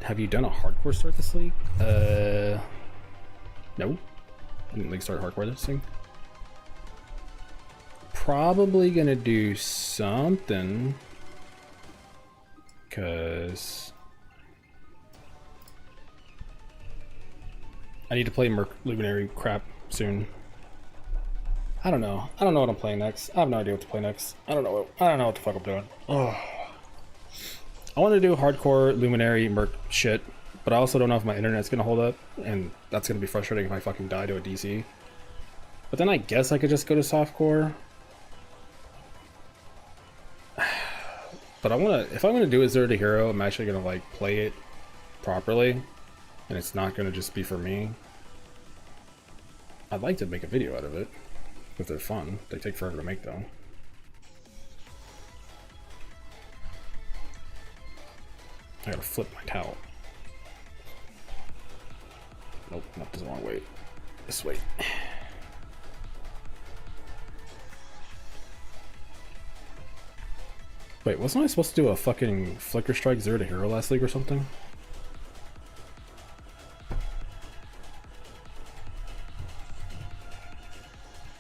have you done a hardcore start this league? No. I didn't like start hardcore this thing. Probably gonna do something. Cause I need to play Merc Luminary crap soon. I don't know. I don't know what I'm playing next. I have no idea what to play next. I don't know what the fuck I'm doing. Oh. I want to do hardcore Luminary Merc shit, but I also don't know if my internet's gonna hold up, and that's gonna be frustrating if I fucking die to a DC. But then I guess I could just go to softcore. But if I'm gonna do a Zero to Hero, I'm actually gonna like play it properly, and it's not gonna just be for me. I'd like to make a video out of it, if they're fun. They take forever to make though. I gotta flip my towel. Nope, not the wrong way. This way. Wait, wasn't I supposed to do a fucking Flicker Strike Zero to Hero last league or something?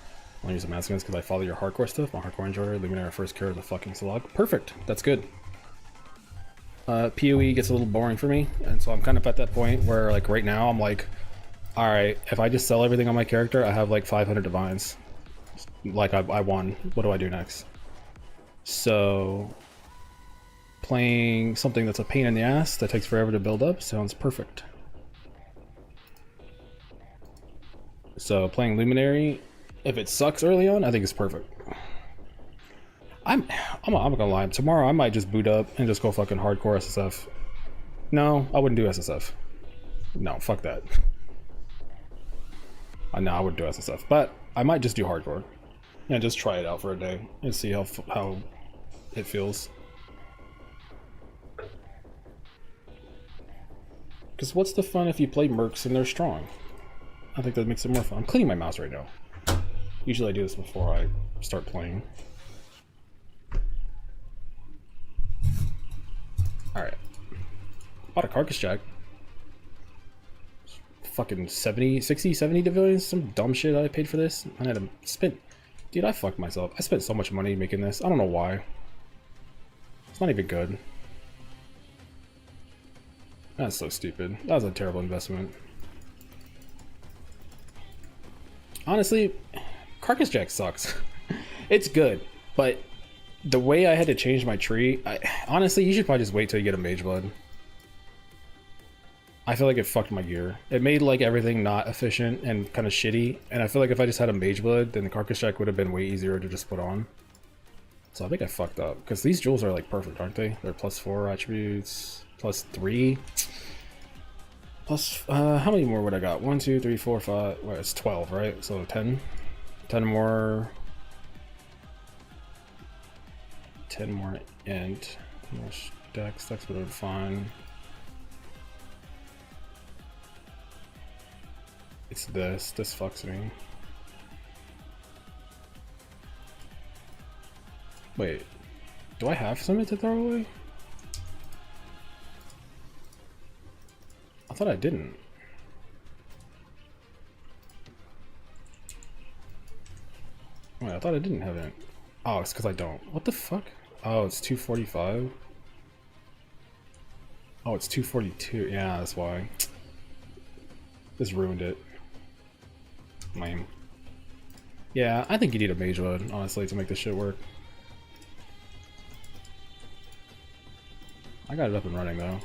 I want to use the mask guns because I follow your hardcore stuff. My hardcore enjoyer, Luminary first cure is a fucking slog. Perfect, that's good. PoE gets a little boring for me, and so I'm kind of at that point where, like, right now I'm like, alright, if I just sell everything on my character, I have like 500 divines. Like, I won. What do I do next? So, playing something that's a pain in the ass that takes forever to build up sounds perfect. So, playing Luminary, if it sucks early on, I think it's perfect. I'm not gonna lie. Tomorrow I might just boot up and just go fucking hardcore SSF. No, I wouldn't do SSF. No, fuck that. No, I wouldn't do SSF. But I might just do hardcore. Yeah, just try it out for a day and see how it feels. Because what's the fun if you play mercs and they're strong? I think that makes it more fun. I'm cleaning my mouse right now. Usually I do this before I start playing. Alright. Bought a Carcass Jack. Fucking 60, 70 dividends? Some dumb shit I paid for this. I had to spend... Dude, I fucked myself. I spent so much money making this. I don't know why. It's not even good. That's so stupid. That was a terrible investment. Honestly, Carcass Jack sucks. It's good, but the way I had to change my tree, honestly, you should probably just wait till you get a Mage Blood. I feel like it fucked my gear. It made like everything not efficient and kind of shitty, and I feel like if I just had a Mage Blood, then the Carcass Jack would have been way easier to just put on. So I think I fucked up, because these jewels are like perfect, aren't they? They're +4 attributes, +3. Plus, how many more would I got? 1, 2, 3, 4, 5, well, it's 12, right? So 10. 10 more. 10 more int. More stacks would have been fine. It's this fucks me. Wait, do I have something to throw away? I thought I didn't. Wait, I thought I didn't have it. Oh, it's because I don't. What the fuck? Oh, it's 245. Oh, it's 242. Yeah, that's why. This ruined it. Lame. Yeah, I think you need a Mage Blood, honestly, to make this shit work. I got it up and running, though.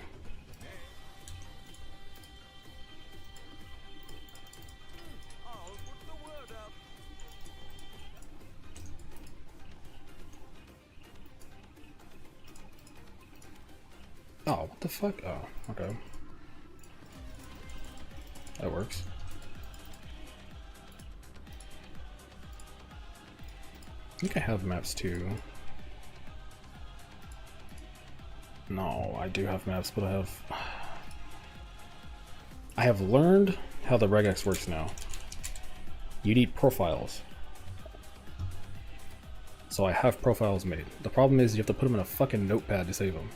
Oh, what the fuck? Oh, okay. That works. I think I have maps too. No, I do have maps, but I have learned how the regex works now. You need profiles. So I have profiles made. The problem is you have to put them in a fucking notepad to save them.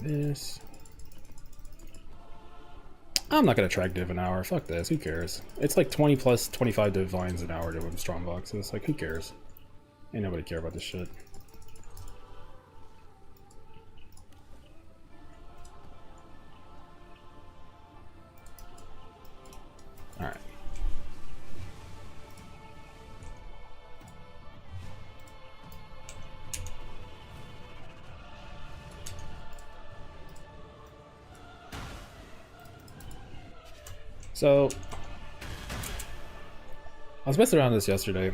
this. I'm not gonna track div an hour. Fuck this. Who cares? It's like 20 plus 25 div vines an hour doing strong boxes. Like, who cares? Ain't nobody care about this shit. Alright. So, I was messing around with this yesterday,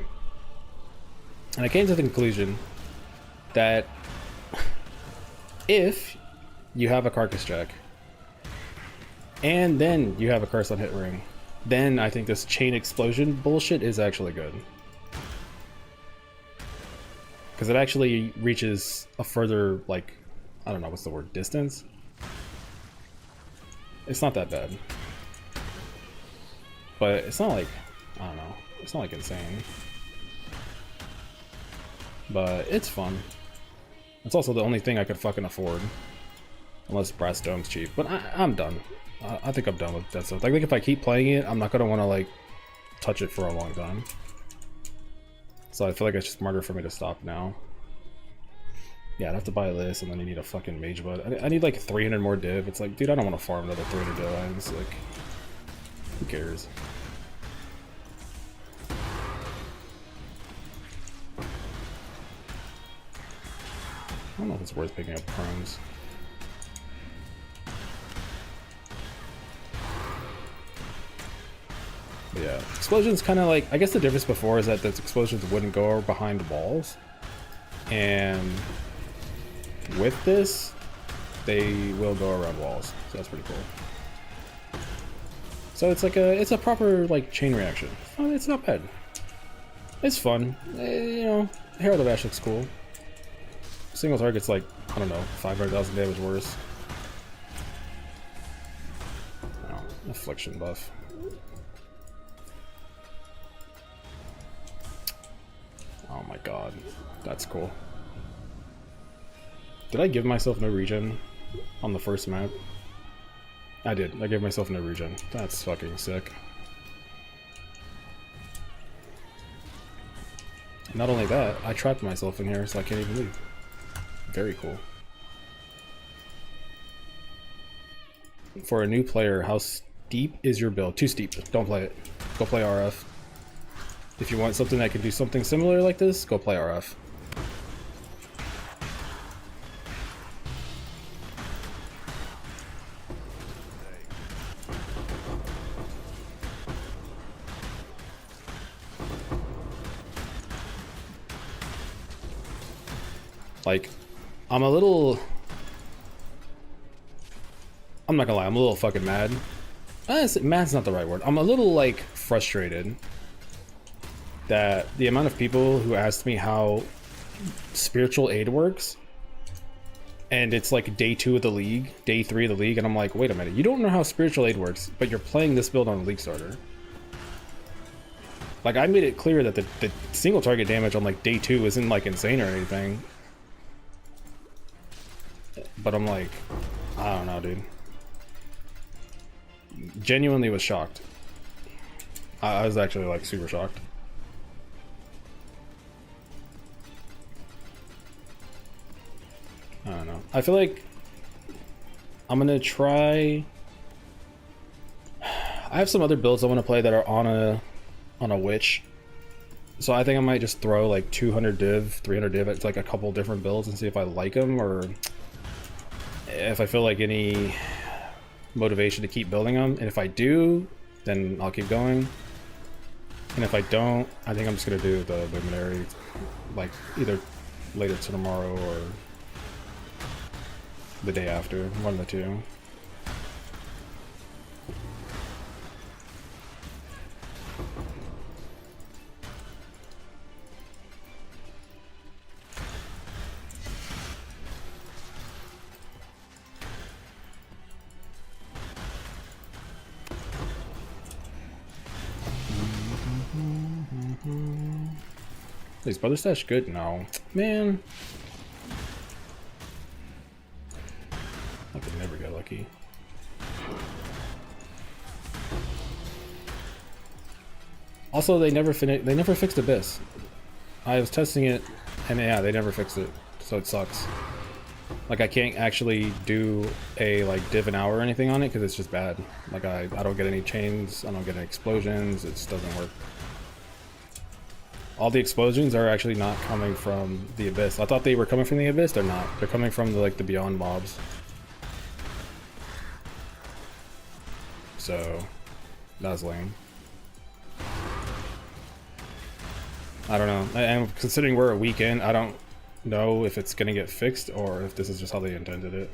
and I came to the conclusion that if you have a Carcass check, and then you have a curse on hit ring, then I think this chain explosion bullshit is actually good. Because it actually reaches a further, like, I don't know, what's the word, distance? It's not that bad. But it's not like, I don't know, it's not like insane. But it's fun. It's also the only thing I could fucking afford. Unless Brass Dome's cheap. But I'm done. I think I'm done with that stuff. I think if I keep playing it, I'm not gonna want to, like, touch it for a long time. So I feel like it's just smarter for me to stop now. Yeah, I'd have to buy this, and then you need a fucking mage bud. I need like 300 more div. It's like, dude, I don't want to farm another 300 div items. Like, who cares? I don't know if it's worth picking up chromes. But yeah, explosions kind of like, I guess the difference before is that the explosions wouldn't go behind walls, and with this, they will go around walls. So that's pretty cool. So it's like it's a proper like chain reaction. Oh, it's not bad. It's fun. You know, Herald of Ash looks cool. Single target's like, I don't know, 500,000 damage worse. Oh, affliction buff. Oh my god, that's cool. Did I give myself no regen on the first map? I did. I gave myself no regen. That's fucking sick. Not only that, I trapped myself in here so I can't even leave. Very cool. For a new player, how steep is your build? Too steep. Don't play it. Go play RF. If you want something that can do something similar like this, go play RF. Like, I'm a little... I'm not gonna lie, I'm a little fucking mad. Mad's not the right word. I'm a little, like, frustrated that the amount of people who asked me how spiritual aid works, and it's like day 2 of the league, day 3 of the league, and I'm like, wait a minute, you don't know how spiritual aid works, but you're playing this build on a league starter. Like, I made it clear that the single target damage on, like, day 2 isn't, like, insane or anything. But I'm like, I don't know, dude. Genuinely was shocked. I was actually, like, super shocked. I don't know. I feel like I'm gonna try... I have some other builds I want to play that are on a witch. So I think I might just throw like 200 div, 300 div at like a couple different builds and see if I like them, or if I feel like any motivation to keep building them. And if I do, then I'll keep going. And if I don't, I think I'm just gonna do the luminary, like either later tomorrow or the day after, one of the two. Is Brother Stash good? No. Man. lucky. Also, they never fixed Abyss. I was testing it, and yeah, they never fixed it, so it sucks. Like, I can't actually do a like div an hour or anything on it because it's just bad. Like, I don't get any chains, I don't get any explosions, it just doesn't work. All the explosions are actually not coming from the Abyss. I thought they were coming from the Abyss, they're not. They're coming from the Beyond mobs. So, that's lame. I don't know. And considering we're a week in, I don't know if it's gonna get fixed or if this is just how they intended it.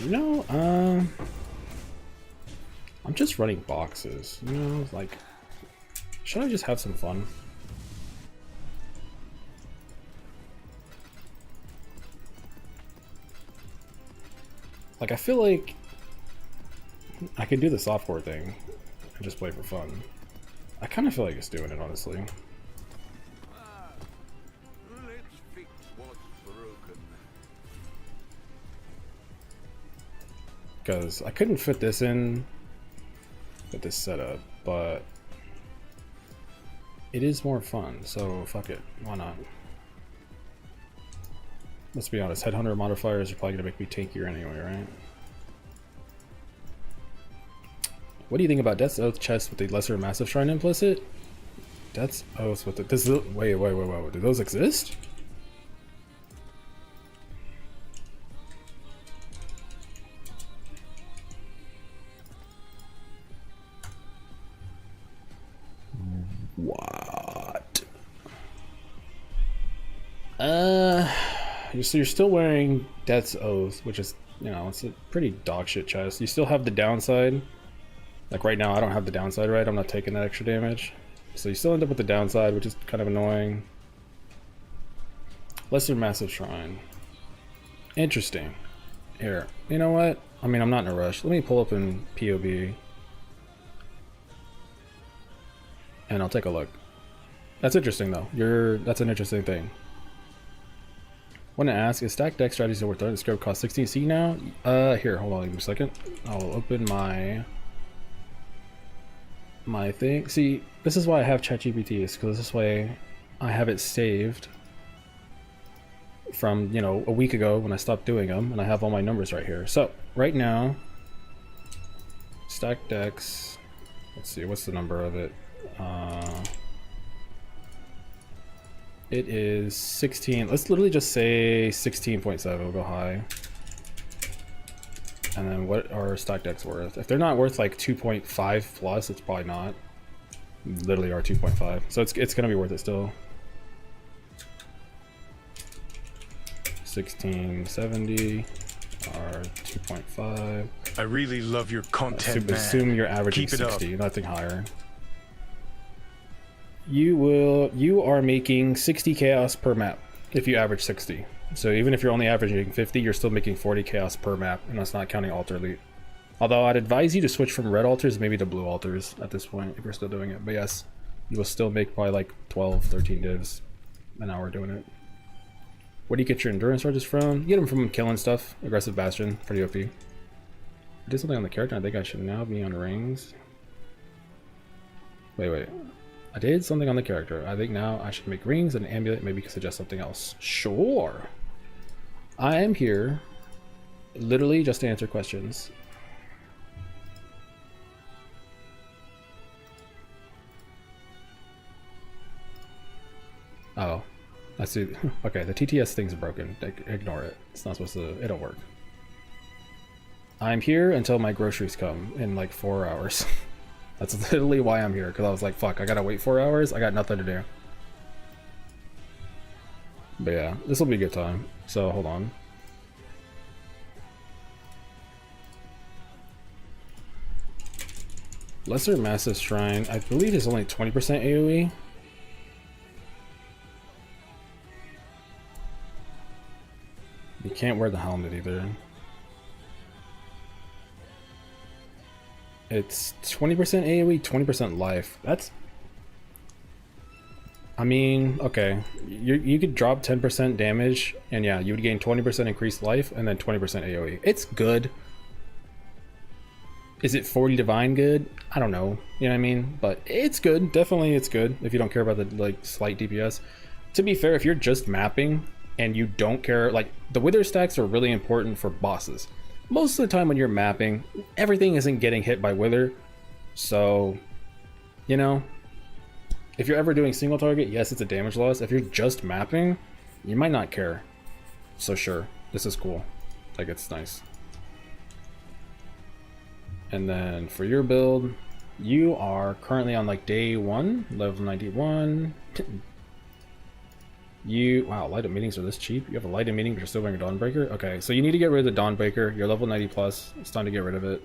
You know, I'm just running boxes, you know, like, should I just have some fun? Like, I feel like I could do the softcore thing and just play for fun. I kind of feel like just doing it, honestly. Because I couldn't fit this in with this setup, but it is more fun, so fuck it, why not? Let's be honest, headhunter modifiers are probably gonna make me tankier anyway, right? What do you think about Death's Oath chest with the lesser massive shrine implicit? Death's Oath with the wait, do those exist? What? So you're still wearing Death's Oath, which is, you know, it's a pretty dog shit chest. You still have the downside. Like right now, I don't have the downside right. I'm not taking that extra damage. So you still end up with the downside, which is kind of annoying. Lesser massive shrine. Interesting. Here, you know what? I mean, I'm not in a rush. Let me pull up in POB. And I'll take a look. That's interesting though. That's an interesting thing. Want to ask, is stack deck strategies worth it? This script costs 16C now? Here, hold on, give me a second. I'll open my thing. See, this is why I have ChatGPT, is because this way I have it saved from, you know, a week ago when I stopped doing them, and I have all my numbers right here. So right now, stack decks. Let's see, what's the number of it? It is 16. Let's literally just say 16.7. We'll go high. And then what are stack decks worth? If they're not worth like 2.5 plus, it's probably not. Literally are 2.5. So it's gonna be worth it still. 1670 are 2.5. I really love your content, man. Assume you're averaging 60, nothing higher. You are making 60 chaos per map if you average 60. So even if you're only averaging 50, you're still making 40 chaos per map, and that's not counting altar elite. Although I'd advise you to switch from red altars maybe to blue altars at this point if you're still doing it. But yes, you will still make probably like 12, 13 divs an hour doing it. Where do you get your endurance charges from? You get them from killing stuff. Aggressive Bastion, pretty OP. I did something on the character. I think I should now be on rings. Wait. I did something on the character. I think now I should make rings and an amulet. Maybe you can suggest something else. Sure. I am here literally just to answer questions. Oh, I see. Okay, the TTS thing's broken. Ignore it. It's not supposed to, it'll work. I'm here until my groceries come in like 4 hours. That's literally why I'm here, because I was like, fuck, I gotta wait 4 hours, I got nothing to do. But yeah, this will be a good time, so hold on. Lesser Massive Shrine, I believe is only 20% AoE. You can't wear the helmet either. It's 20% AoE, 20% life. That's... I mean, okay. You could drop 10% damage, and yeah, you would gain 20% increased life, and then 20% AoE. It's good. Is it 40 divine good? I don't know. You know what I mean? But it's good. Definitely it's good if you don't care about the like slight DPS. To be fair, if you're just mapping and you don't care, like the wither stacks are really important for bosses. Most of the time when you're mapping, everything isn't getting hit by wither. So, you know, if you're ever doing single target, yes, it's a damage loss. If you're just mapping, you might not care. So sure, this is cool. Like, it's nice. And then for your build, you are currently on like day 1, level 91. Wow, light up meetings are this cheap? You have a light up meeting but you're still wearing a Dawnbreaker? Okay, so you need to get rid of the Dawnbreaker. You're level 90 plus. It's time to get rid of it.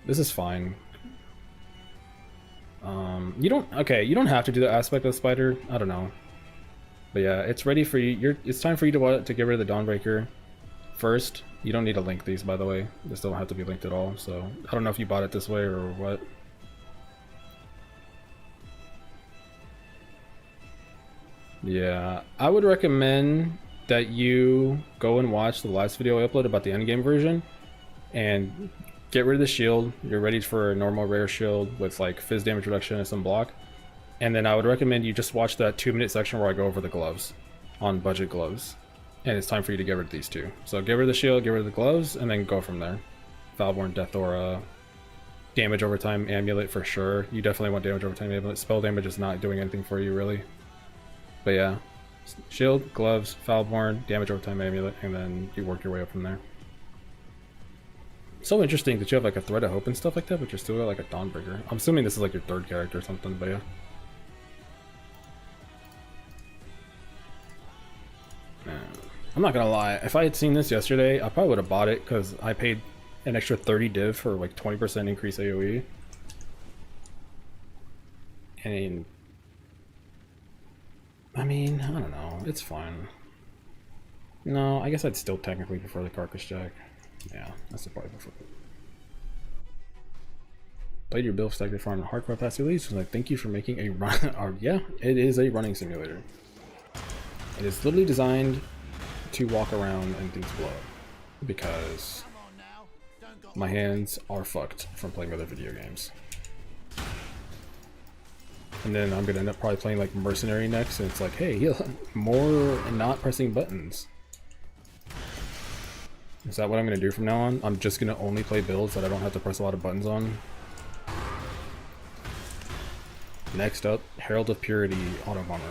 This is fine. You don't have to do the aspect of the spider. I don't know. But yeah, it's ready for you. It's time for you to get rid of the Dawnbreaker. First, you don't need to link these, by the way. This don't have to be linked at all, so I don't know if you bought it this way or what. Yeah, I would recommend that you go and watch the last video I uploaded about the endgame version and get rid of the shield. You're ready for a normal rare shield with like fizz damage reduction and some block. And then I would recommend you just watch that 2-minute section where I go over the gloves on budget gloves. And it's time for you to get rid of these two. So get rid of the shield, get rid of the gloves, and then go from there. Valborn, Death Aura, damage over time amulet for sure. You definitely want damage over time amulet. Spell damage is not doing anything for you really. But yeah, shield, gloves, Valborn, damage over time amulet, and then you work your way up from there. So interesting that you have like a Thread of Hope and stuff like that, but you're still like a Dawnbreaker. I'm assuming this is like your third character or something, but yeah. I'm not gonna lie, if I had seen this yesterday, I probably would have bought it because I paid an extra 30 div for like 20% increase AoE. And I mean, I don't know, it's fine. No, I guess I'd still technically prefer the Carcass Jack. Yeah, that's probably prefer it. Played your build stack farm in hardcore past release. Was like, thank you for making a run. Yeah, it is a running simulator. It is literally designed to walk around and things blow up because my hands are fucked from playing other video games. And then I'm gonna end up probably playing like Mercenary next, and it's like, hey, more and not pressing buttons. Is that what I'm gonna do from now on? I'm just gonna only play builds that I don't have to press a lot of buttons on. Next up, Herald of Purity Auto Bomber.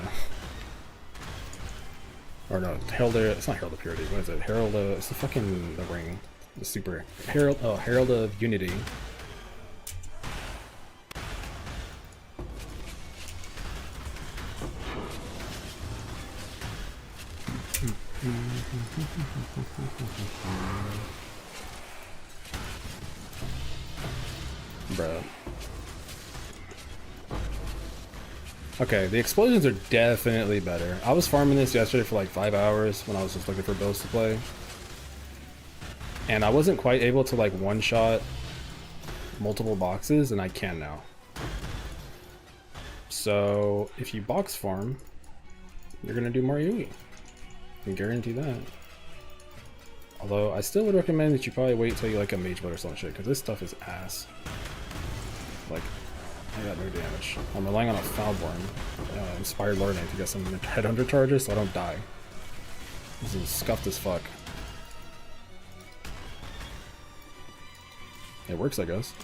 Or no, Herald of, it's not Herald of Purity, what is it? Herald of, it's the fucking, the ring. The super, Herald, oh, Herald of Unity. Bruh. Okay, the explosions are definitely better. I was farming this yesterday for like 5 hours when I was just looking for builds to play. And I wasn't quite able to like one-shot multiple boxes, and I can now. So if you box farm, you're gonna do more AoE. I can guarantee that. Although I still would recommend that you probably wait till you like a mage blade or some shit, because this stuff is ass. Like, I got no damage. I'm relying on a Valborn, Inspired Learning to get some headhunter charges so I don't die. This is scuffed as fuck. It works, I guess.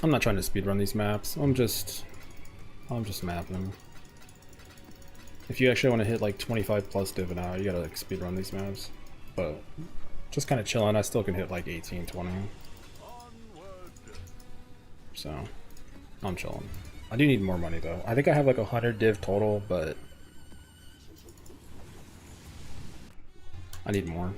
I'm not trying to speedrun these maps. I'm just mapping them. If you actually want to hit like 25 plus div an hour, you gotta like speedrun these maps. But just kind of chilling. I still can hit like 18, 20. So I'm chilling. I do need more money though. I think I have like 100 div total, but I need more.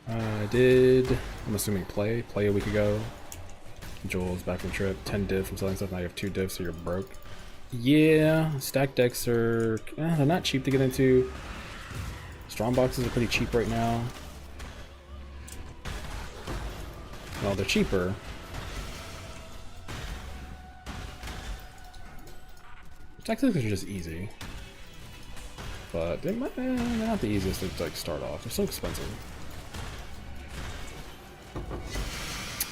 I did, I'm assuming play a week ago. Joel's back from trip, 10 div from selling stuff, now you have 2 div, so you're broke. Yeah, stack decks are, they're not cheap to get into. Strong boxes are pretty cheap right now. Well, they're cheaper. Stack decks are just easy. But they're not the easiest to like start off, they're so expensive.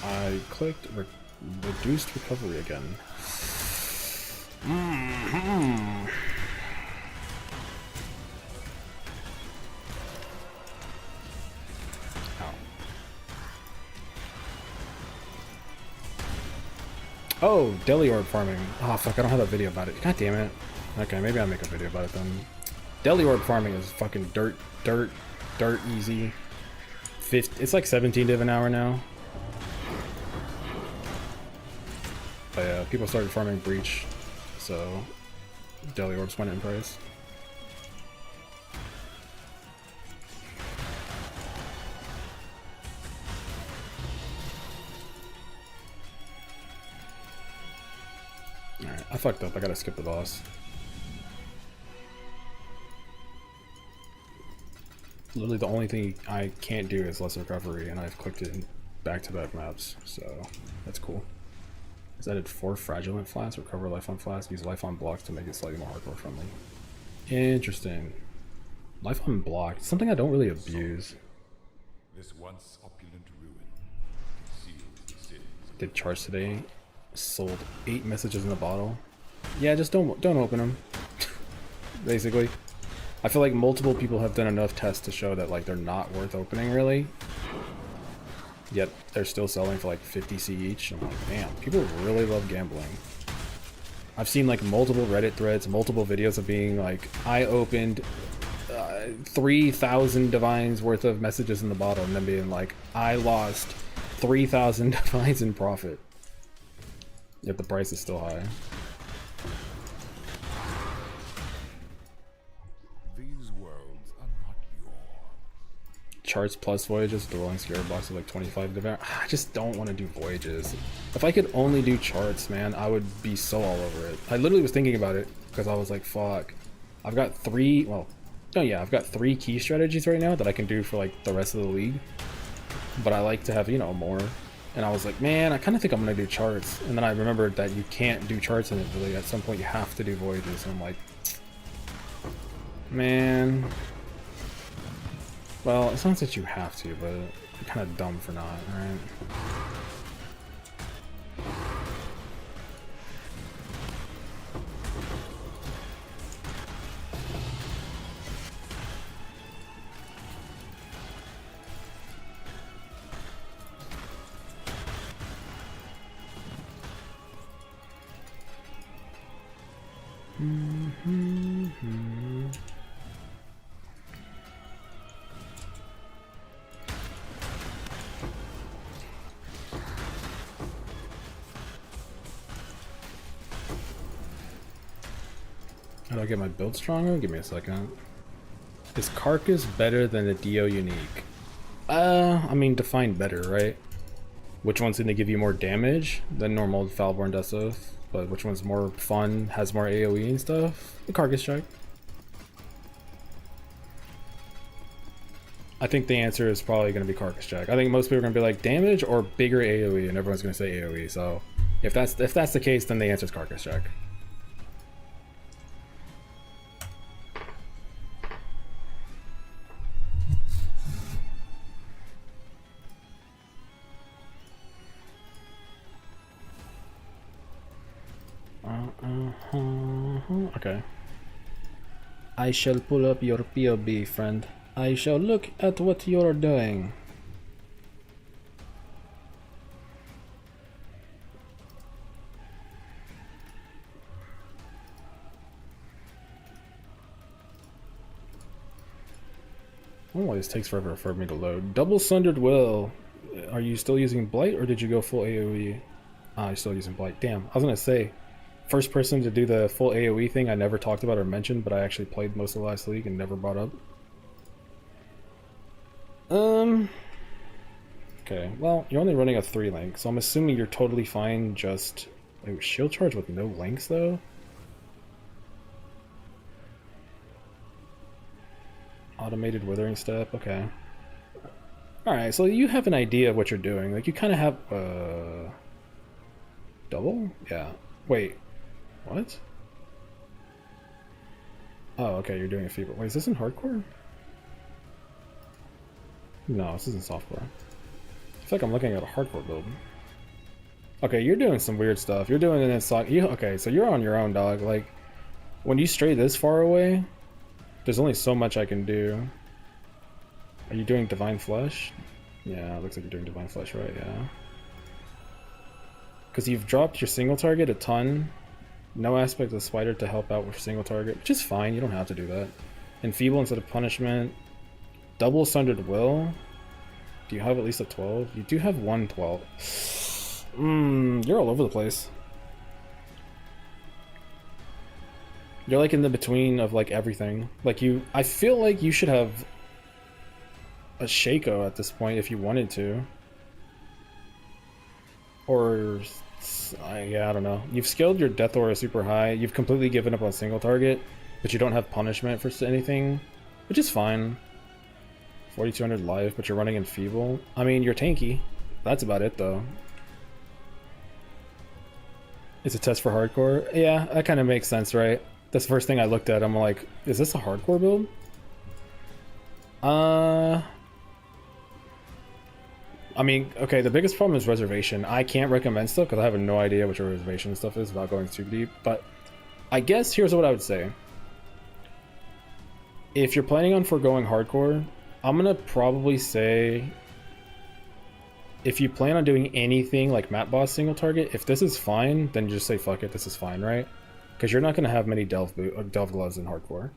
I clicked reduced recovery again. Ow. Oh, deli orb farming. Oh fuck, I don't have a video about it. God damn it. Okay, maybe I'll make a video about it then. Deli orb farming is fucking dirt easy. It's like 17 div an hour now. But yeah, people started farming breach, so deli orbs went in price. Alright, I fucked up. I gotta skip the boss. Literally the only thing I can't do is less recovery, and I've clicked it in back-to-back maps, so that's cool. Is added 4 fraudulent flasks, recover life on flasks, use life on blocks to make it slightly more hardcore friendly. Interesting. Life on block, something I don't really abuse. This once opulent ruin seals the sins. Did charts today. Sold 8 messages in a bottle. Yeah, just don't open them. Basically. I feel like multiple people have done enough tests to show that like they're not worth opening really. Yet they're still selling for like 50C each. I'm like, damn, people really love gambling. I've seen like multiple Reddit threads, multiple videos of being like, I opened 3,000 divines worth of messages in the bottle, and then being like, I lost 3,000 divines in profit. Yet the price is still high. These worlds are not yours. Charts plus voyages, the rolling scare box of like 25 div. I just don't want to do voyages. If I could only do charts, man, I would be so all over it. I literally was thinking about it because I was like, fuck. I've got 3, well, oh yeah, I've got 3 key strategies right now that I can do for like the rest of the league. But I like to have, you know, more. And I was like, man, I kind of think I'm going to do charts. And then I remembered that you can't do charts in it really. At some point you have to do voyages. And I'm like, man. Well, it's not that you have to, but you're kind of dumb for not, right? How do I get my build stronger? Give me a second. Is Carcass better than the Dio unique? I mean, define better, right? Which one's gonna give you more damage than normal Foulborn Death'sOath? But which one's more fun, has more AoE and stuff? The Carcass strike. I think the answer is probably gonna be Carcass strike. I think most people are gonna be like damage or bigger AoE, and everyone's gonna say AoE. So if that's the case, then the answer is Carcass strike. Okay. I shall pull up your POB, friend. I shall look at what you're doing. Oh, this takes forever for me to load. Double Sundered Will. Are you still using Blight or did you go full AoE? Ah, you're still using Blight. Damn, I was gonna say, first person to do the full AoE thing I never talked about or mentioned, but I actually played most of the last league and never brought up. Okay, well, you're only running a 3 link, so I'm assuming you're totally fine just... Wait, shield charge with no links, though? Automated withering step, okay. Alright, so you have an idea of what you're doing. Like, you kind of have... Double? Yeah. Wait. What? Oh, okay, you're doing a feeble. Wait, is this in hardcore? No, this isn't softcore. I feel like I'm looking at a hardcore build. Okay, you're doing some weird stuff. You're doing it in sock. Okay, so you're on your own, dog. Like, when you stray this far away, there's only so much I can do. Are you doing Divine Flesh? Yeah, it looks like you're doing Divine Flesh, right? Yeah. Because you've dropped your single target a ton. No aspect of the spider to help out with single target, which is fine. You don't have to do that. Enfeeble instead of punishment. Double Sundered Will. Do you have at least a 12? You do have 1 12. You're all over the place. You're like in the between of like everything. Like I feel like you should have a Shaco at this point if you wanted to. Or, yeah, I don't know. You've scaled your Death Aura super high. You've completely given up on single target, but you don't have punishment for anything, which is fine. 4200 life, but you're running Enfeeble. I mean, you're tanky. That's about it, though. It's a test for hardcore. Yeah, that kind of makes sense, right? That's the first thing I looked at. I'm like, is this a hardcore build? I mean, okay, the biggest problem is reservation. I can't recommend stuff because I have no idea what your reservation stuff is without going too deep. But I guess here's what I would say. If you're planning on foregoing hardcore, I'm gonna probably say if you plan on doing anything like map boss single target, if this is fine, then just say fuck it, this is fine, right? Because you're not gonna have many delve gloves in hardcore.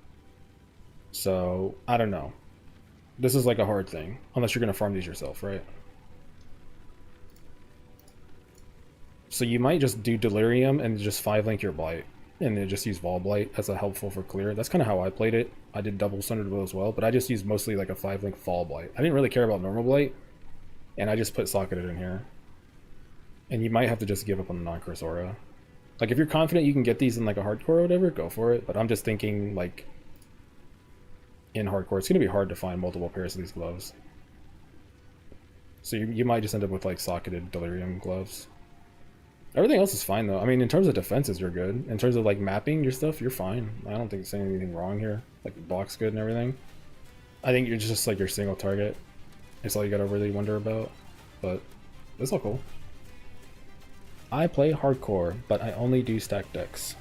So I don't know. This is like a hard thing, unless you're gonna farm these yourself, right? So you might just do Delirium and just 5-link your Blight, and then just use Vol Blight as a helpful for clear. That's kind of how I played it. I did double Sundered Will as well, but I just used mostly like a 5-link Vol Blight. I didn't really care about normal Blight, and I just put Socketed in here. And you might have to just give up on the non-curse aura. Like if you're confident you can get these in like a hardcore or whatever, go for it. But I'm just thinking like in hardcore, it's gonna be hard to find multiple pairs of these gloves. So you might just end up with like Socketed Delirium gloves. Everything else is fine though. I mean, in terms of defenses, you're good. In terms of like mapping your stuff, you're fine. I don't think there's anything wrong here. Like block's good and everything. I think you're just like your single target. It's all you gotta really wonder about. But it's all cool. I play hardcore, but I only do stack decks.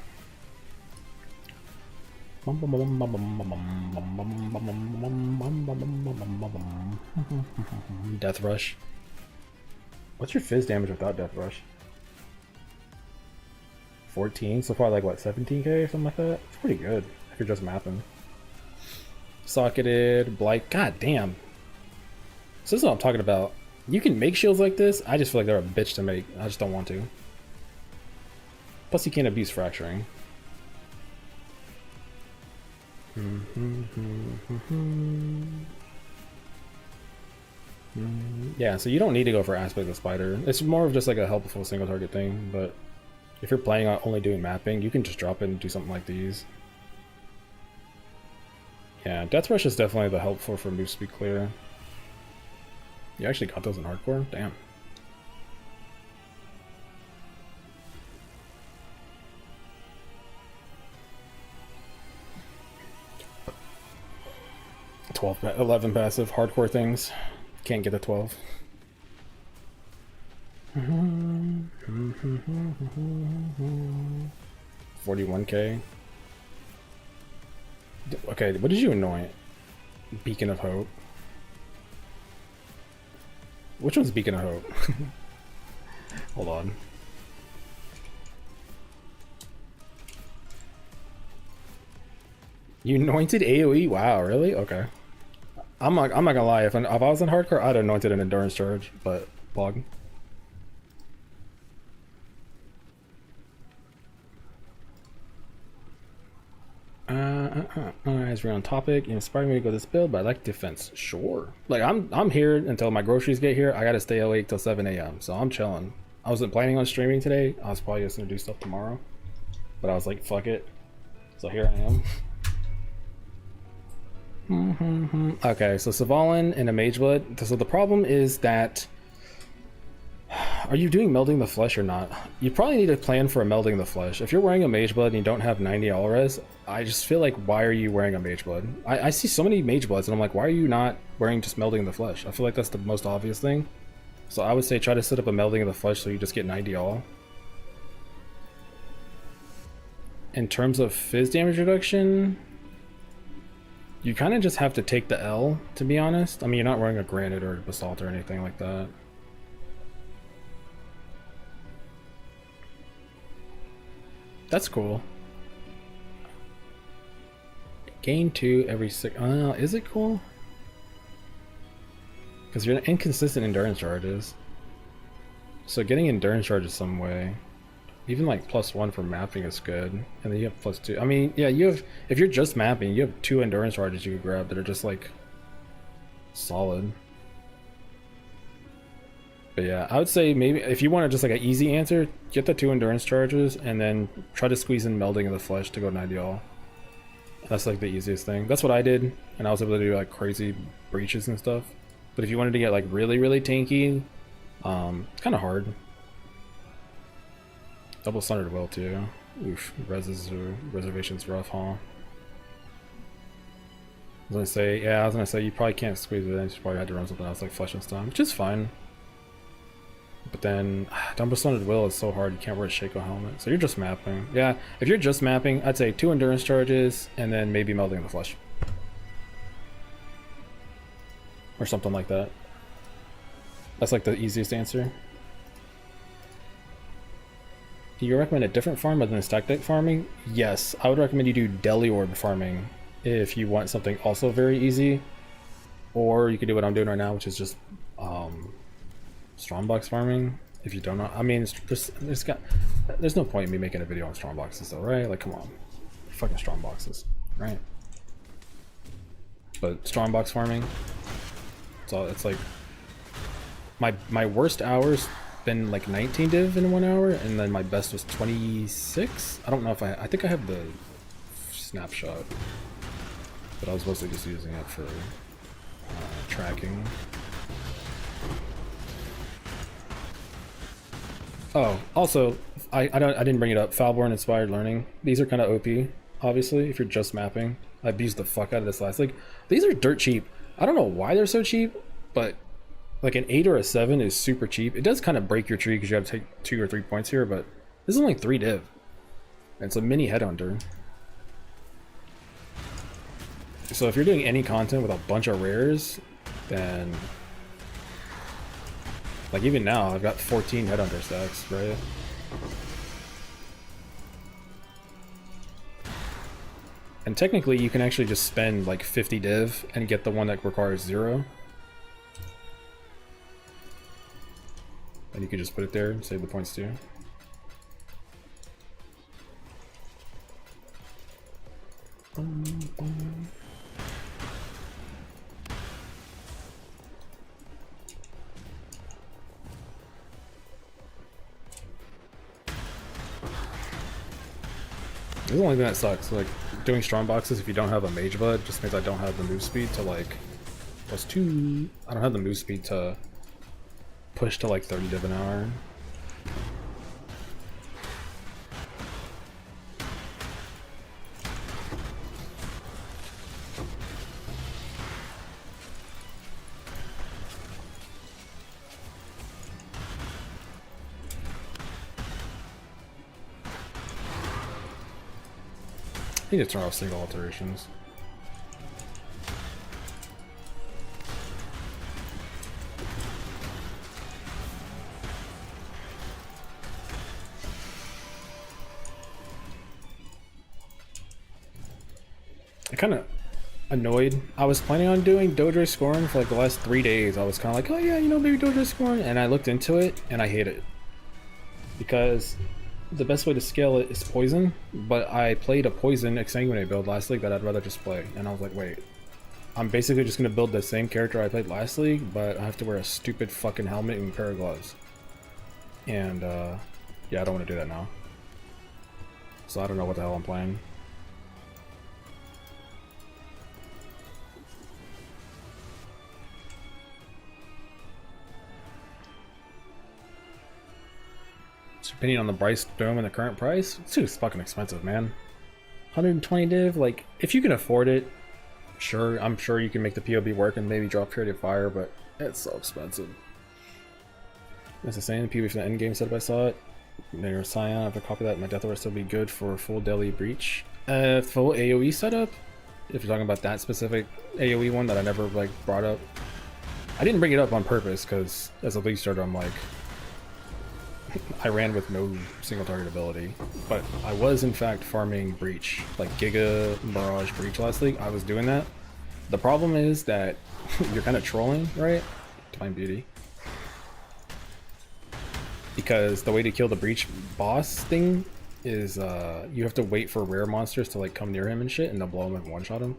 Death Rush. What's your fizz damage without Death Rush? 14, so probably like what, 17k or something like that? It's pretty good if you're just mapping. Socketed, Blight, god damn. So this is what I'm talking about. You can make shields like this, I just feel like they're a bitch to make. I just don't want to. Plus you can't abuse fracturing. Yeah, so you don't need to go for Aspect of the Spider. It's more of just like a helpful single target thing, but if you're planning on only doing mapping, you can just drop it and do something like these. Yeah, Death Rush is definitely the helpful for moves to be clear. You actually got those in hardcore? Damn. $12, 11 passive, hardcore things. Can't get a 12. 41k. Okay, what did you anoint? Beacon of Hope. Which one's Beacon of Hope? Hold on. You anointed AoE? Wow, really? Okay. I'm not gonna lie. If I was in hardcore, I'd anointed an endurance charge, but pog. As we're on topic, you inspired me to go this build, but I like defense. Sure. Like I'm here until my groceries get here. I gotta stay awake till 7 a.m. So I'm chilling. I wasn't planning on streaming today. I was probably just gonna do stuff tomorrow, but I was like, fuck it. So here I am. Okay, so Svalin and a Mageblood. So the problem is that, are you doing Melding the Flesh or not? You probably need to plan for a Melding the Flesh. If you're wearing a Mageblood and you don't have 90 Alres, I just feel like, why are you wearing a Mageblood? I see so many Magebloods and I'm like, why are you not wearing just Melding the Flesh? I feel like that's the most obvious thing. So I would say try to set up a Melding of the Flesh so you just get 90 all. In terms of Fizz damage reduction, you kind of just have to take the L, to be honest. I mean, you're not wearing a Granite or a Basalt or anything like that. That's cool. Gain 2 every 6. Is it cool? Because you're inconsistent endurance charges. So getting endurance charges some way. Even like +1 for mapping is good. And then you have +2. I mean, yeah, you have, if you're just mapping, you have 2 endurance charges you could grab that are just like solid. But yeah, I would say maybe if you want to just like an easy answer, get the 2 endurance charges and then try to squeeze in Melding of the Flesh to go 90 all. That's like the easiest thing. That's what I did, and I was able to do like crazy breaches and stuff. But if you wanted to get like really, really tanky, it's kind of hard. Double Sundered Will too. Oof, reservation's rough, huh? I was gonna say, yeah, I was gonna say you probably can't squeeze it in. You probably had to run something else like Flesh and Stone, which is fine. But then, Double Sundered Will is so hard, you can't wear a Shaco helmet. So you're just mapping. Yeah, if you're just mapping, I'd say 2 endurance charges, and then maybe Melding of the Flesh. Or something like that. That's like the easiest answer. Do you recommend a different farm other than stack deck farming? Yes, I would recommend you do Deli Orb farming if you want something also very easy. Or you could do what I'm doing right now, which is just Strongbox farming. If you don't know, I mean, there's no point in me making a video on Strongboxes though, right? Like, come on, fucking Strongboxes, right? But Strongbox farming, so it's like my worst hours been like 19 div in 1 hour, and then my best was 26. I don't know if I think I have the snapshot, but I was mostly just using it for tracking. Oh, also, I didn't bring it up. Falborn Inspired Learning. These are kind of OP, obviously, if you're just mapping. I abused the fuck out of this last league. These are dirt cheap. I don't know why they're so cheap, but like an 8 or a 7 is super cheap. It does kind of break your tree because you have to take 2 or 3 points here, but this is only 3 div. And it's a mini headhunter. So if you're doing any content with a bunch of rares, then like even now I've got 14 headhunter stacks, right? And technically you can actually just spend like 50 div and get the one that requires 0. And you can just put it there and save the points too. This is the only thing that sucks. Like doing strong boxes if you don't have a Mageblood just means I don't have the move speed to like +2. I don't have the move speed to push to like 30 div an hour. I need to turn off single alterations. I kind of annoyed. I was planning on doing Dodre scoring for like the last 3 days. I was kind of like, oh yeah, you know, maybe Dodre scoring, and I looked into it and I hate it because the best way to scale it is poison, but I played a poison exsanguinate build last league that I'd rather just play, and I was like, wait, I'm basically just gonna build the same character I played last league, but I have to wear a stupid fucking helmet and a pair of gloves. And yeah, I don't want to do that now. So I don't know what the hell I'm playing. Depending on the Bryce Dome and the current price, it's too fucking expensive, man. 120 div, like, if you can afford it, sure, I'm sure you can make the POB work and maybe drop Charity of Fire, but it's so expensive. That's the same, POB from the endgame setup I saw it. There's Scion, if I copy that, my Death Aura still be good for full Delhi Breach. Full AoE setup, if you're talking about that specific AoE one that I never, like, brought up. I didn't bring it up on purpose, because as a league starter, I'm like, I ran with no single target ability, but I was in fact farming Breach, like Giga Mirage Breach last league. I was doing that. The problem is that you're kind of trolling, right? Time Beauty. Because the way to kill the Breach boss thing is you have to wait for rare monsters to like come near him and shit, and they'll blow him and one-shot him.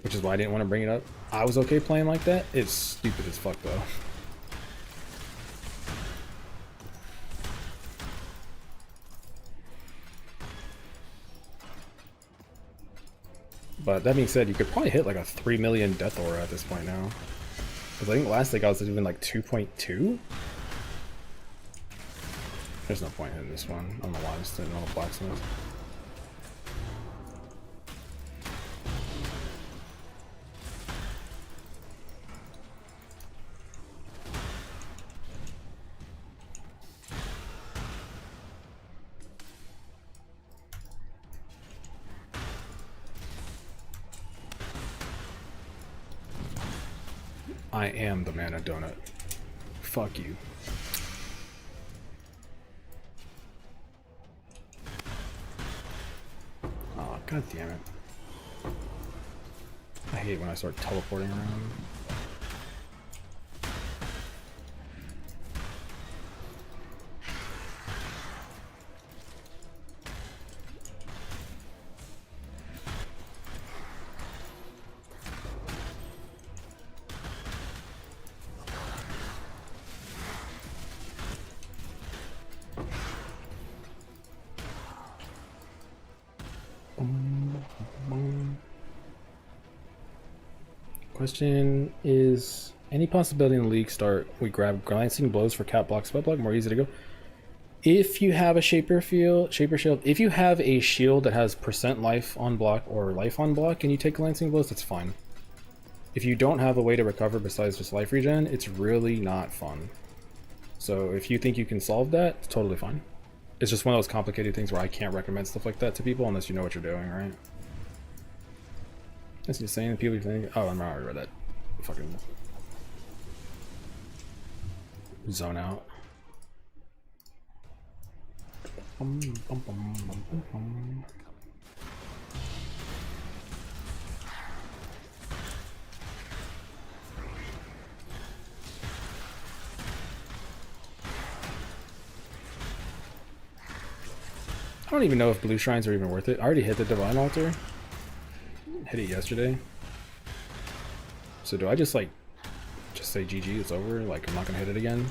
Which is why I didn't want to bring it up. I was okay playing like that. It's stupid as fuck though. But that being said, you could probably hit like a 3 million Death Aura at this point now. Because I think last league I was doing like 2.2? There's no point in this one. I'm gonna lie, just didn't know the blacksmith. I am the mana donut. Fuck you. Oh, god damn it. I hate when I start teleporting around. Question is, any possibility in the league start we grab glancing blows for cat block, spell block, more easy to go? If you have a shaper shield, if you have a shield that has % life on block or life on block and you take glancing blows, that's fine. If you don't have a way to recover besides just life regen, it's really not fun. So if you think you can solve that, it's totally fine. It's just one of those complicated things where I can't recommend stuff like that to people unless you know what you're doing, right? That's insane. People think, oh, I'm already read that. Fucking zone out. I don't even know if blue shrines are even worth it. I already hit the divine altar. Hit it yesterday. So do I just like just say GG, it's over, like I'm not gonna hit it again?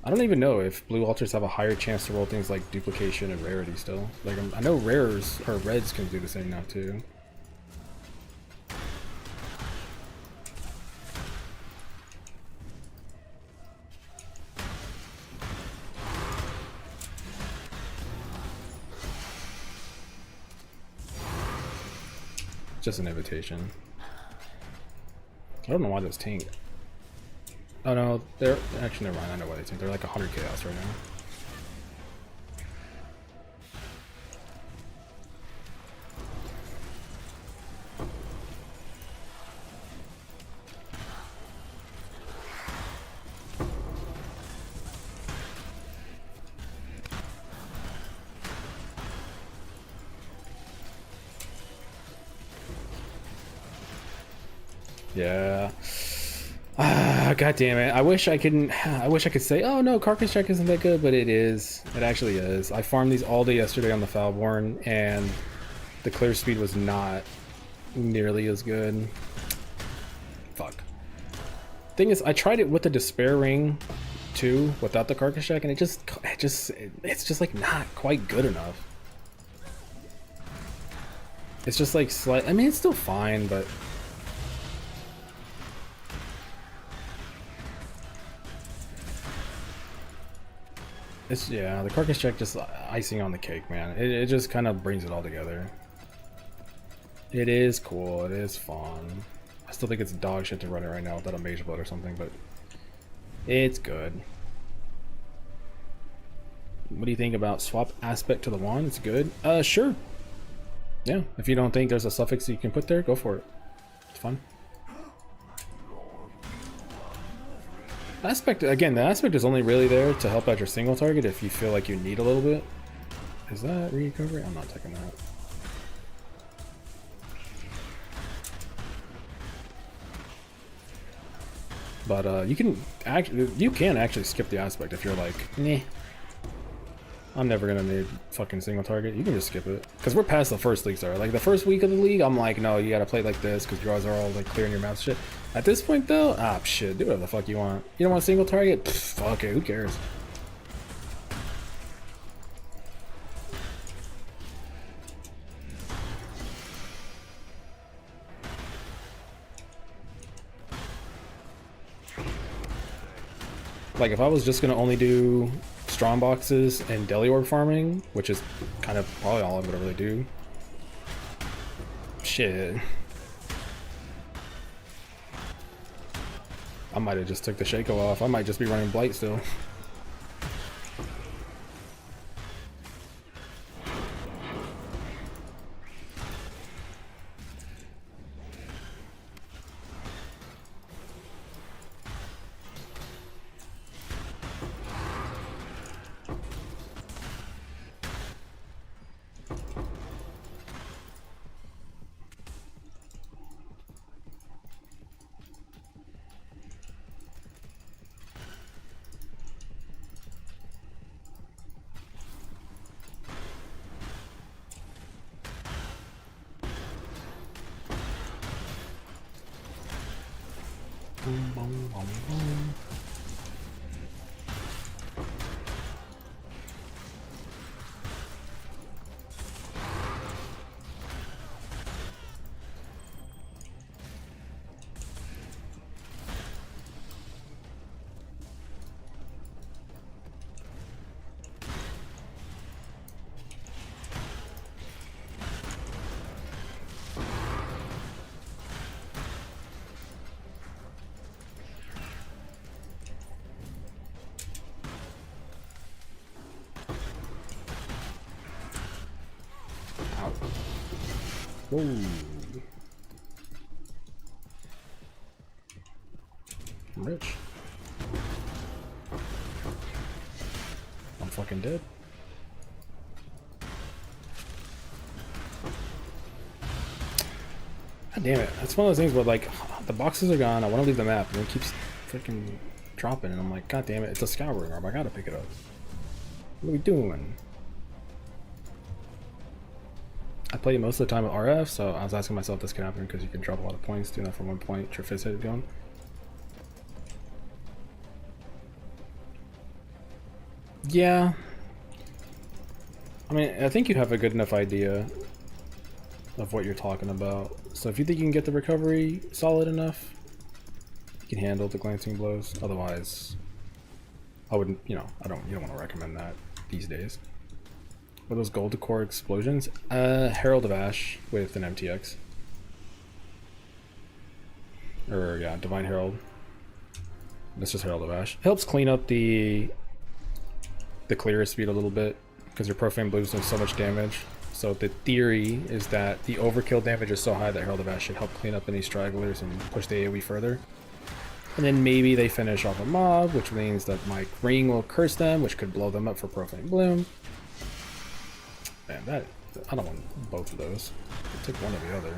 I don't even know if blue altars have a higher chance to roll things like duplication and rarity still. Like I know rares or reds can do the same now too. Just an invitation. I don't know why those tank. Oh no, they're actually never mind. I know why they tank. They're like 100 chaos right now. Yeah, God damn it. I wish I could say, oh no, Carcass check isn't that good, but it is. It actually is. I farmed these all day yesterday on the Foulborn, and the clear speed was not nearly as good. Fuck. Thing is, I tried it with the Despair Ring too, without the Carcass check, and it's just like not quite good enough. It's just like I mean, it's still fine, but it's, yeah, the Carcass check just icing on the cake, man. It just kind of brings it all together. It is cool. It is fun. I still think it's dog shit to run it right now without a Mage Blood or something, but it's good. What do you think about swap aspect to the wand? It's good. Sure. Yeah, if you don't think there's a suffix that you can put there, go for it. It's fun. Aspect, again, the aspect is only really there to help out your single target if you feel like you need a little bit. Is that recovery? I'm not taking that. But you can actually skip the aspect if you're like, nah, I'm never gonna need fucking single target. You can just skip it, because we're past the first league star. Like the first week of the league, I'm like, no, you gotta play like this because you guys are all like clearing your mouth shit. At this point though, shit, do whatever the fuck you want. You don't want a single target? Pfft, fuck it, who cares? Like if I was just gonna only do strong boxes and deli orb farming, which is kind of probably all I'm gonna really do. Shit. I might have just took the Shaco off. I might just be running Blight still. Boom, boom, boom, boom. Whoa. I'm rich. I'm fucking dead. God damn it. That's one of those things where like the boxes are gone, I want to leave the map, and it keeps freaking dropping, and I'm like, god damn it, it's a scouring orb, I gotta pick it up. What are we doing? I play most of the time with RF, so I was asking myself if this can happen because you can drop a lot of points doing that for 1 point. Your fist hit going. Yeah. I mean, I think you have a good enough idea of what you're talking about. So if you think you can get the recovery solid enough, you can handle the glancing blows. Otherwise, I wouldn't, you don't want to recommend that these days. What are those gold decor explosions? Herald of Ash with an MTX. Or yeah, Divine Herald. That's just Herald of Ash. Helps clean up the clear speed a little bit because your Profane Blues do so much damage. So the theory is that the overkill damage is so high that Herald of Ash should help clean up any stragglers and push the AoE further. And then maybe they finish off a mob, which means that my ring will curse them, which could blow them up for Profane Bloom. Man, I don't want both of those. I'll take one or the other.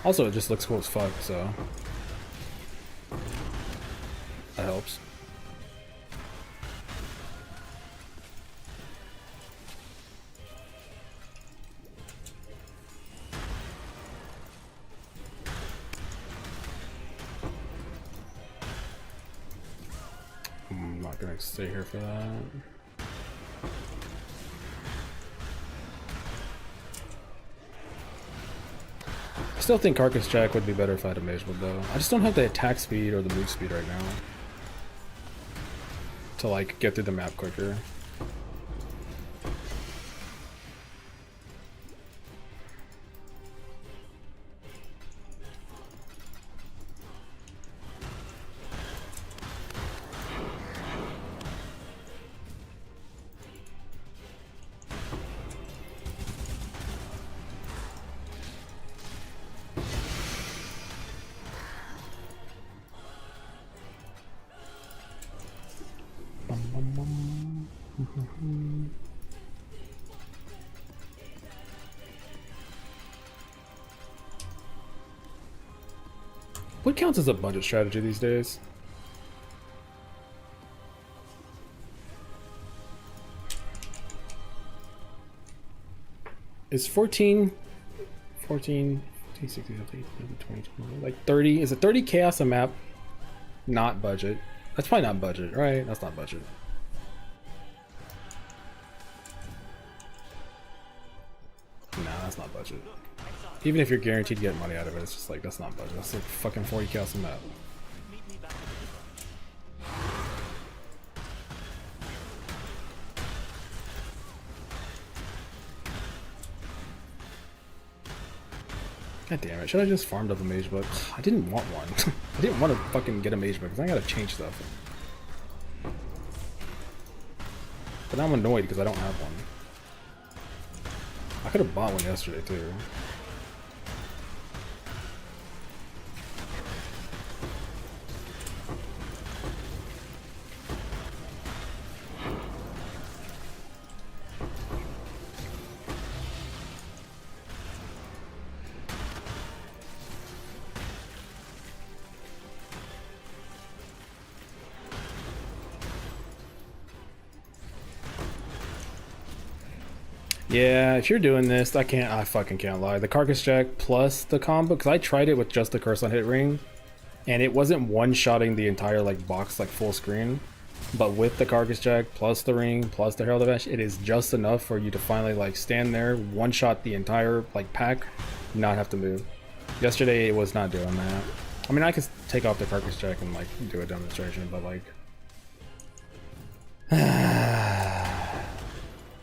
Also, it just looks cool as fuck, so that helps. I'm not gonna stay here for that. I still think Carcass Jack would be better if I had a mage mode though. I just don't have the attack speed or the move speed right now to like get through the map quicker. What counts as a budget strategy these days? Is 14, 16, 17, 20, like 30, is it 30 chaos a map? Not budget. That's probably not budget, right? That's not budget. Nah, that's not budget. Even if you're guaranteed to get money out of it, it's just like, that's not budget. That's like fucking 40 chaos a map. God damn it, should I just farmed up a mage book? I didn't want one. I didn't want to fucking get a mage book because I gotta change stuff. But now I'm annoyed because I don't have one. I could have bought one yesterday too. Yeah, if you're doing this, I fucking can't lie. The Carcass Jack plus the combo, because I tried it with just the Curse on Hit Ring, and it wasn't one-shotting the entire like box like full screen. But with the Carcass Jack plus the ring plus the Herald of Ash, it is just enough for you to finally like stand there, one-shot the entire like pack, not have to move. Yesterday it was not doing that. I mean, I could take off the Carcass Jack and like do a demonstration, but like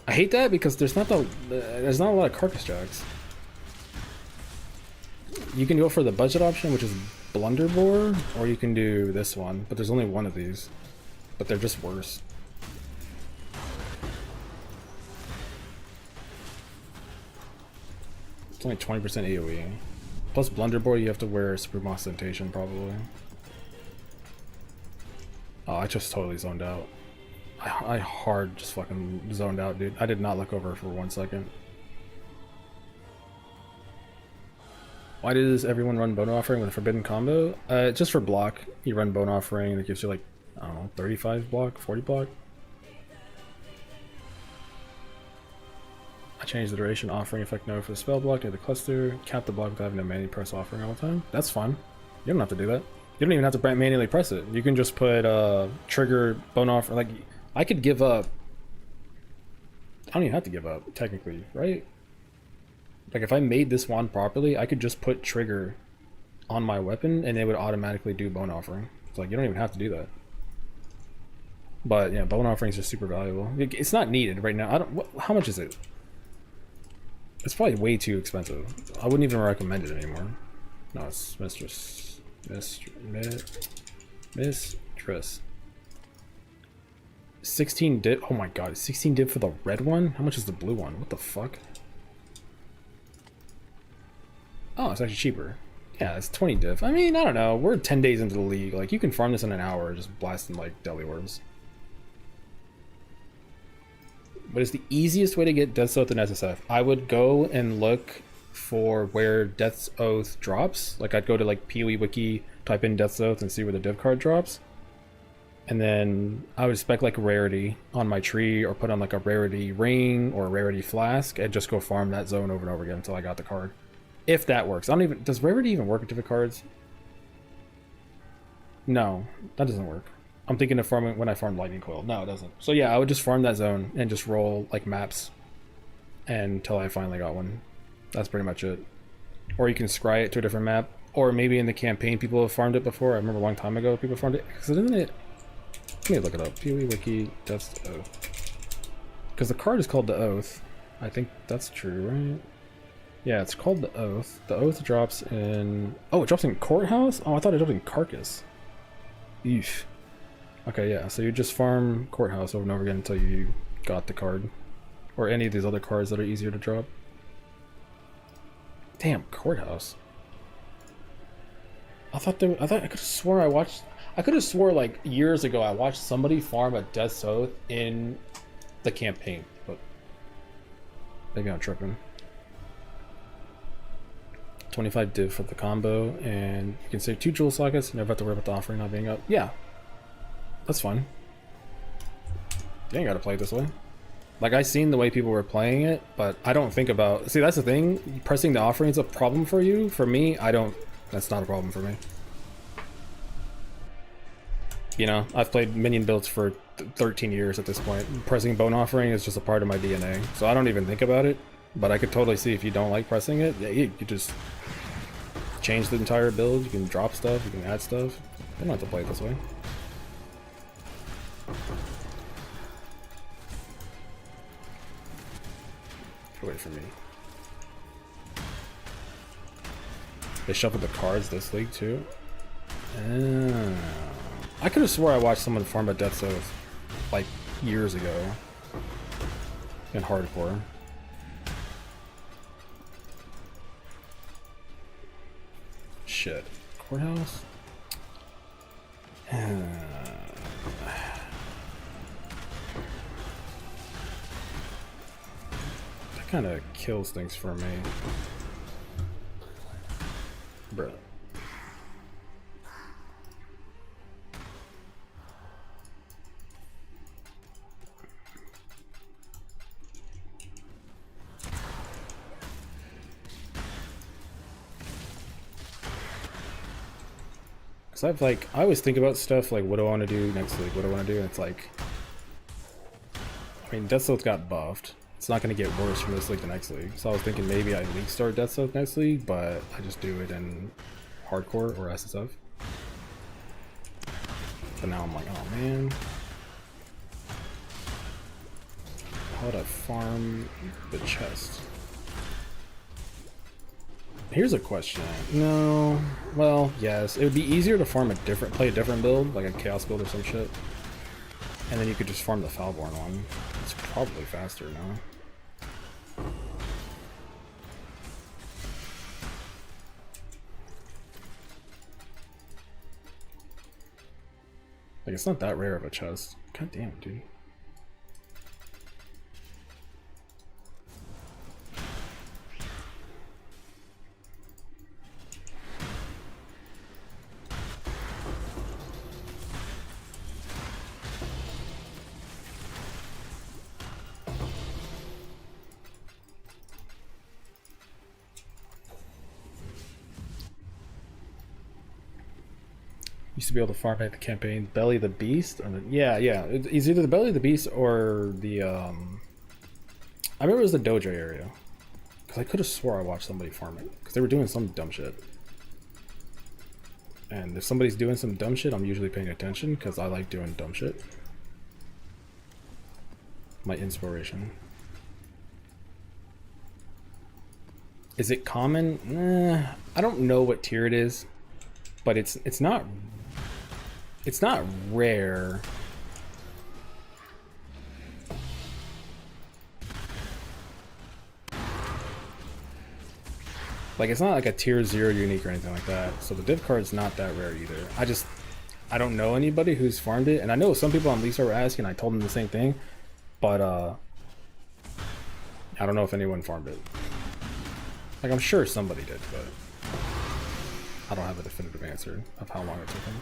I hate that because there's not a lot of Carcass Jacks. You can go for the budget option, which is Blunderbore, or you can do this one, but there's only one of these. But they're just worse. It's only 20% AoE. Plus Blunderbore, you have to wear Supreme Ostentation, probably. Oh, I just totally zoned out. I hard just fucking zoned out, dude. I did not look over for 1 second. Why does everyone run Bone Offering with a Forbidden combo? Just for block. You run Bone Offering and it gives you like, I don't know, 35 block, 40 block. I changed the duration offering effect node for the spell block near the cluster. Cap the block without having to manually press offering all the time. That's fine. You don't have to do that. You don't even have to manually press it. You can just put trigger Bone Offering. Like, I could give up. I don't even have to give up, technically, right? Like, if I made this wand properly, I could just put trigger on my weapon and it would automatically do Bone Offering. It's like, you don't even have to do that. But yeah, Bone Offering is just super valuable. It's not needed right now. How much is it? It's probably way too expensive. I wouldn't even recommend it anymore. No, it's Mistress. 16 dip. Oh my god, 16 dip for the red one? How much is the blue one? What the fuck? Oh, it's actually cheaper. Yeah, it's 20 diff. I mean, I don't know. We're 10 days into the league. Like, you can farm this in an hour just blasting, like, deli orbs. But it's the easiest way to get Death'sOath and SSF. I would go and look for where Death's Oath drops. Like I'd go to like PoE wiki, type in Death's Oath and see where the div card drops. And then I would spec like a rarity on my tree or put on like a rarity ring or a rarity flask and just go farm that zone over and over again until I got the card. If that works. I don't even, does rarity even work with different cards? No, that doesn't work. I'm thinking of farming when I farmed Lightning Coil. No, it doesn't. So yeah, I would just farm that zone and just roll like maps until I finally got one. That's pretty much it. Or you can scry it to a different map. Or maybe in the campaign people have farmed it before. I remember a long time ago people farmed it. Because isn't it... Let me look it up. PoE Wiki, Death's Oath. Because the card is called the Oath. I think that's true, right? Yeah, it's called the Oath. The Oath drops in... Oh, it drops in Courthouse? Oh, I thought it dropped in Carcass. Eesh. Okay, yeah, so you just farm Courthouse over and over again until you got the card. Or any of these other cards that are easier to drop. Damn, Courthouse. I could have swore I could have swore like years ago I watched somebody farm a Death's Oath in the campaign, but maybe I'm tripping. 25 div for the combo, and you can save 2 jewel sockets, never have to worry about the offering not being up. Yeah, that's fine. You ain't gotta play it this way. Like, I seen the way people were playing it, but I don't think about... See, that's the thing. Pressing the offering is a problem for you. For me, I don't... That's not a problem for me. You know, I've played minion builds for 13 years at this point. Pressing bone offering is just a part of my DNA. So I don't even think about it. But I could totally see if you don't like pressing it, yeah, you could just change the entire build. You can drop stuff, you can add stuff. You don't have to play it this way. Get away from me. They shuffled the cards this league too. I could have swore I watched someone farm a Death's Oath like years ago in hardcore. Shit. Courthouse? That kind of kills things for me. Bruh. So I've like, I always think about stuff like, what do I want to do next week? What do I want to do? And it's like, I mean, Death's Oath got buffed. It's not going to get worse from this league to next league. So I was thinking maybe I league start Death's Oath next league, but I just do it in hardcore or SSF. But now I'm like, oh man. How would I farm the chest? Here's a question. No, well, yes. It would be easier to farm play a different build, like a chaos build or some shit. And then you could just farm the Foulborn one. It's probably faster now. Like, it's not that rare of a chest. God damn, dude. Used to be able to farm at the campaign Belly the Beast. Or yeah, it's either the Belly of the Beast or the I remember it was the dojo area, because I could have swore I watched somebody farm it because they were doing some dumb shit. And if somebody's doing some dumb shit, I'm usually paying attention because I like doing dumb shit. My inspiration. Is it common? I don't know what tier it is, but it's not rare. Like, it's not like a tier 0 unique or anything like that. So the div card's not that rare either. I don't know anybody who's farmed it, and I know some people on Lisa were asking, I told them the same thing, but I don't know if anyone farmed it. Like, I'm sure somebody did, but I don't have a definitive answer of how long it took him.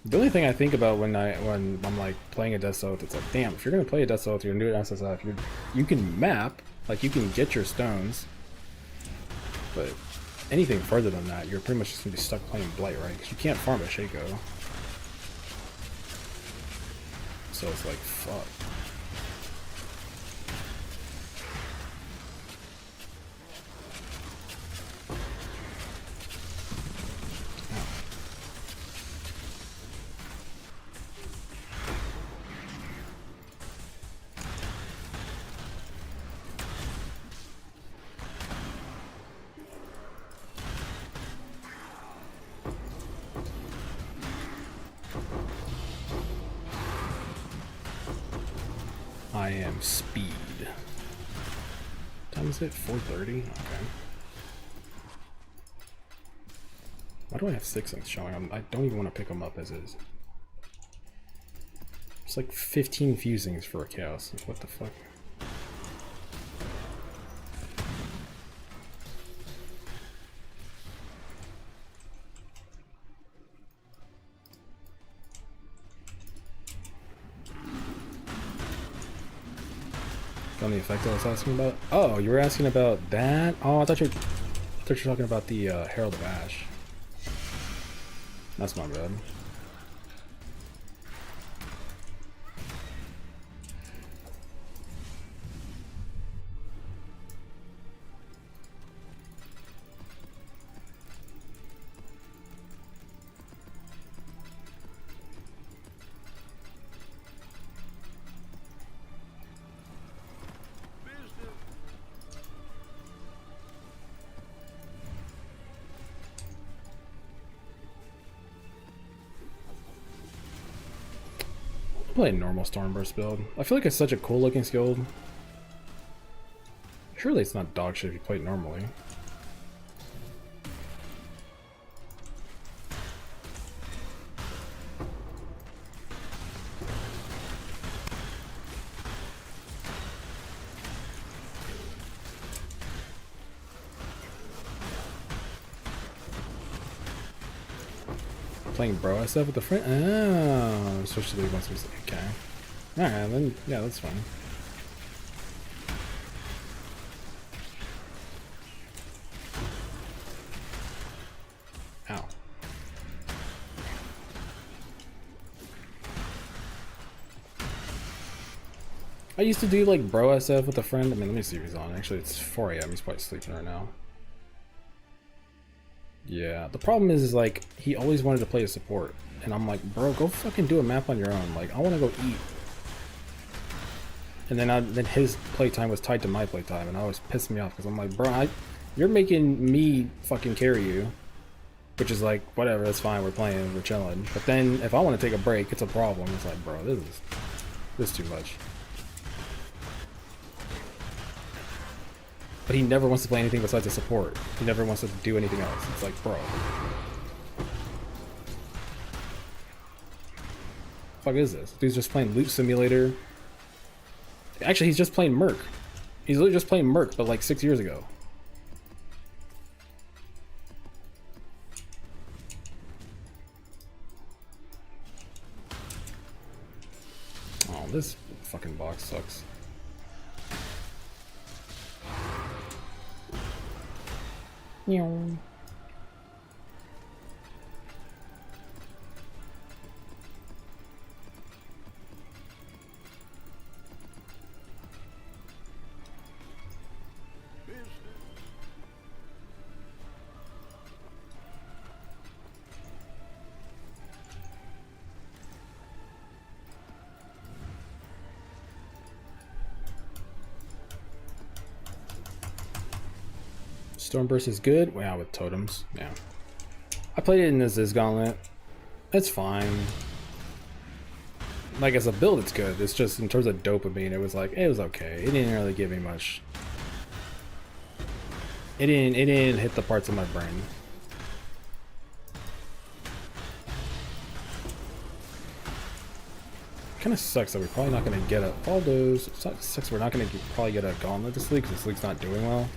The only thing I think about when I'm like playing a Death's Oath, it's like, damn, if you're gonna play a Death's Oath, you're gonna do it SSF. You can map, like you can get your stones, but anything further than that, you're pretty much just gonna be stuck playing Blight, right? Because you can't farm a Shaco. So it's like, fuck. I am speed. What time is it? 4:30? Okay. Why do I have 6 things showing? I don't even want to pick them up as is. It's like 15 fusings for a chaos. What the fuck? On the effect I was asking about? Oh, you were asking about that? Oh, I thought you were talking about the Herald of Ash. That's my bad. Play a normal Stormburst build. I feel like it's such a cool looking skill. Surely it's not dog shit if you play it normally. Playing bro SF with the friend. Oh, switch to the once we say okay. Alright, then yeah, that's fine. Ow. I used to do like bro SF with a friend. I mean, let me see if he's on. Actually, it's 4 AM. He's probably sleeping right now. Yeah, the problem is like, he always wanted to play a support. And I'm like, bro, go fucking do a map on your own. Like, I want to go eat. And then his playtime was tied to my playtime, and I was pissing me off because I'm like, bro, you're making me fucking carry you. Which is like, whatever, that's fine, we're playing, we're chilling. But then, if I want to take a break, it's a problem. It's like, bro, this is too much. But he never wants to play anything besides a support. He never wants to do anything else. It's like, bro. What the fuck is this? Dude's just playing Loot Simulator. Actually, he's just playing Merc. He's literally just playing Merc, but like 6 years ago. Oh, this fucking box sucks. Meow. Stormburst is good. Wow, with totems. Yeah. I played it in the Ziz Gauntlet. It's fine. Like, as a build, it's good. It's just, in terms of dopamine, it was like, it was okay. It didn't really give me much. It didn't hit the parts of my brain. Kind of sucks that we're probably not going to get all those. It sucks we're not going to probably get a gauntlet this league because this league's not doing well.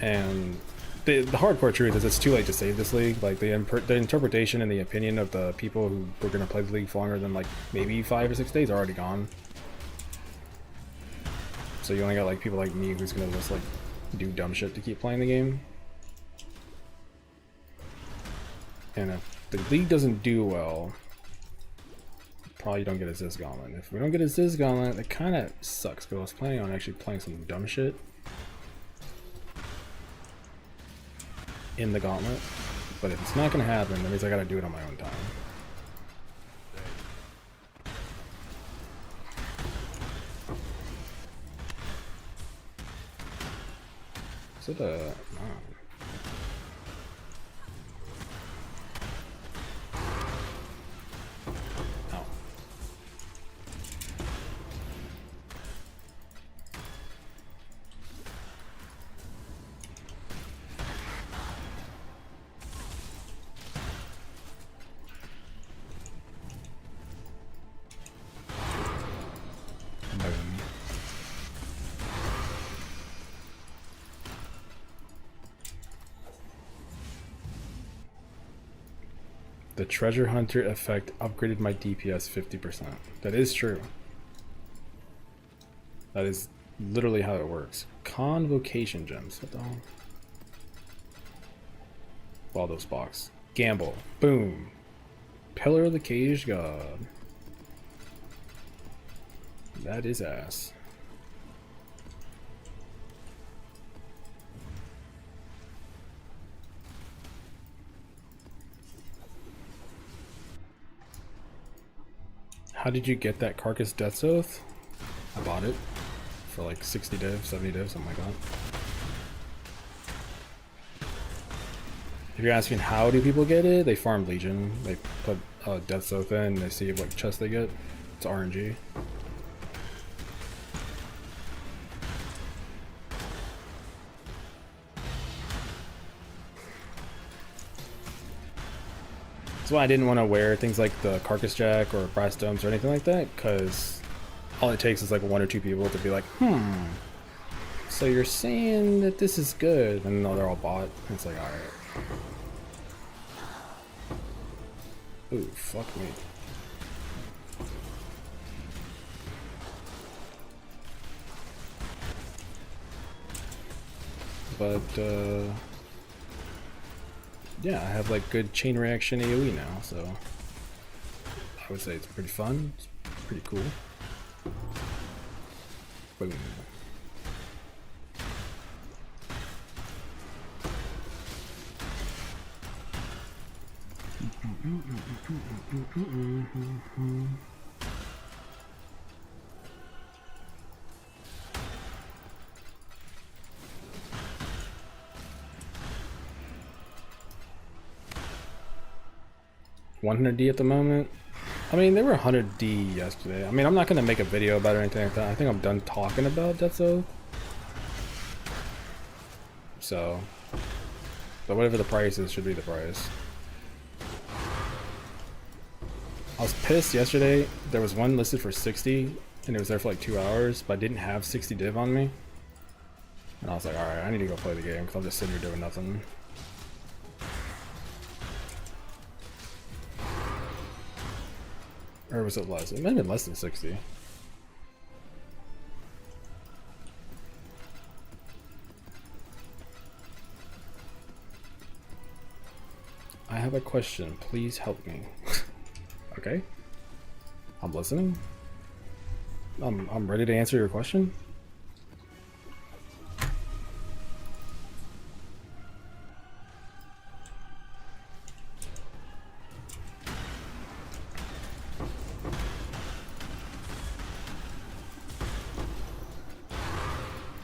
And the hardcore truth is it's too late to save this league. Like the interpretation and the opinion of the people who were going to play the league for longer than like maybe 5 or 6 days are already gone. So you only got like people like me who's going to just like do dumb shit to keep playing the game. And if the league doesn't do well, probably don't get a Ziz Gauntlet. If we don't get a Ziz Gauntlet, it kind of sucks because I was planning on actually playing some dumb shit in the Gauntlet. But if it's not going to happen, that means I got to do it on my own time. Is it a... Oh. The treasure hunter effect upgraded my DPS 50%. That is true. That is literally how it works. Convocation gems. What the hell? Baldos box. Gamble. Boom. Pillar of the Caged God. That is ass. How did you get that Carcass Death'sOath? I bought it for like 60 div, 70 div, something like that. If you're asking how do people get it, they farm Legion. They put Death'sOath in, they see what chest they get. It's RNG. That's why I didn't want to wear things like the Carcass Jack or Brass Domes or anything like that, because all it takes is like 1 or 2 people to be like, so you're saying that this is good, and no, they're all bought. It's like, alright. Ooh, fuck me. But, yeah, I have like good chain reaction AoE now, so I would say it's pretty fun. It's pretty cool. Boom. $100D at the moment. I mean, they were 100D yesterday. I mean, I'm not going to make a video about it or anything like that. I think I'm done talking about Death'sOath. So, but whatever the price is, should be the price. I was pissed yesterday. There was one listed for 60, and it was there for like 2 hours, but I didn't have 60 div on me. And I was like, alright, I need to go play the game, because I'm just sitting here doing nothing. Or was it less? It might have been less than 60. I have a question. Please help me. Okay. I'm listening. I'm ready to answer your question.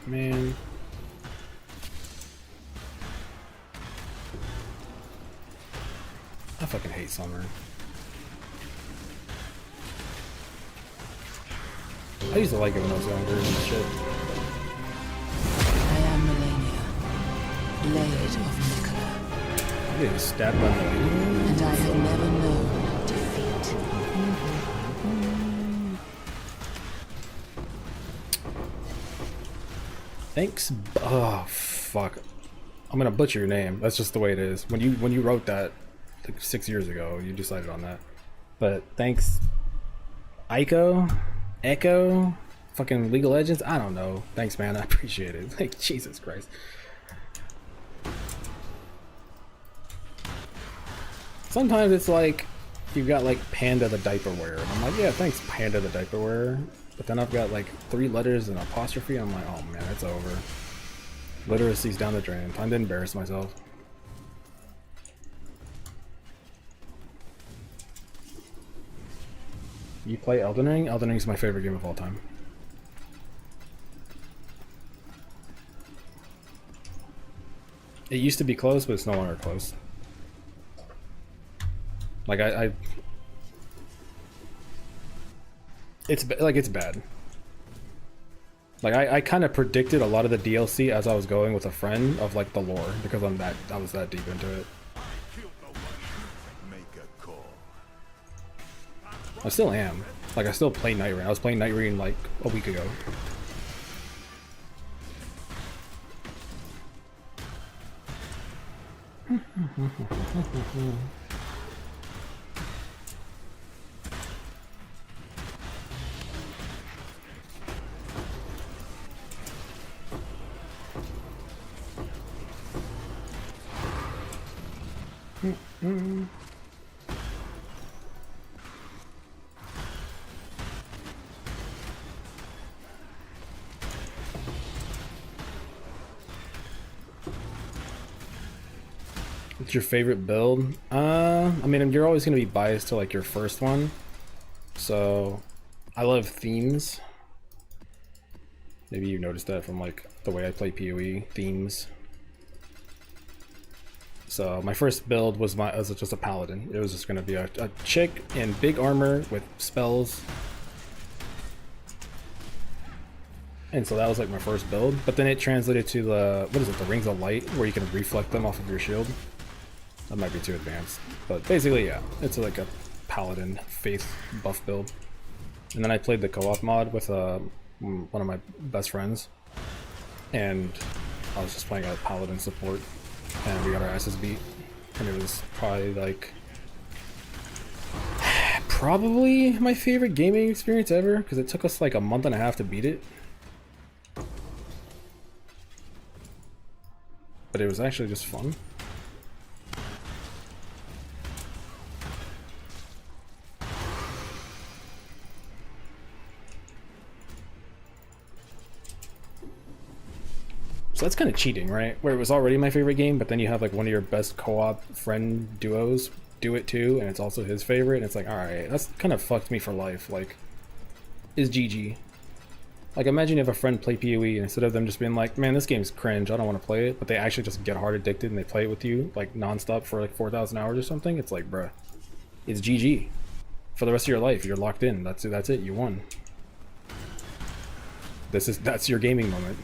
Man. I fucking hate summer. I used to like it when I was younger and shit. I am Melania, Blade of Nicola. I'm getting stabbed by Melania. And I have never known defeat. Thanks. Oh fuck. I'm gonna butcher your name. That's just the way it is. When you wrote that like 6 years ago, you decided on that. But thanks, Echo, fucking League of Legends. I don't know. Thanks, man. I appreciate it. Like Jesus Christ. Sometimes it's like you've got like Panda the diaper wearer. And I'm like, yeah, thanks, Panda the diaper wearer. But then I've got like 3 letters and an apostrophe. And I'm like, oh man, it's over. Literacy's down the drain. Time to embarrass myself. You play Elden Ring? Elden Ring's my favorite game of all time. It used to be close, but it's no longer close. Like it's bad. Like I kind of predicted a lot of the DLC as I was going with a friend of like the lore because I was that deep into it. I still am. Like I still play Night Rain. I was playing Night Rain like a week ago. What's your favorite build? I mean, you're always gonna be biased to like your first one. So, I love themes. Maybe you noticed that from like the way I play PoE, themes. So my first build was just a paladin. It was just gonna be a chick in big armor with spells. And so that was like my first build. But then it translated to the, what is it, the Rings of Light, where you can reflect them off of your shield. That might be too advanced. But basically, yeah, it's like a paladin faith buff build. And then I played the co-op mod with one of my best friends. And I was just playing a paladin support. And we got our asses beat. And it was probably like... probably my favorite gaming experience ever. Because it took us like a month and a half to beat it. But it was actually just fun. So that's kind of cheating, right? Where it was already my favorite game, but then you have like one of your best co-op friend duos do it too, and it's also his favorite, and it's like, alright, that's kind of fucked me for life. Like, is GG. Like, imagine you have a friend play PoE, and instead of them just being like, man, this game's cringe, I don't want to play it, but they actually just get hard addicted and they play it with you, like, non-stop for like 4,000 hours or something. It's like, bruh, it's GG. For the rest of your life, you're locked in. That's it, you won. That's your gaming moment.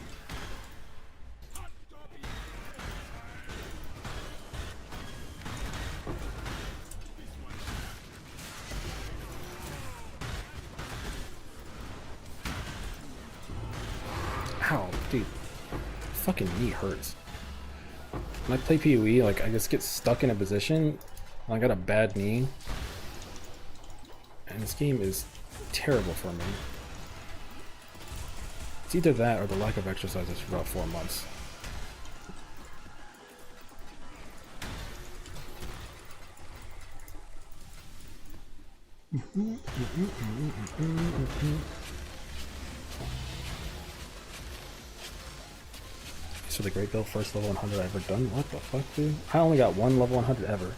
Ow, dude. Fucking knee hurts. When I play PoE, like, I just get stuck in a position. I got a bad knee. And this game is terrible for me. It's either that or the lack of exercises for about 4 months. So the great build, first level 100 I've ever done. What the fuck, dude? I only got one level 100 ever.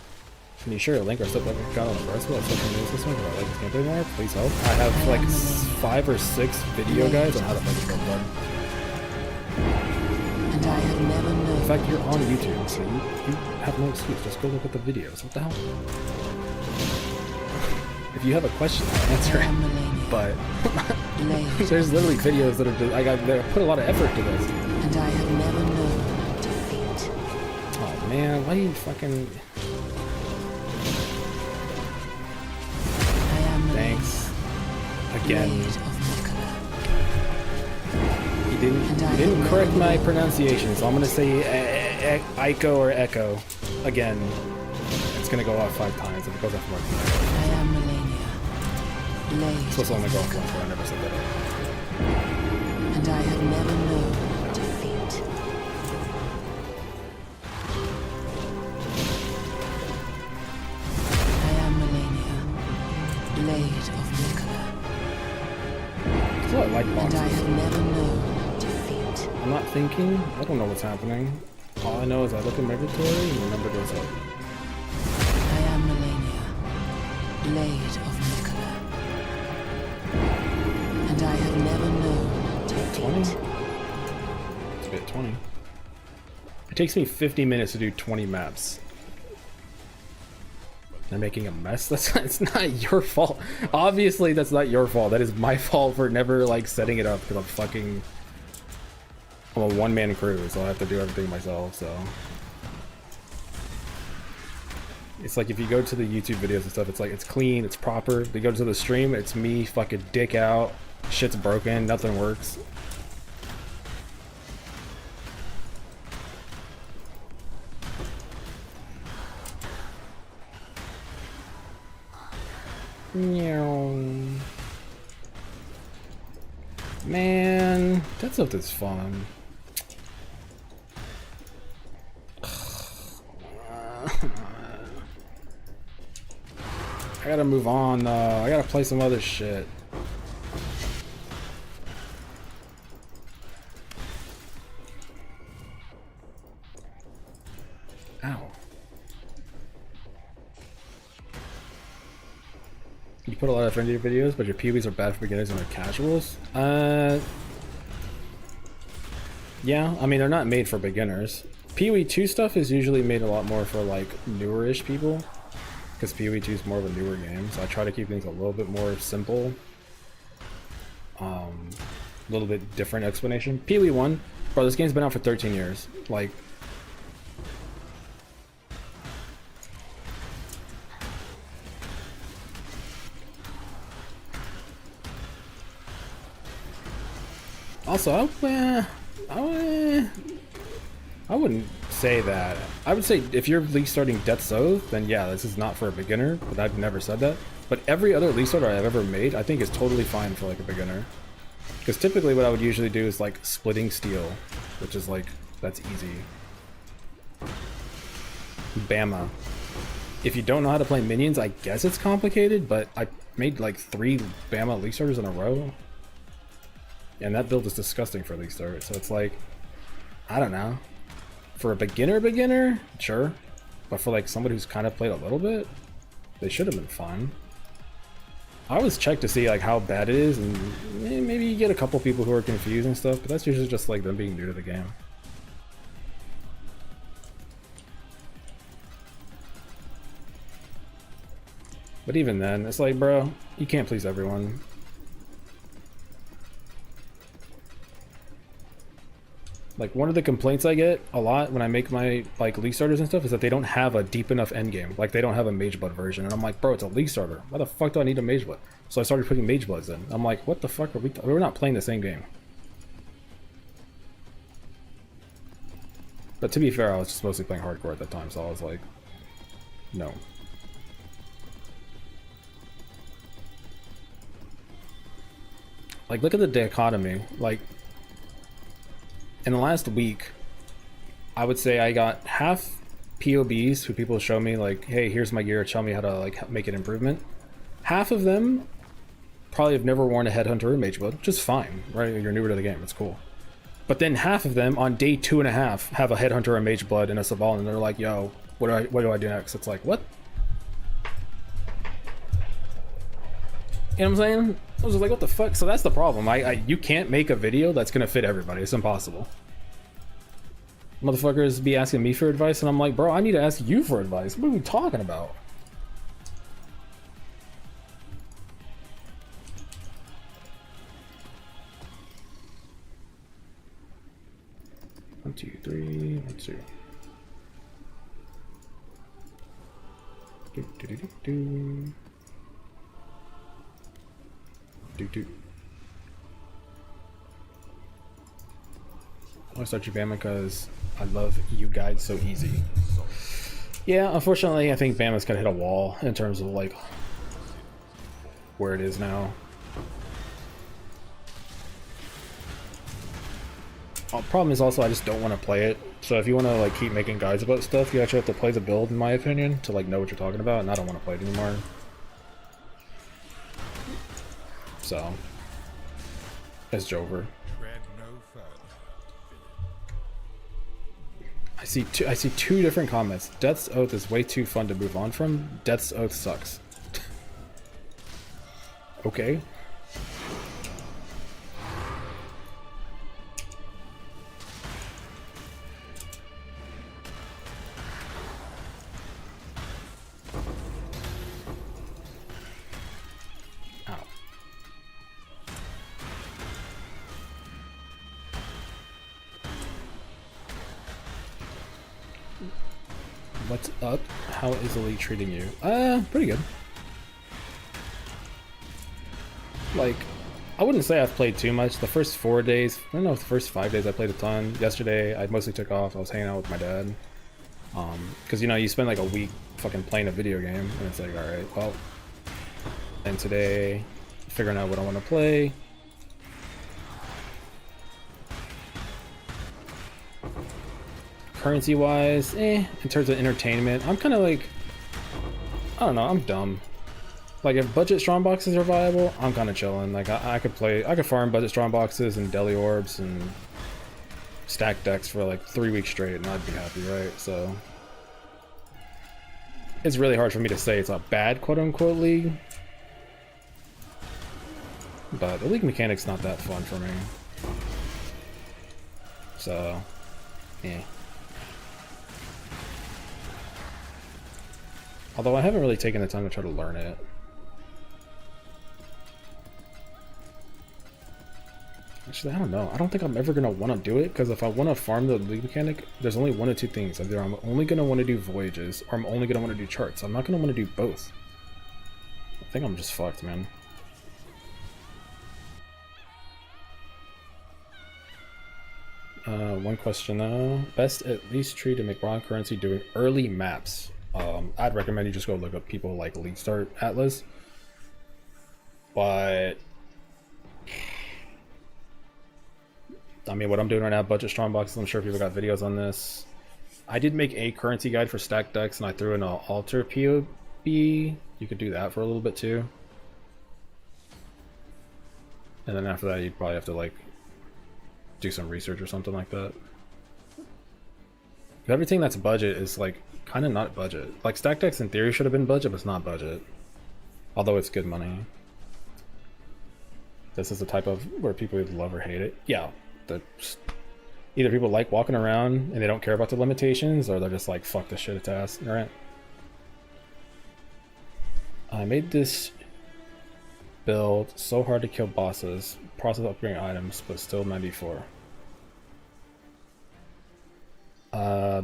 Can you share a link or stuff like I got on the rest of social media system? Because I like this gameplay more. Please help. I have like 5 or 6 video guides on how to make this build done. And I have never known. In fact, you're on YouTube, so you have no excuse. Just go look at the videos. What the hell? If you have a question, I'll answer it. But there's literally videos that are just, that put a lot of effort to this. And I have never known defeat. Oh man, why you fucking... Thanks. Again. Blade of He didn't correct my pronunciation, so I'm gonna say Echo or Echo again. It's gonna go off 5 times. If it goes off more than that. I am Melania, blade It's supposed to only of go off Nicola, once, but I never said that. and I have never known defeat. I am Melania, blade of Nicola, That's what I like and I boxing. have never known defeat. I'm not thinking. I don't know what's happening. All I know is I look at my inventory and the number goes up. I am Melania, blade of Nicola, and I have never known defeat. 20? It's a bit 20. It takes me 50 minutes to do 20 maps. They're making a mess? It's not your fault. Obviously, that's not your fault. That is my fault for never, like, setting it up because I'm a one-man crew, so I have to do everything myself, so. It's like if you go to the YouTube videos and stuff, it's like, it's clean, it's proper. If you go to the stream, it's me fucking dick out. Shit's broken, nothing works. Man, Death'sOath is fun. I gotta move on though. I gotta play some other shit. Ow. You put a lot of effort into your videos, but your POVs are bad for beginners and they're casuals? Yeah, I mean, they're not made for beginners. PoE 2 stuff is usually made a lot more for, like, newer-ish people. Because PoE 2 is more of a newer game, so I try to keep things a little bit more simple. A little bit different explanation. PoE 1, bro, this game's been out for 13 years. Like, also, I wouldn't say that. I would say if you're league starting Death'sOath, then yeah, this is not for a beginner, but I've never said that. But every other league starter I've ever made, I think is totally fine for like a beginner. Because typically what I would usually do is like splitting steel, which is like, that's easy. Bama. If you don't know how to play minions, I guess it's complicated, but I made like 3 Bama league starters in a row. And that build is disgusting for league start, so it's like, I don't know. For a beginner, sure. But for like somebody who's kind of played a little bit, they should have been fine. I always check to see like how bad it is, and maybe you get a couple people who are confused and stuff, but that's usually just like them being new to the game. But even then, it's like, bro, you can't please everyone. Like, one of the complaints I get a lot when I make my, like, league starters and stuff is that they don't have a deep enough endgame. Like, they don't have a Mageblood version. And I'm like, bro, it's a league starter. Why the fuck do I need a Mageblood? So I started putting Magebloods in. I'm like, what the fuck are we... We're not playing the same game. But to be fair, I was just mostly playing hardcore at that time, so I was like, no. Like, look at the dichotomy. Like... In the last week, I would say I got half POBs who people show me like, hey, here's my gear, tell me how to like make an improvement. Half of them probably have never worn a Headhunter or Mageblood, which is fine, right? You're newer to the game, it's cool. But then half of them on day 2.5 have a Headhunter, a Mageblood, and a Saval, and they're like, yo, what do I do next? It's like, what? You know what I'm saying? I was just like, what the fuck? So that's the problem. You can't make a video that's gonna fit everybody. It's impossible. Motherfuckers be asking me for advice, and I'm like, bro, I need to ask you for advice. What are we talking about? One, two, three, 1, 2. Do, do, do, do, do. Do. I want to start you Bama because I love you guys so easy. Yeah, unfortunately, I think Bama's kind of hit a wall in terms of like where it is now. Problem is also I just don't want to play it. So if you want to like keep making guides about stuff, you actually have to play the build, in my opinion, to like know what you're talking about, and I don't want to play it anymore. So it's Jover. I see two different comments. Death's Oath is way too fun to move on from. Death's Oath sucks. Okay. What's up? How is Elite treating you? Pretty good. Like, I wouldn't say I've played too much. The first 4 days, I don't know, the first 5 days I played a ton. Yesterday, I mostly took off. I was hanging out with my dad. Because, you know, you spend like a week fucking playing a video game, and it's like, alright, well. And today, figuring out what I want to play. Currency wise, in terms of entertainment, I'm kind of like, I don't know, I'm dumb. Like if budget strong boxes are viable, I'm kind of chilling. Like I could farm budget strong boxes and deli orbs and stack decks for like 3 weeks straight and I'd be happy, right? So it's really hard for me to say it's a bad quote unquote league, but the league mechanic's not that fun for me. So, yeah. Although I haven't really taken the time to try to learn it. Actually, I don't know. I don't think I'm ever going to want to do it, because if I want to farm the league mechanic, there's only one of two things. Either I'm only going to want to do voyages, or I'm only going to want to do charts. I'm not going to want to do both. I think I'm just fucked, man. One question though. Best at least tree to make raw currency doing early maps. I'd recommend you just go look up people like League Start Atlas. But I mean, what I'm doing right now, budget strong boxes, I'm sure people got videos on this. I did make a currency guide for stacked decks, and I threw in an altar POB. You could do that for a little bit too. And then after that, you'd probably have to like do some research or something like that. Everything that's budget is like kind of not budget. Like stack decks in theory should have been budget, but it's not budget. Although it's good money. This is the type of where people either love or hate it. Yeah, either people like walking around and they don't care about the limitations, or they're just like, fuck this shit, it's ass. Alright. I made this build so hard to kill bosses, process upgrading items, but still 94.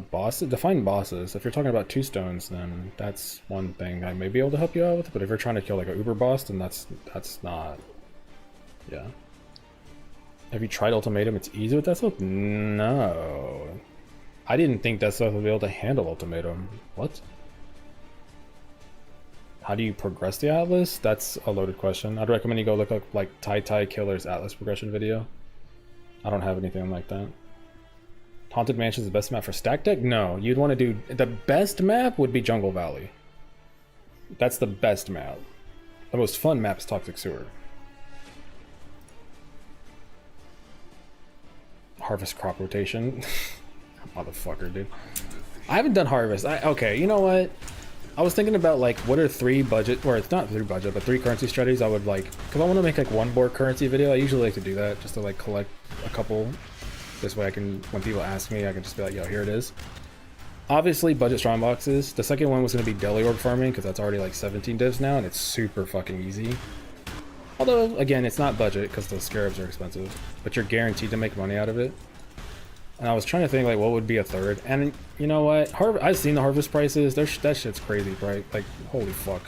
Bosses, define bosses. If you're talking about 2 stones, then that's one thing I may be able to help you out with, but if you're trying to kill like a uber boss, then that's not. Yeah. Have you tried ultimatum? It's easy with Death'sOath? No. I didn't think Death'sOath would be able to handle ultimatum. What? How do you progress the Atlas? That's a loaded question. I'd recommend you go look up like Tai Killer's Atlas progression video. I don't have anything like that. Haunted Mansion is the best map for stack deck? No, you'd want to do... The best map would be Jungle Valley. That's the best map. The most fun map is Toxic Sewer. Harvest crop rotation. Motherfucker, dude. I haven't done harvest. Okay, you know what? I was thinking about like what are 3 budget, or it's not 3 budget, but 3 currency strategies I would like, because I want to make like one board currency video. I usually like to do that just to like collect a couple. This way I can, when people ask me, I can just be like, yo, here it is. Obviously budget strong boxes. The second one was going to be deli orb farming, because that's already like 17 divs now and it's super fucking easy. Although again, it's not budget because the scarabs are expensive, but you're guaranteed to make money out of it. And I was trying to think like what would be a third, and you know what, I've seen the harvest prices. That shit's crazy, right? Like holy fuck.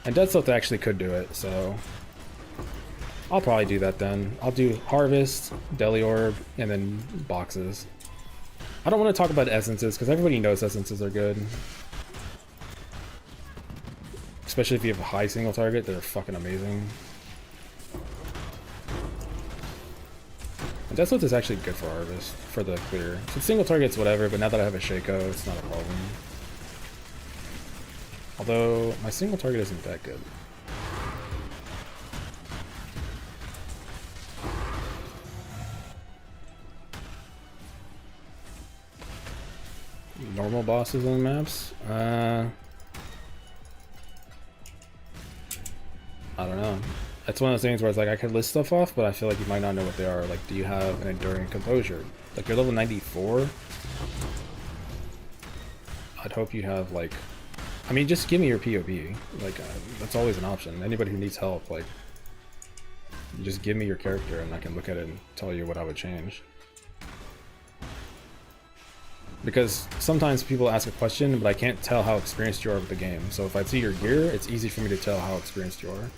And Death'sOath actually could do it, so I'll probably do that then. I'll do Harvest, Deli Orb, and then boxes. I don't want to talk about essences because everybody knows essences are good. Especially if you have a high single target, they're fucking amazing. And Death'sOath is actually good for Harvest, for the clear. So single target's whatever, but now that I have a Shaco, it's not a problem. Although, my single target isn't that good. Normal bosses on maps? I don't know. It's one of those things where it's like I could list stuff off, but I feel like you might not know what they are. Like, do you have an enduring composure? Like, you're level 94. I'd hope you have like, I mean, just give me your POB. Like, that's always an option. Anybody who needs help, like, just give me your character, and I can look at it and tell you what I would change. Because sometimes people ask a question, but I can't tell how experienced you are with the game. So if I see your gear, it's easy for me to tell how experienced you are.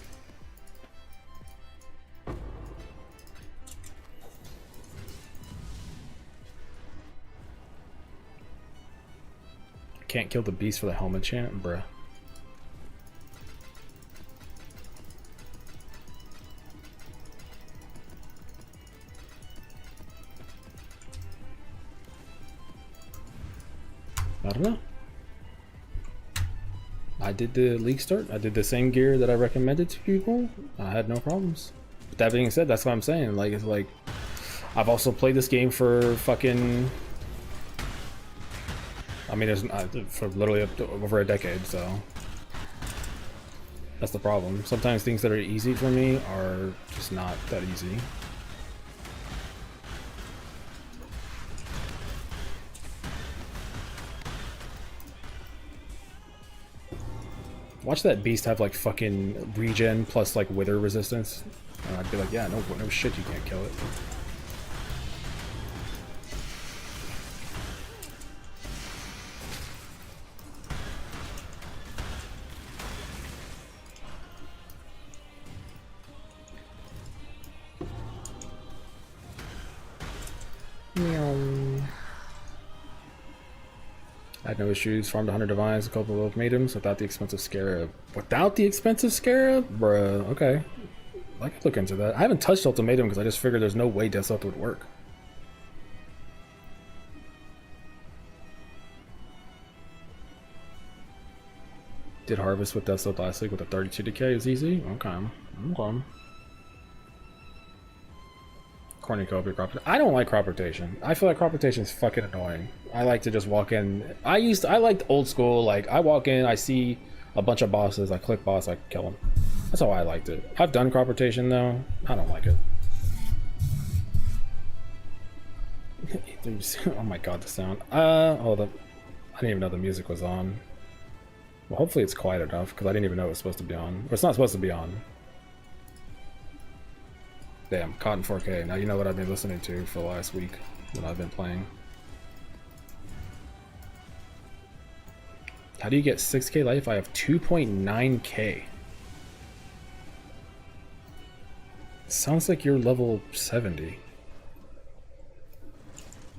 Can't kill the beast for the helmet chant, bruh. I don't know. I did the league start. I did the same gear that I recommended to people. I had no problems. But that being said, that's what I'm saying. Like, it's like, I've also played this game for fucking, I mean, there's for literally over a decade, so that's the problem. Sometimes things that are easy for me are just not that easy. Watch that beast have like fucking regen plus like wither resistance, and I'd be like, yeah, no shit, you can't kill it. I had no issues, farmed 100 divines, a couple of ultimatums without the expensive scarab. Without the expensive scarab? Bruh, okay. I could look into that. I haven't touched ultimatum because I just figured there's no way Death'sOath would work. Did harvest with Death'sOath last week with a 32 decay is easy? Okay. Okay. Cornucopia crop. I don't like crop rotation. I feel like crop rotation is fucking annoying. I like to just walk in. I liked old school. Like, I walk in, I see a bunch of bosses, I click boss, I kill them. That's how I liked it. I've done crop rotation though. I don't like it. Oh my god, the sound. I didn't even know the music was on. Well, hopefully it's quiet enough because I didn't even know it was supposed to be on. Or it's not supposed to be on. Damn, caught in 4K. Now you know what I've been listening to for the last week when I've been playing. How do you get 6K life? I have 2.9K. Sounds like you're level 70.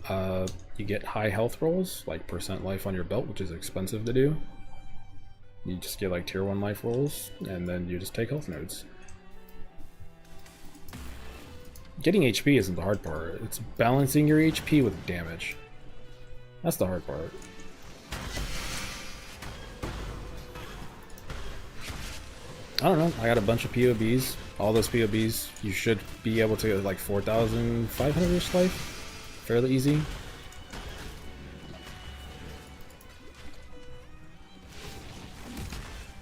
You get high health rolls, like percent life on your belt, which is expensive to do. You just get like tier 1 life rolls, and then you just take health nodes. Getting HP isn't the hard part. It's balancing your HP with damage. That's the hard part. I don't know. I got a bunch of POBs. All those POBs, you should be able to get like 4,500-ish life. Fairly easy.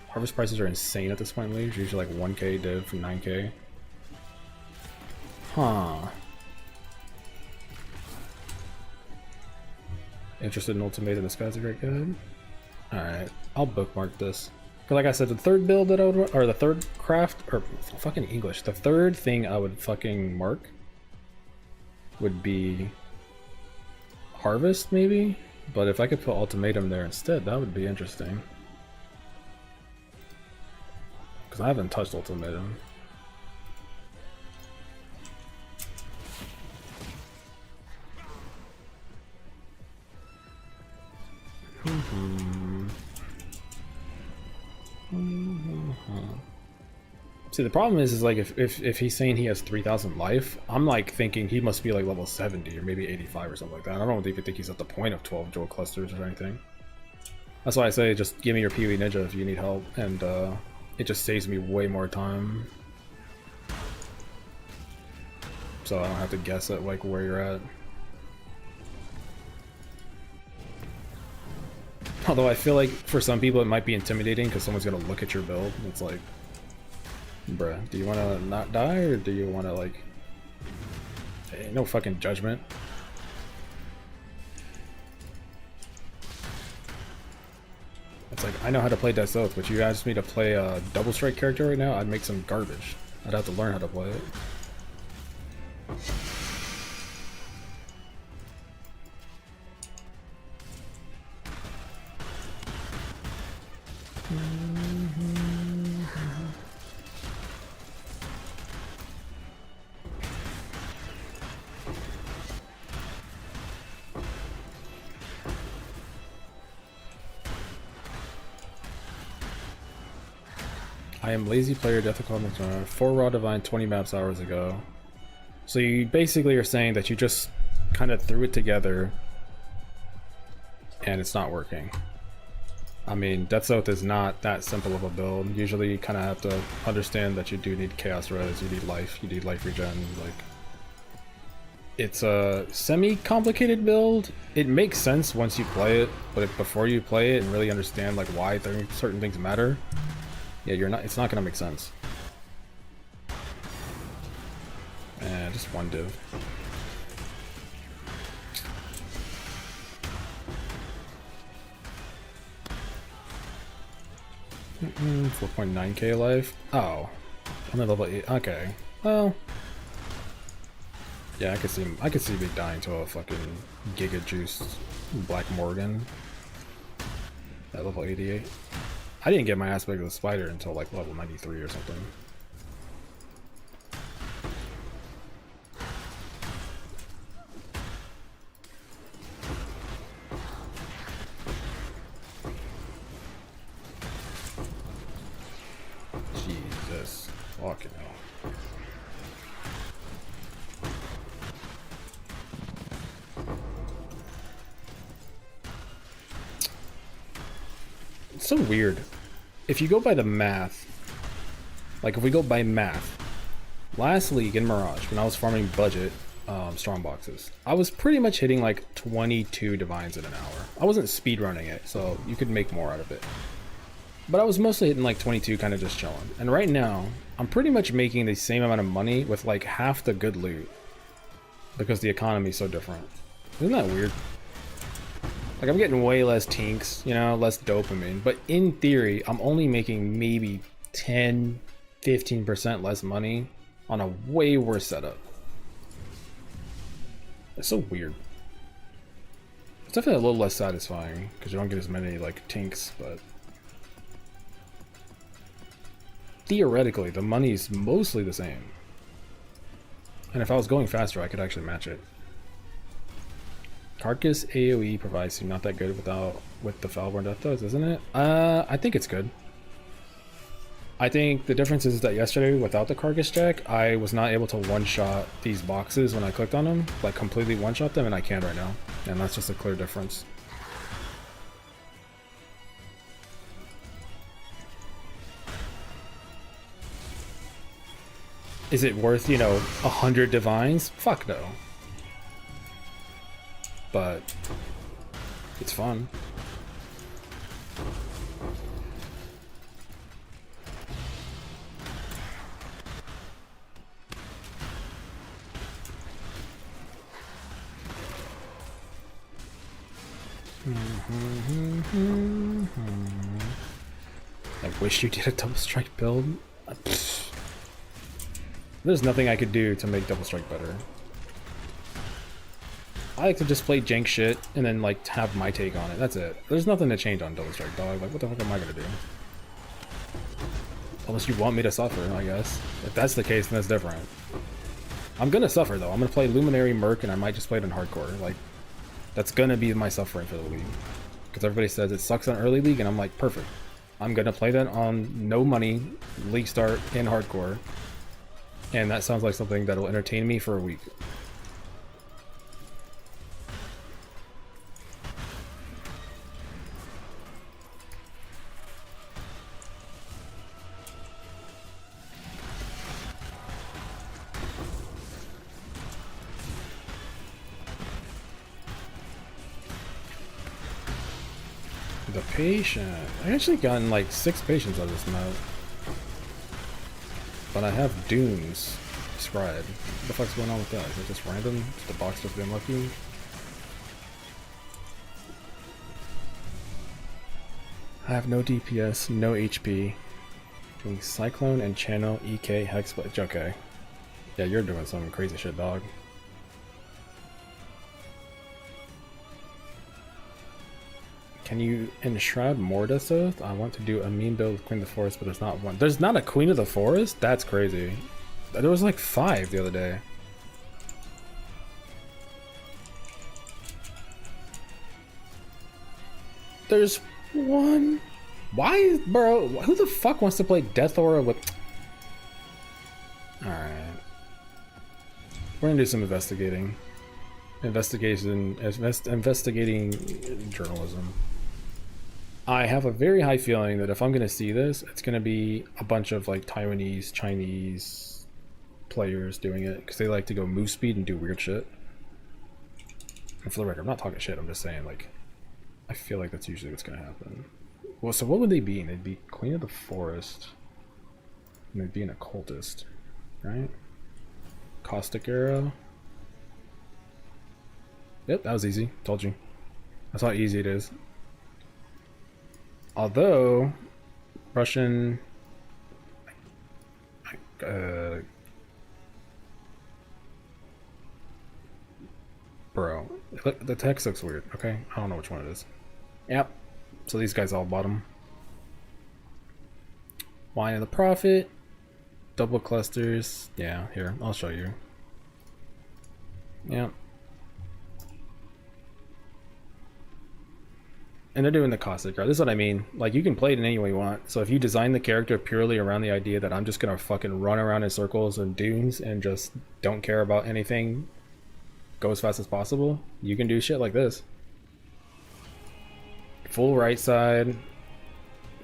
Harvest prices are insane at this point in league. Usually like 1K div for 9K. Huh. Interested in ultimatum? This guy's a great guy. Alright, I'll bookmark this. But like I said, the third build that I would, or the third craft, or fucking English, the third thing I would fucking mark would be harvest, maybe? But if I could put ultimatum there instead, that would be interesting. Because I haven't touched ultimatum. See, the problem is like if he's saying he has 3,000 life, I'm like thinking he must be like level 70 or maybe 85 or something like that. I don't even think he's at the point of 12 jewel clusters or anything. That's why I say just give me your PoE ninja if you need help, and it just saves me way more time. So I don't have to guess at like where you're at. Although I feel like for some people it might be intimidating because someone's gonna look at your build and it's like, bruh, do you want to not die or do you want to like... Hey, no fucking judgment. It's like, I know how to play Death'sOath, but you asked me to play a double strike character right now, I'd make some garbage. I'd have to learn how to play it. I am lazy player, Death of 4 raw divine 20 maps hours ago. So you basically are saying that you just kind of threw it together and it's not working. I mean, Death'sOath is not that simple of a build. Usually you kind of have to understand that you do need chaos res, you need life regen. Like, it's a semi-complicated build. It makes sense once you play it, but before you play it and really understand like why certain things matter, yeah, it's not gonna make sense. And just one div. 4.9k life. Oh, I'm at level 8. Okay, well, yeah, I could see me dying to a fucking giga juiced Black Morgan at level 88. I didn't get my aspect of the spider until like level 93 or something. Jesus, fucking hell. It's so weird. If you go by the math, like if we go by math, last league in Mirage, when I was farming budget strong boxes, I was pretty much hitting like 22 divines in an hour. I wasn't speed running it, so you could make more out of it. But I was mostly hitting like 22, kind of just chilling. And right now, I'm pretty much making the same amount of money with like half the good loot because the economy is so different. Isn't that weird? Like, I'm getting way less tinks, you know, less dopamine, but in theory, I'm only making maybe 10-15% less money on a way worse setup. It's so weird. It's definitely a little less satisfying because you don't get as many like tinks, but theoretically, the money's mostly the same. And if I was going faster, I could actually match it. Carcass AoE provides you not that good with the Falborn Death'sOath, isn't it? I think it's good. I think the difference is that yesterday, without the Carcass check, I was not able to one-shot these boxes when I clicked on them, like completely one-shot them, and I can right now. And that's just a clear difference. Is it worth, you know, 100 divines? Fuck no. But it's fun. I wish you did a double strike build. There's nothing I could do to make double strike better. I like to just play jank shit and then like have my take on it. That's it. There's nothing to change on double strike, dog. Like, what the fuck am I gonna do? Unless you want me to suffer, I guess. If that's the case, then that's different. I'm gonna suffer though. I'm gonna play Luminary Merc and I might just play it in hardcore. Like, that's gonna be my suffering for the league. because everybody says it sucks on early league, and I'm like, perfect. I'm gonna play that on no money, league start, in hardcore, and that sounds like something that'll entertain me for a week. The patient. I actually gotten like 6 patients on this map. But I have Dunes scribe. What the fuck's going on with that? Is it just random? Is the box just been lucky? I have no DPS, no HP. Doing Cyclone and Channel EK Hex. Okay. Yeah, you're doing some crazy shit, dog. Can you enshroud more Death'sOath? I want to do a meme build with Queen of the Forest, but there's not one. There's not a Queen of the Forest? That's crazy. There was like 5 the other day. There's one. Why, bro? Who the fuck wants to play Death Aura with? Alright. We're gonna do some investigating. Investigating journalism. I have a very high feeling that if I'm going to see this, it's going to be a bunch of like Taiwanese, Chinese players doing it because they like to go move speed and do weird shit. And for the record, I'm not talking shit, I'm just saying, like, I feel like that's usually what's going to happen. Well, so what would they be? They'd be Queen of the Forest. And they'd be an occultist, right? Caustic Arrow. Yep, that was easy. Told you. That's how easy it is. Although, Russian... bro, look, the text looks weird, okay? I don't know which one it is. Yep. So these guys all bottom. Wine of the Prophet. Double clusters. Yeah, here, I'll show you. Yep. And they're doing the caustic card. This is what I mean. Like, you can play it in any way you want. So if you design the character purely around the idea that I'm just gonna fucking run around in circles and dunes and just don't care about anything, go as fast as possible, you can do shit like this. Full right side,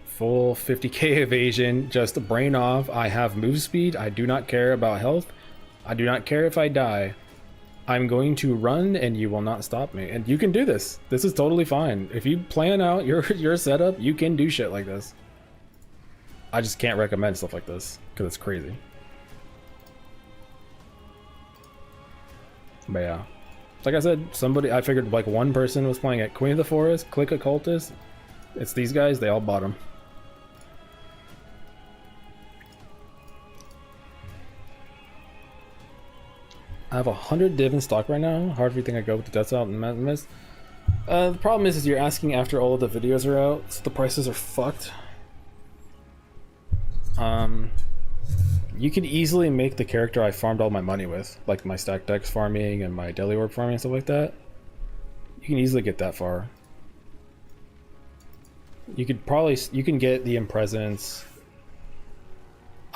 full 50k evasion, just brain off. I have move speed. I do not care about health. I do not care if I die. I'm going to run and you will not stop me. And you can do this. This is totally fine. If you plan out your setup, you can do shit like this. I just can't recommend stuff like this because it's crazy. But yeah. Like I said, I figured like one person was playing at Queen of the Forest, click Occultist. It's these guys, they all bottom. I have 100 div in stock right now. Hard for you think I go with the Death'sOath and Mist. The problem is you're asking after all of the videos are out, so the prices are fucked. You could easily make the character I farmed all my money with, like my stack decks farming and my Deli Orb farming and stuff like that. You can easily get that far. You can get the Impresence.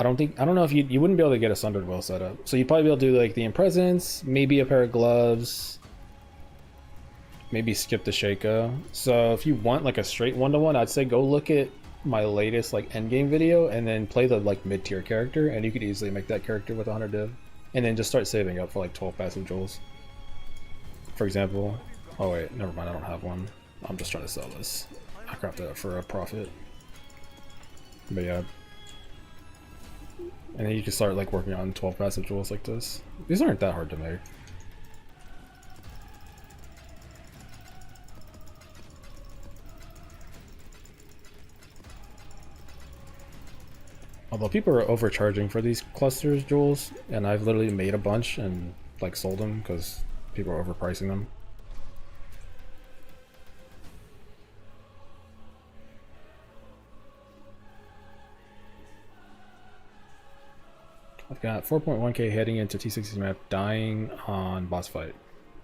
I don't know if you wouldn't be able to get a Sundered Will setup. So you'd probably be able to do like the Impresence, maybe a pair of gloves, maybe skip the Sheikah. So if you want like a straight 1-to-1, I'd say go look at my latest like endgame video and then play the like mid-tier character, and you could easily make that character with 100 div. And then just start saving up for like 12 passive jewels. For example. Oh wait, never mind, I don't have one. I'm just trying to sell this. I crafted it for a profit. But yeah. And then you can start like working on 12 passive jewels like this. These aren't that hard to make. Although people are overcharging for these clusters jewels, and I've literally made a bunch and like sold them because people are overpricing them. I've got 4.1k heading into T60 map, dying on boss fight.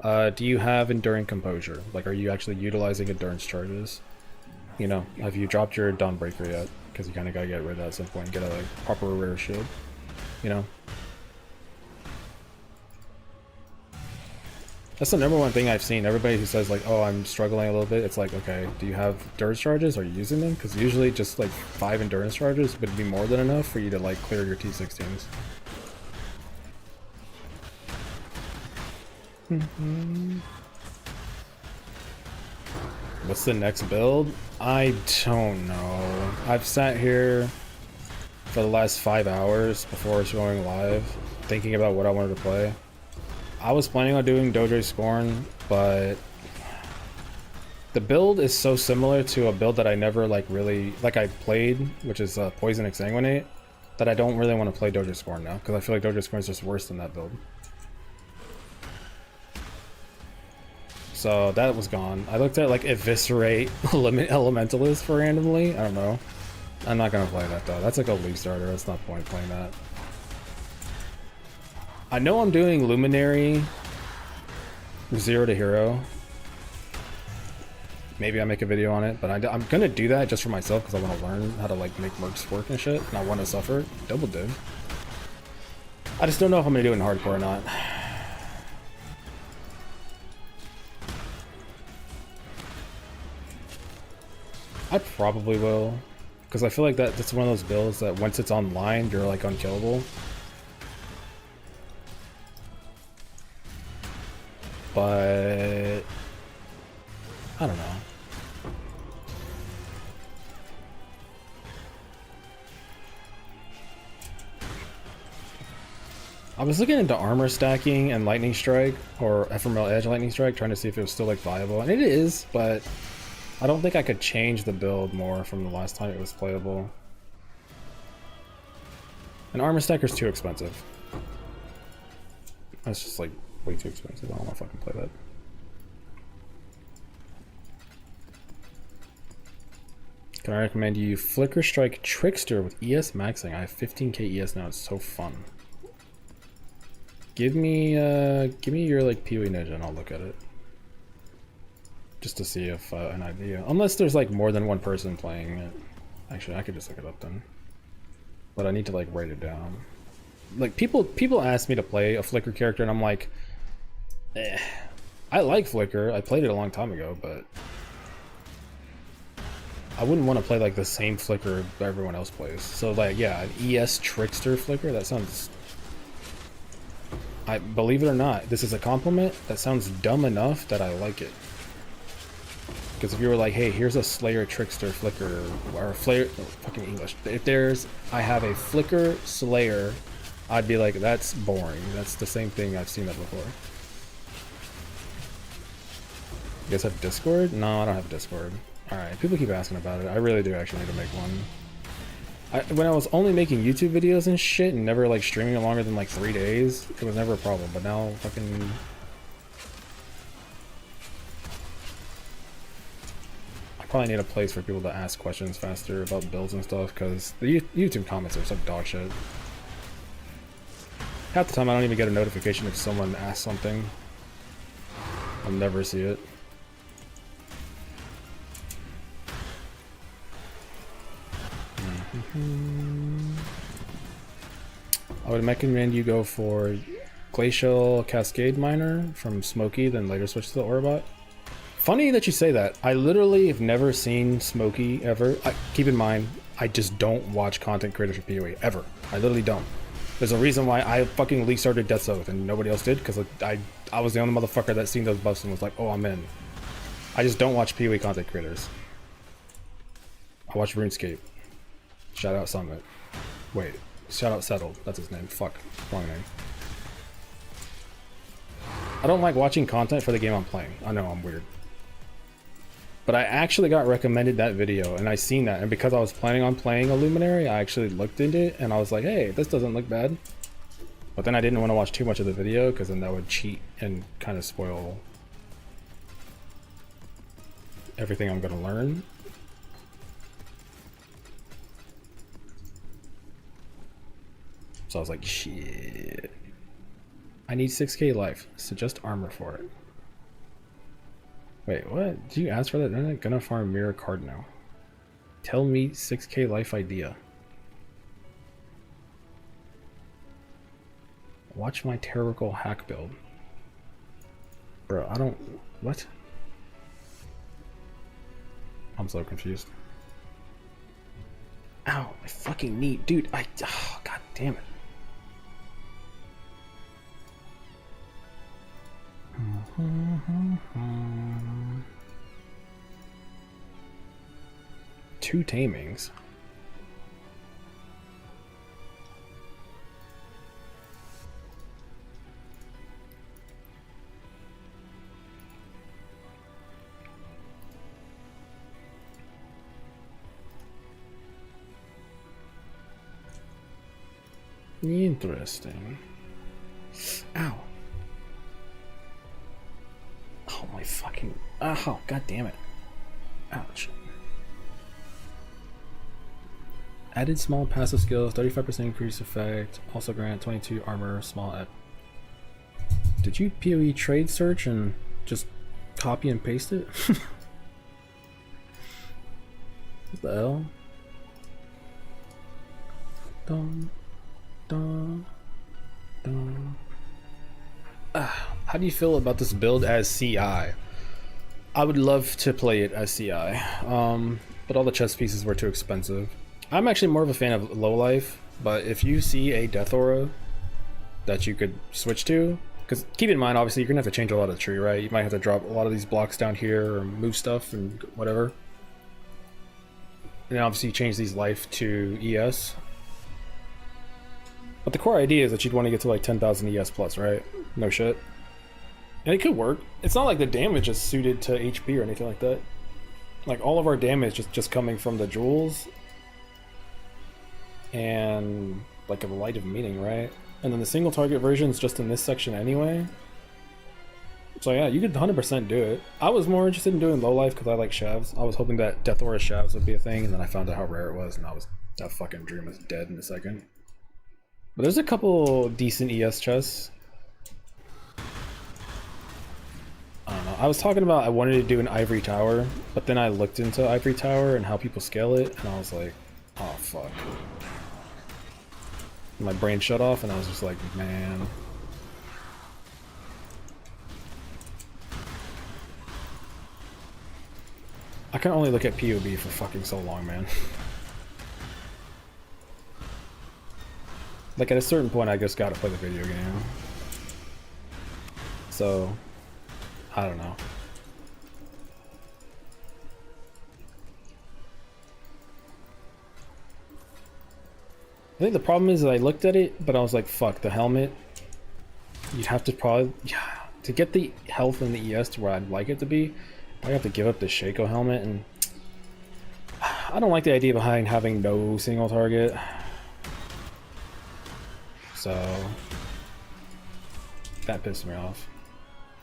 Do you have enduring composure? Like, are you actually utilizing endurance charges? You know, have you dropped your Dawnbreaker yet? Because you kind of gotta get rid of that at some point and get a like, proper rare shield. You know? That's the number one thing I've seen. Everybody who says like, oh, I'm struggling a little bit, it's like, okay, do you have endurance charges? Are you using them? Because usually just like 5 endurance charges would be more than enough for you to like clear your T16s. What's the next build? I don't know. I've sat here for the last 5 hours before going live thinking about what I wanted to play. I was planning on doing Dojo Scorn, but the build is so similar to a build that I never like really like I played, which is Poison Exsanguinate, that I don't really want to play Dojo Scorn now because I feel like Dojo Scorn is just worse than that build. So that was gone. I looked at like Eviscerate Elementalist for randomly. I don't know. I'm not gonna play that though. That's like a league starter. That's not the point of playing that. I know I'm doing Luminary 0 to Hero. Maybe I make a video on it, but I'm gonna do that just for myself because I want to learn how to like make mercs work and shit, and I want to suffer. Double did. I just don't know if I'm gonna do it in hardcore or not. I probably will, because I feel like that's one of those builds that once it's online, you're like unkillable. But I don't know. I was looking into armor stacking and lightning strike, or ephemeral edge lightning strike, trying to see if it was still like viable, and it is, but I don't think I could change the build more from the last time it was playable. An armor stacker's too expensive. That's just like way too expensive. I don't want to fucking play that. Can I recommend you Flicker Strike Trickster with ES maxing? I have 15k ES now. It's so fun. Give me your like Pee-wee Ninja and I'll look at it. Just to see if an idea. Unless there's like more than one person playing it. Actually, I could just look it up then. But I need to like write it down. Like people ask me to play a Flicker character and I'm like, eh. I like Flicker. I played it a long time ago, but I wouldn't want to play like the same Flicker everyone else plays. So like, yeah, an ES Trickster Flicker, that sounds, I believe it or not, this is a compliment. That sounds dumb enough that I like it. Because if you were like, hey, here's a Slayer Trickster Flicker, or a Flayer, oh, fucking English. If I have a Flicker Slayer, I'd be like, that's boring. That's the same thing, I've seen that before. You guys have Discord? No, I don't have Discord. Alright, people keep asking about it. I really do actually need to make one. When I was only making YouTube videos and shit and never like streaming it longer than like 3 days, it was never a problem, but now fucking... I probably need a place for people to ask questions faster about builds and stuff, because the YouTube comments are such dog shit. Half the time I don't even get a notification if someone asks something. I'll never see it. I would recommend you go for Glacial Cascade Miner from Smokey, then later switch to the Orbot. Funny that you say that. I literally have never seen Smokey ever. Keep in mind, I just don't watch content creators for PoE ever. I literally don't. There's a reason why I fucking league started Death'sOath and nobody else did, because I was the only motherfucker that seen those buffs and was like, oh, I'm in. I just don't watch PoE content creators. I watch RuneScape. Shout out Summit. Wait, shout out Settled. That's his name. Fuck, wrong name. I don't like watching content for the game I'm playing. I know I'm weird. But I actually got recommended that video and I seen that, and because I was planning on playing a Luminary, I actually looked into it and I was like, hey, this doesn't look bad. But then I didn't want to watch too much of the video because then that would cheat and kind of spoil everything I'm going to learn. So I was like, shit. I need 6k life, so just armor for it. Wait, what? Did you ask for that? I'm not gonna farm mirror card now. Tell me 6k life idea. Watch my terrible hack build. Bro, I don't... What? I'm so confused. Ow, my fucking knee. Dude, oh, god damn it. Two tamings. Interesting. Ow. Oh my fucking... Oh, god damn it. Ouch. Added small passive skills, 35% increase effect, also grant 22 armor, small add. Did you PoE trade search and just copy and paste it? What the hell? Dun, dun, dun. How do you feel about this build as CI? I would love to play it as CI, but all the chess pieces were too expensive. I'm actually more of a fan of low life, but if you see a death aura that you could switch to, because keep in mind, obviously, you're gonna have to change a lot of the tree, right? You might have to drop a lot of these blocks down here or move stuff and whatever. And obviously, you change these life to ES. But the core idea is that you'd want to get to like 10,000 ES plus, right? No shit. And it could work. It's not like the damage is suited to HP or anything like that. Like all of our damage is just coming from the jewels and like a light of meaning, right? And then the single target version is just in this section anyway. So yeah, you could 100% do it. I was more interested in doing low life because I like shavs. I was hoping that Death Aura shavs would be a thing, and then I found out how rare it was, and that fucking dream is dead in a second. But there's a couple decent ES chests. I don't know. I was talking about I wanted to do an Ivory Tower, but then I looked into Ivory Tower and how people scale it, and I was like, oh fuck. My brain shut off, and I was just like, man. I can only look at POB for fucking so long, man. Like at a certain point, I just gotta play the video game. So, I don't know. I think the problem is that I looked at it, but I was like, fuck, the helmet. You'd have to probably, to get the health and the ES to where I'd like it to be, I have to give up the Shaco helmet, and I don't like the idea behind having no single target. So, that pissed me off.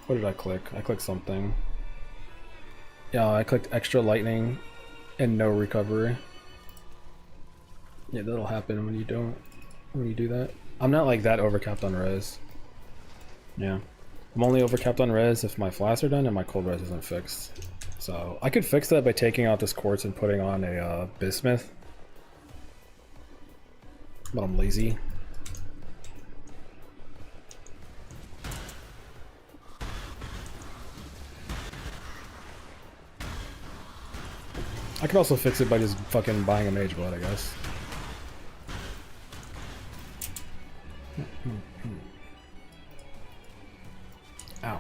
What did I click? I clicked something. Yeah, I clicked extra lightning and no recovery. Yeah, that'll happen when you do that. I'm not like that overcapped on res. Yeah. I'm only overcapped on res if my flasks are done and my cold res isn't fixed. So I could fix that by taking out this quartz and putting on a bismuth. But I'm lazy. I could also fix it by just fucking buying a mage blood, I guess. Ow.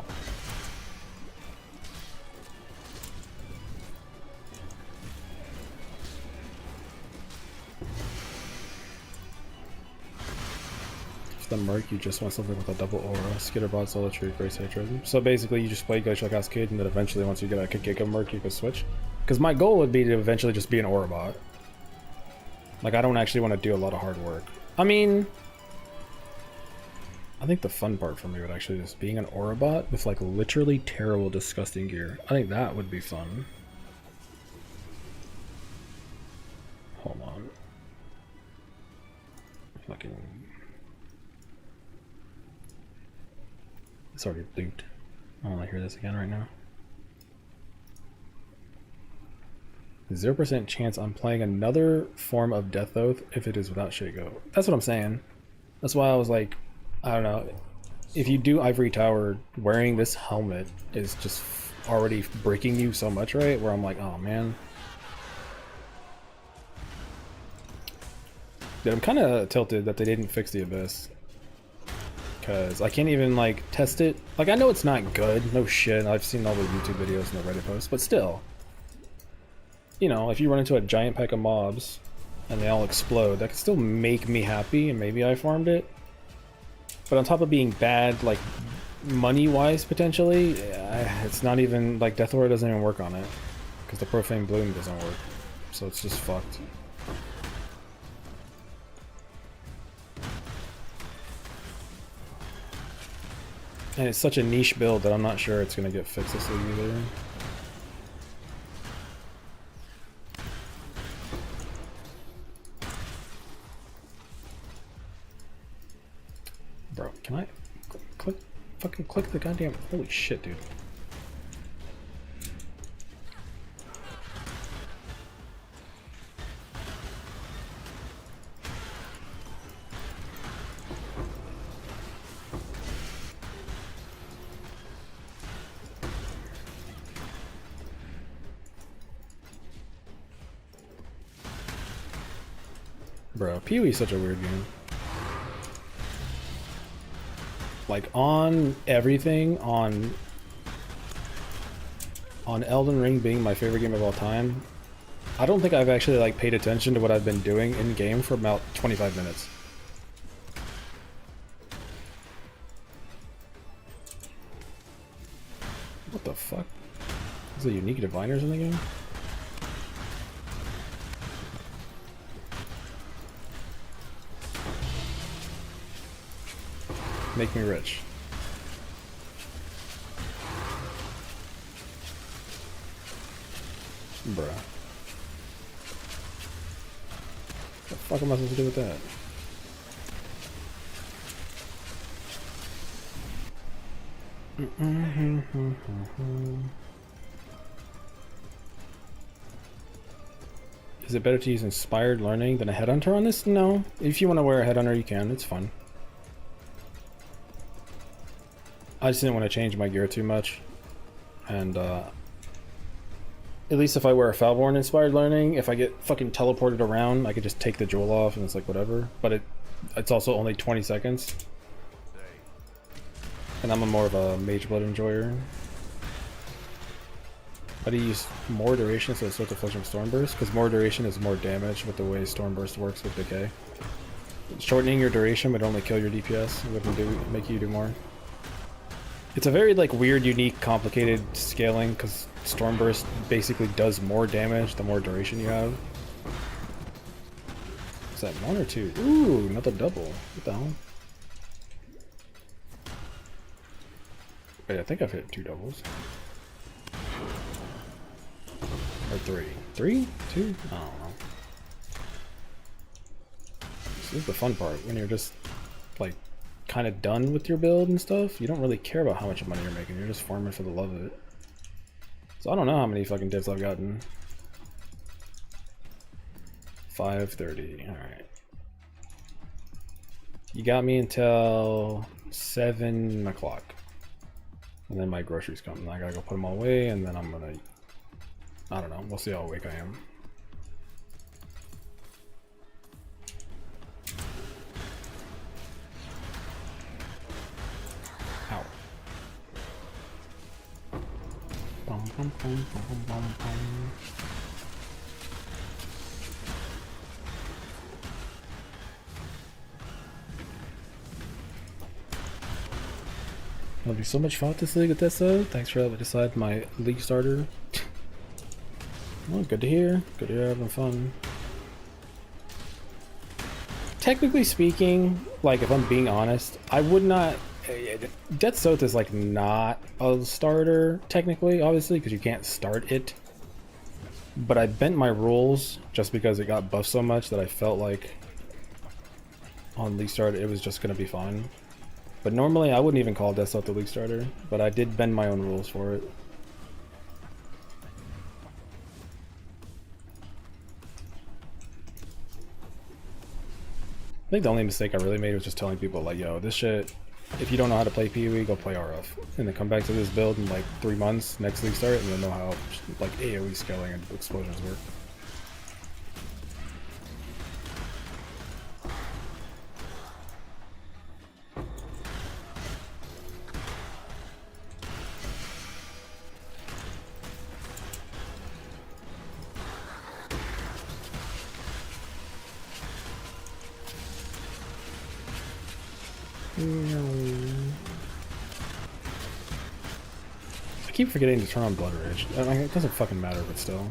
If the Merc, you just want something with a double aura, Skitterbot, Solar Tree, Grace Hatred. So basically you just play Glacial Cascade, and then eventually once you get a Giga Merc you can switch. Because my goal would be to eventually just be an aura bot. Like I don't actually want to do a lot of hard work. I mean, I think the fun part for me would actually just being an aura bot with like literally terrible, disgusting gear. I think that would be fun. Hold on. Fucking. It's already linked. I don't want to hear this again right now. 0% chance I'm playing another form of Death'sOath if it is without Shaco. That's what I'm saying. That's why I was like, I don't know. If you do Ivory Tower, wearing this helmet is just already breaking you so much, right? Where I'm like, oh man. Dude, I'm kind of tilted that they didn't fix the Abyss. Because I can't even, like, test it. Like, I know it's not good. No shit. I've seen all the YouTube videos and the Reddit posts. But still. You know, if you run into a giant pack of mobs and they all explode, that could still make me happy and maybe I farmed it. But on top of being bad, like, money-wise, potentially, it's not even, like, Death Aura doesn't even work on it. Because the Profane Bloom doesn't work. So it's just fucked. And it's such a niche build that I'm not sure it's going to get fixed this league either. Bro, can I fucking click the goddamn... Holy shit, dude. Bro, Pee-wee's such a weird game. Like, on everything, on Elden Ring being my favorite game of all time, I don't think I've actually, like, paid attention to what I've been doing in-game for about 25 minutes. What the fuck? Is there unique diviners in the game? Make me rich. Bruh. What the fuck am I supposed to do with that? Is it better to use inspired learning than a headhunter on this? No. If you want to wear a headhunter, you can. It's fun. I just didn't want to change my gear too much. And, at least if I wear a Falborn Inspired Learning, if I get fucking teleported around, I could just take the jewel off and it's like whatever. But it's also only 20 seconds. And I'm more of a Mage Blood enjoyer. How do you use more duration so it's sort of flushing Stormburst? Because more duration is more damage with the way Stormburst works with decay. Shortening your duration would only kill your DPS. It wouldn't make you do more. It's a very, like, weird, unique, complicated scaling, because Stormburst basically does more damage the more duration you have. Is that 1 or 2? Ooh, another double. What the hell? Wait, I think I've hit 2 doubles. Or 3. 3? 2? I don't know. This is the fun part, when you're just, like, kind of done with your build and stuff. You don't really care about how much money you're making. You're just farming for the love of it. So I don't know how many fucking divs I've gotten. 5:30. Alright. You got me until 7 o'clock. And then my groceries come. And I gotta go put them all away, and then I'm gonna... I don't know. We'll see how awake I am. Ow. Bum, bum, bum, bum, bum, bum. It'll be so much fun this league with Death'sOath. Thanks for helping decide my league starter. Well, good to hear. Good to hear having fun. Technically speaking, like, if I'm being honest, I would not... Death'sOath is, like, not a starter, technically, obviously, because you can't start it. But I bent my rules just because it got buffed so much that I felt like on League Start it was just going to be fine. But normally I wouldn't even call Death'sOath the League Starter, but I did bend my own rules for it. think the only mistake I really made was just telling people like, yo, this shit, if you don't know how to play PoE, go play RF. And then come back to this build in like 3 months, next league start, and you'll know how like AoE scaling and explosions work. I keep forgetting to turn on Blood Rage. I mean, it doesn't fucking matter, but still.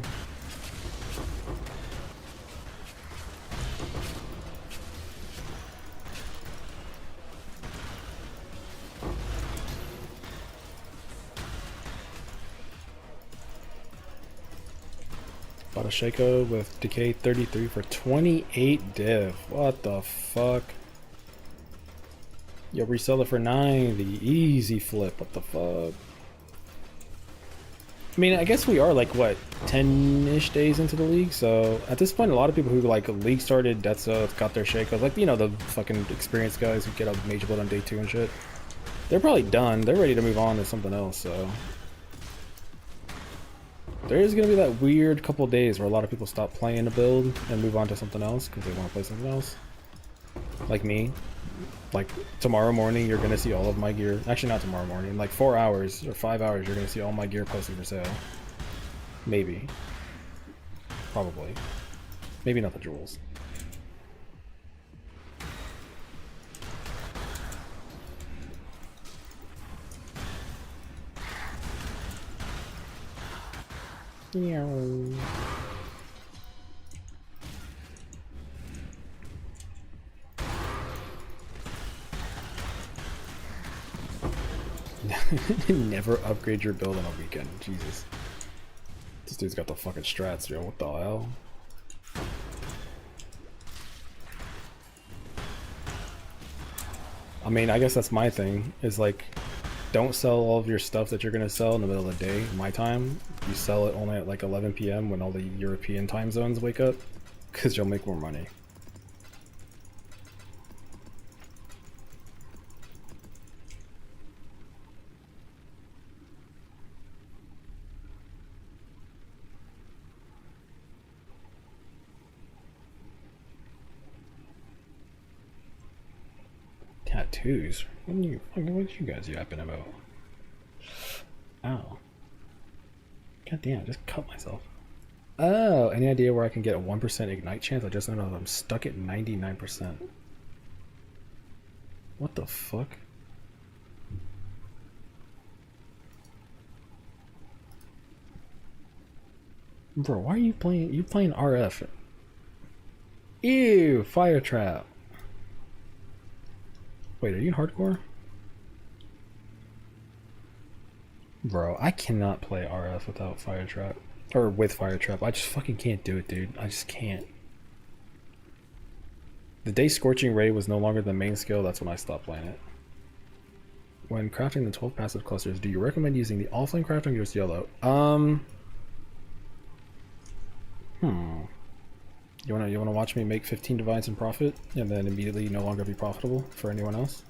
Bought a Shaco with Decay 33 for 28 div. What the fuck? Yo, resell it for 90. Easy flip. What the fuck? I mean, I guess we are like, what, 10-ish days into the league? So at this point, a lot of people who like league started, Death'sOath, got their Shakos, like, you know, the fucking experienced guys who get a major build on day 2 and shit. They're probably done. They're ready to move on to something else, so. There is going to be that weird couple days where a lot of people stop playing a build and move on to something else because they want to play something else. Like me. Like tomorrow morning, you're gonna see all of my gear. Actually, not tomorrow morning. Like 4 hours or 5 hours, you're gonna see all my gear posted for sale. Maybe. Probably. Maybe not the jewels. Yeah. Never upgrade your build on a weekend. Jesus. This dude's got the fucking strats, yo. What the hell? I mean, I guess that's my thing. Is like, don't sell all of your stuff that you're gonna sell in the middle of the day, my time. You sell it only at like 11 p.m. when all the European time zones wake up, because you'll make more money. Tattoos? What are you guys yapping about? Ow. God damn, I just cut myself. Oh, any idea where I can get a 1% ignite chance? I just noticed I'm stuck at 99%. What the fuck? Bro, why are you playing? You playing RF? Ew, fire trap. Wait, are you hardcore? Bro, I cannot play RF without fire trap. Or with fire trap. I just fucking can't do it, dude. I just can't. The day Scorching Ray was no longer the main skill, that's when I stopped playing it. When crafting the 12 passive clusters, do you recommend using the all-flame crafting or just yellow? You wanna watch me make 15 divines and profit, and then immediately no longer be profitable for anyone else?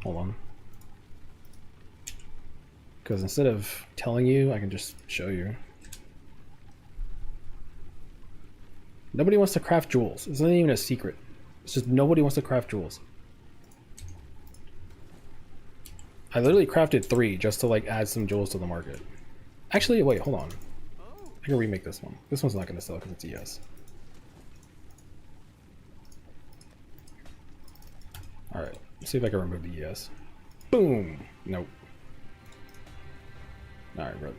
Hold on. Because instead of telling you, I can just show you. Nobody wants to craft jewels. It's not even a secret. It's just nobody wants to craft jewels. I literally crafted 3 just to like add some jewels to the market. Actually, wait, hold on. I can remake this one. This one's not going to sell because it's ES. Alright, let's see if I can remove the ES. Boom! Nope. Alright, bro.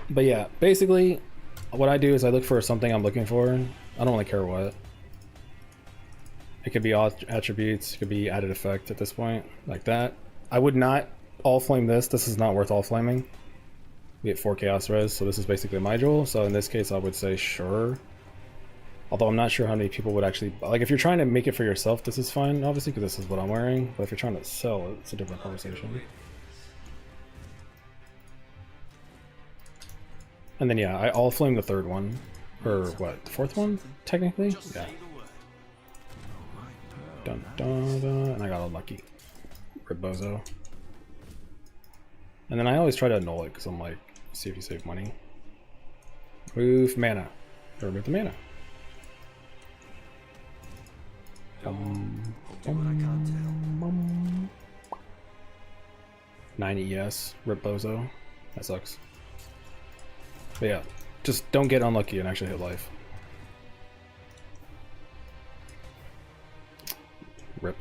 But yeah, basically, what I do is I look for something I'm looking for. I don't really care what. It could be all attributes, it could be added effect at this point, like that. I would not all flame this. This is not worth all flaming. We get 4 chaos res, so this is basically my jewel. So in this case, I would say sure. Although I'm not sure how many people would actually, like, if you're trying to make it for yourself, this is fine, obviously, because this is what I'm wearing. But if you're trying to sell it, it's a different conversation. And then yeah, I'll flame the third one. Or what, the fourth one, technically? Yeah. Dun dun dun, and I got unlucky. Rebozo. And then I always try to annul it, because I'm like, see if you save money. Remove mana. Or remove the mana. 9 ES, Rebozo. That sucks. But yeah, just don't get unlucky and actually hit life. Rip.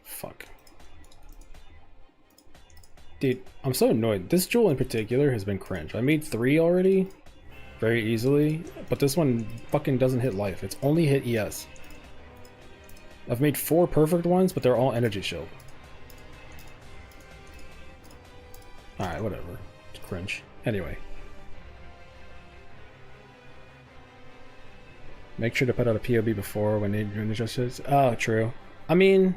Fuck. Dude, I'm so annoyed. This jewel in particular has been cringe. I made 3 already. Very easily, but this one fucking doesn't hit life. It's only hit ES. I've made 4 perfect ones, but they're all energy shield. Alright, whatever. It's cringe. Anyway. Make sure to put out a POB before when they do adjustments. Oh, true. I mean...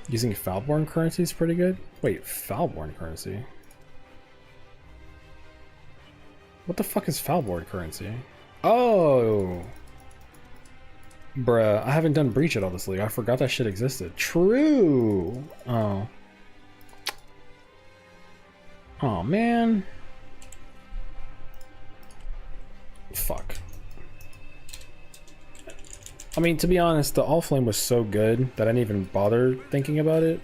Using Foulborn currency is pretty good. Wait, Foulborn currency? What the fuck is Foulborn currency? Oh! Bruh, I haven't done Breach yet, obviously. I forgot that shit existed. True! Oh. Oh, man. Fuck. I mean, to be honest, the All Flame was so good that I didn't even bother thinking about it.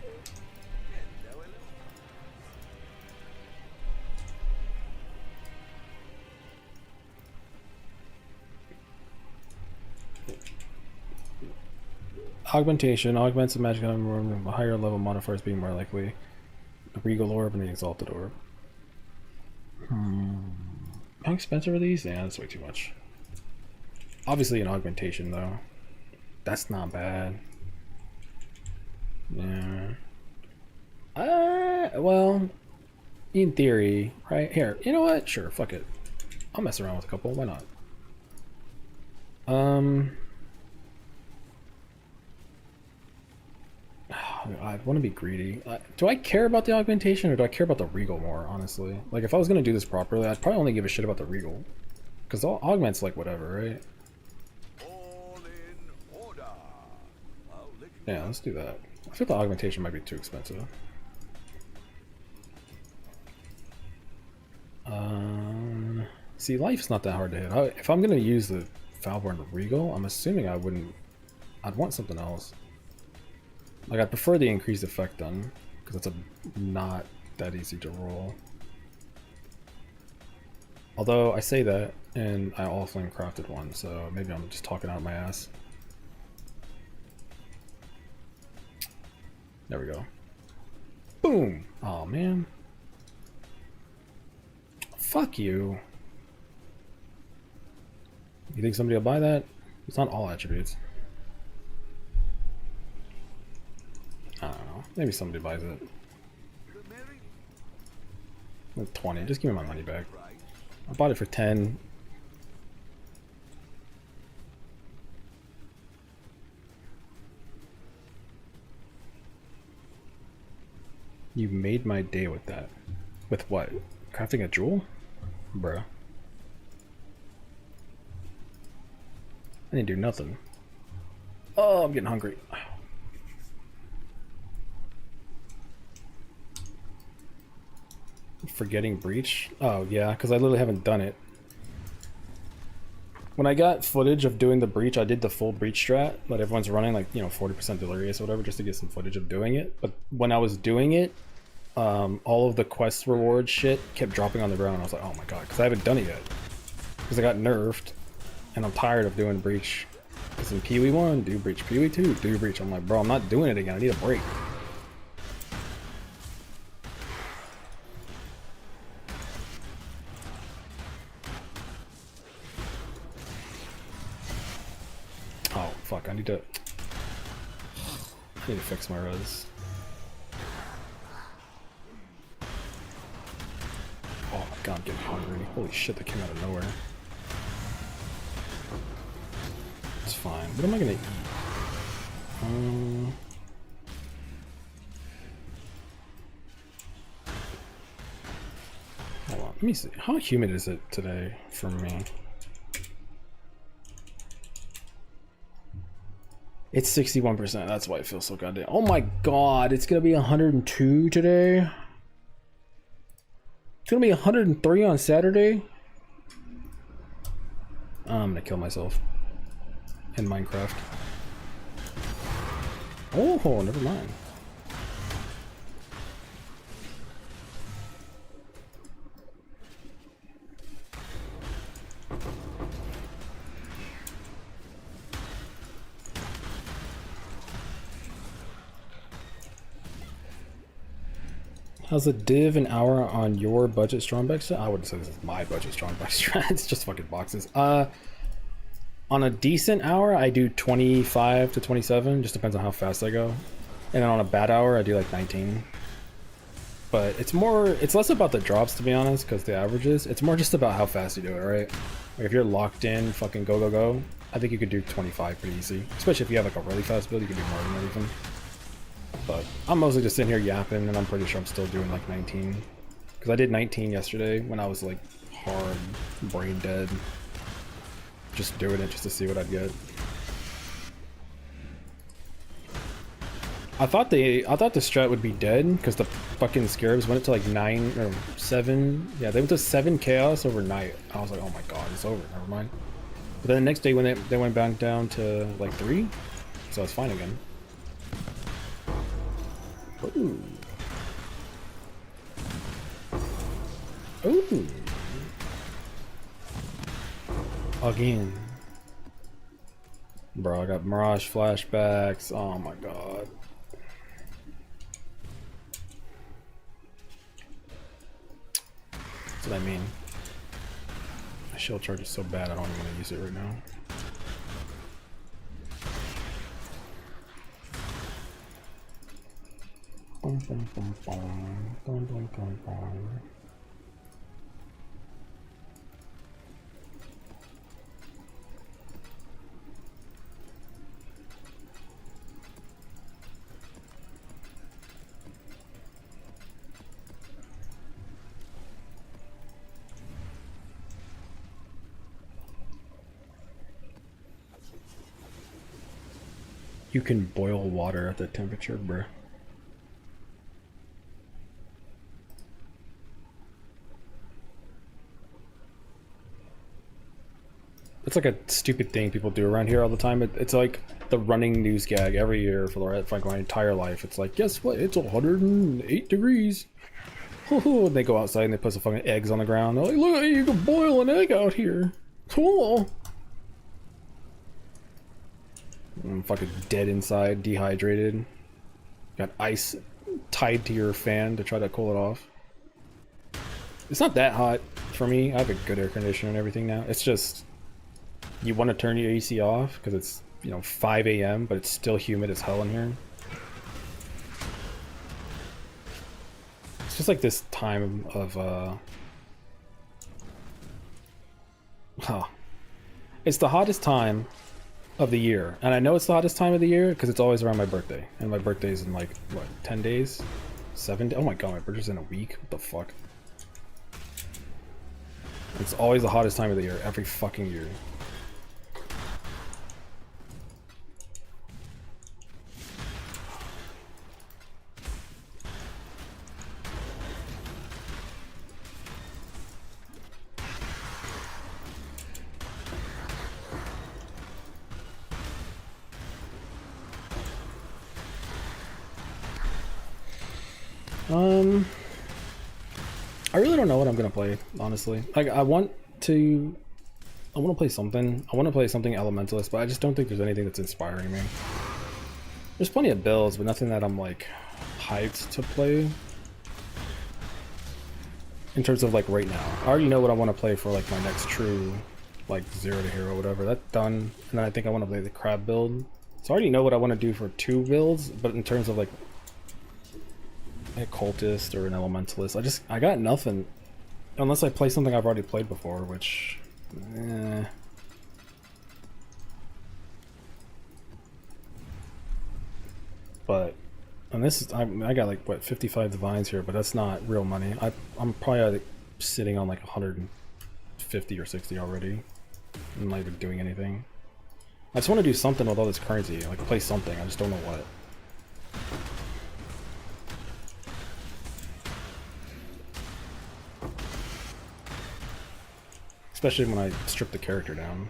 Augmentation augments the magic item, higher level modifiers being more likely. The Regal Orb and the Exalted Orb. How expensive are these? Yeah, that's way too much. Obviously an augmentation though. That's not bad. Yeah. Well, in theory, right here. You know what? Sure, fuck it. I'll mess around with a couple. Why not? I want to be greedy. Do I care about the augmentation or do I care about the Regal more? Honestly, like if I was gonna do this properly, I'd probably only give a shit about the Regal, because all augments like whatever, right? Yeah, let's do that. I feel the augmentation might be too expensive. See, life's not that hard to hit. If I'm gonna use the Foulborn Regal, I'm assuming I'd want something else. Like, I prefer the increased effect done, because it's not that easy to roll. Although, I say that, and I all flame crafted one, so maybe I'm just talking out my ass. There we go. Boom! Oh man. Fuck you. You think somebody will buy that? It's not all attributes. I don't know. Maybe somebody buys it. Like 20. Just give me my money back. I bought it for 10. You made my day with that. With what? Crafting a jewel? Bruh. I didn't do nothing. Oh, I'm getting hungry. Forgetting Breach? Oh yeah, because I literally haven't done it. When I got footage of doing the Breach, I did the full Breach strat that everyone's running, like, you know, 40% Delirious or whatever, just to get some footage of doing it. But when I was doing it, all of the quest reward shit kept dropping on the ground. I was like, oh my god, because I haven't done it yet. Because I got nerfed, and I'm tired of doing Breach. Because in PoE 1, do Breach. PoE 2, do Breach. I'm like, bro, I'm not doing it again. I need a break. Oh, fuck, I need to fix my res. Oh my god, I'm getting hungry. Holy shit, that came out of nowhere. It's fine. What am I gonna eat? Hold on, let me see. How humid is it today for me? It's 61%. That's why it feels so goddamn. Oh my god, it's gonna be 102 today. It's gonna be 103 on Saturday. I'm gonna kill myself in Minecraft. Oh, never mind. How's a div an hour on your budget strongback strat? I wouldn't say this is my budget strongback strat. It's just fucking boxes. On a decent hour, I do 25 to 27. Just depends on how fast I go. And then on a bad hour, I do like 19. But it's less about the drops, to be honest, because the averages. It's more just about how fast you do it, right? Like if you're locked in, fucking go, go, go, I think you could do 25 pretty easy. Especially if you have like a really fast build, you can do more than that even. But I'm mostly just sitting here yapping, and I'm pretty sure I'm still doing like 19. Because I did 19 yesterday when I was like hard, brain dead. Just doing it just to see what I'd get. I thought the strat would be dead because the fucking scarabs went up to like 9 or 7. Yeah, they went to 7 chaos overnight. I was like, oh my god, it's over. Never mind. But then the next day when they went back down to like 3, so it's fine again. Ooh. Ooh. Again. Bro, I got Mirage flashbacks. Oh my god. That's what I mean. My shield charge is so bad I don't even want to use it right now. Boom, boom, boom, boom. Boom, boom, boom, boom. You can boil water at that temperature, bruh. It's like a stupid thing people do around here all the time. It's like the running news gag every year for like my entire life. It's like, guess what? It's 108 degrees. And they go outside and they put some fucking eggs on the ground. They're like, look, you can boil an egg out here. Cool. I'm fucking dead inside, dehydrated. Got ice tied to your fan to try to cool it off. It's not that hot for me. I have a good air conditioner and everything now. It's just you want to turn your AC off because it's, you know, 5 a.m. but it's still humid as hell in here. It's just like this time of it's the hottest time of the year, and I know it's the hottest time of the year because it's always around my birthday, and my birthday's in like what, 10 days, 7 days? Oh my god, my birthday's in a week. What the fuck? It's always the hottest time of the year, every fucking year. I really don't know what I'm gonna play, honestly. Like, I want to play something. I want to play something elementalist, but I just don't think there's anything that's inspiring me. There's plenty of builds, but nothing that I'm like hyped to play. In terms of like right now, I already know what I want to play for like my next true like 0 to hero, whatever. That's done. And then I think I want to play the crab build. So I already know what I want to do for 2 builds, but in terms of like a cultist or an elementalist, I got nothing. Unless I play something I've already played before, which... But... And this is... I got like, what, 55 divines here, but that's not real money. I'm probably like, sitting on like 150 or 60 already. I'm not even doing anything. I just want to do something with all this currency. Like, play something. I just don't know what. Especially when I strip the character down.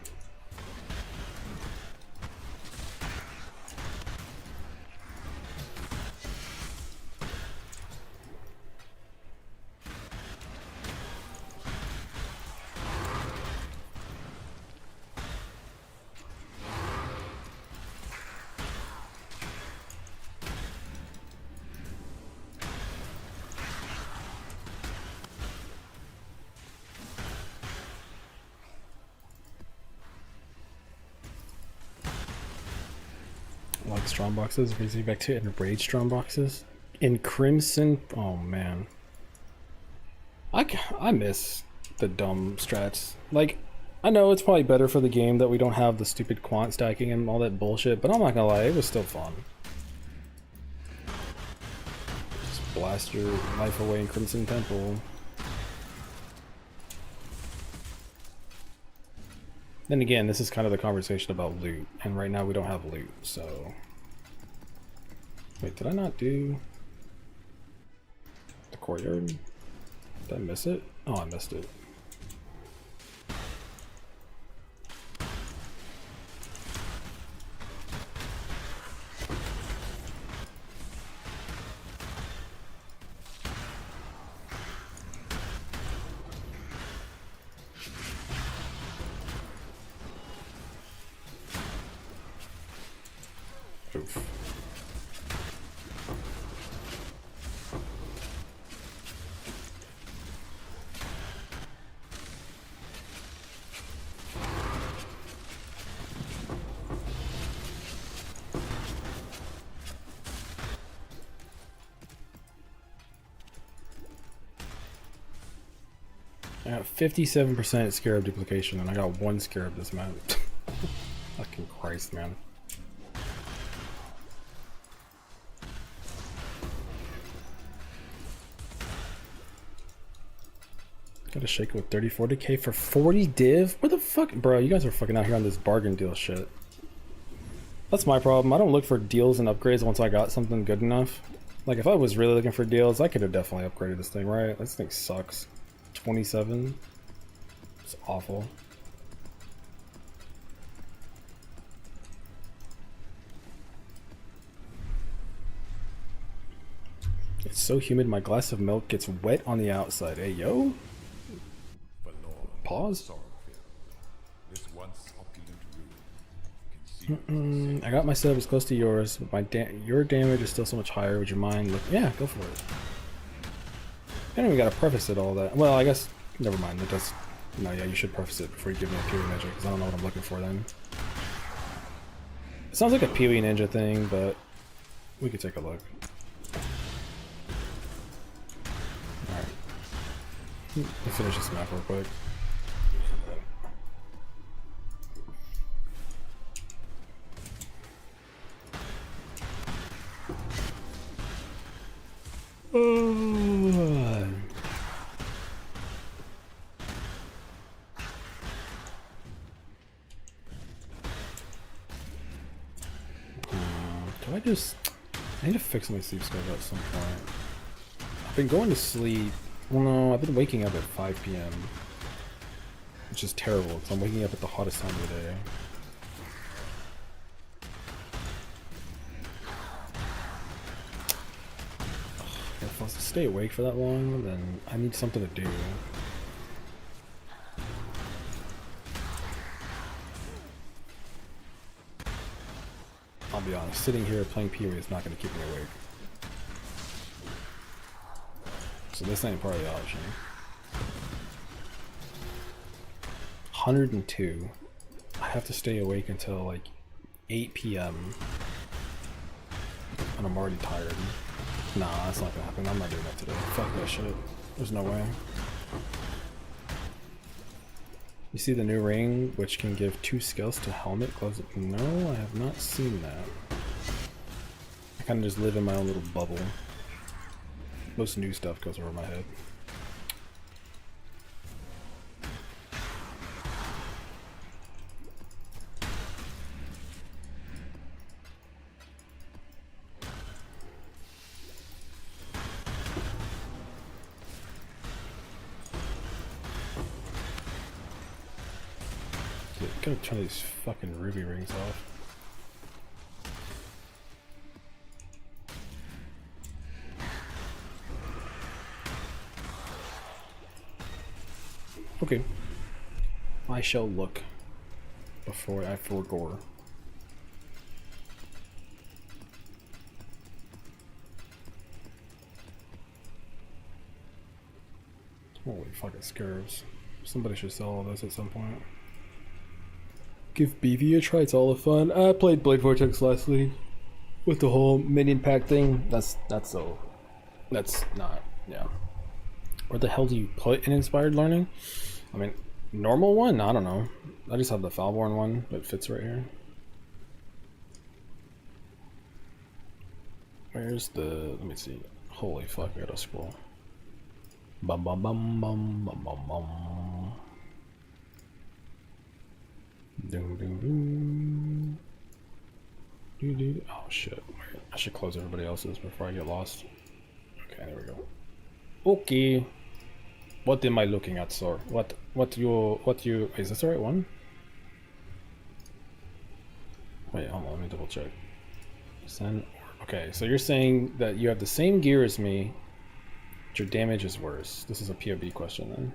Like strong boxes, brings me back to enraged strong boxes. In Crimson, oh man. I miss the dumb strats. Like, I know it's probably better for the game that we don't have the stupid quant stacking and all that bullshit, but I'm not gonna lie, it was still fun. Just blast your life away in Crimson Temple. Then again, this is kind of the conversation about loot, and right now we don't have loot, so... Wait, did I not do... the courtyard? Did I miss it? Oh, I missed it. Oof. I got 57% scarab duplication, and I got 1 scarab this map. Fucking Christ, man. Gotta shake it with 30-40k for 40 div? What the fuck? Bro, you guys are fucking out here on this bargain deal shit. That's my problem. I don't look for deals and upgrades once I got something good enough. Like, if I was really looking for deals, I could have definitely upgraded this thing, right? This thing sucks. 27. It's awful. It's so humid, my glass of milk gets wet on the outside. Hey, yo. Pause. This once opulent ruin. I got my setup as close to yours, but your damage is still so much higher. Would you mind? Yeah, go for it. I don't even gotta preface it all that. Well, I guess, never mind. It does. No, yeah, you should preface it before you give me a PoE Ninja, because I don't know what I'm looking for then. It sounds like a PoE Ninja thing, but we could take a look. Alright. Let's finish this map real quick. I need to fix my sleep schedule at some point. I've been going to sleep. Well, no, I've been waking up at 5 p.m. Which is terrible, because I'm waking up at the hottest time of the day. If I was to stay awake for that long, then I need something to do. I'll be honest, sitting here playing PoE is not going to keep me awake. So this ain't part of the option. 102. I have to stay awake until like 8 p.m. and I'm already tired. Nah, that's not gonna happen. I'm not doing that today. Fuck that shit. There's no way. You see the new ring, which can give 2 skills to helmet, gloves? No, I have not seen that. I kind of just live in my own little bubble. Most new stuff goes over my head. Gotta turn these fucking ruby rings off. Okay. I shall look before I forgore. Holy fucking scarabs. Somebody should sell all this at some point. Give BV a try, it's all the fun. I played Blade Vortex last week with the whole minion pack thing. That's not, yeah. Where the hell do you put an inspired learning? I mean, normal one? I don't know. I just have the Falborn one that fits right here. Where's the, let me see. Holy fuck, I gotta scroll. Bum bum bum bum bum bum bum. Oh shit. I should close everybody else's before I get lost. Okay, there we go. Okay. What am I looking at, sir? What you is this the right one? Wait, hold on, let me double check. Send, okay, so you're saying that you have the same gear as me, but your damage is worse. This is a POB question then.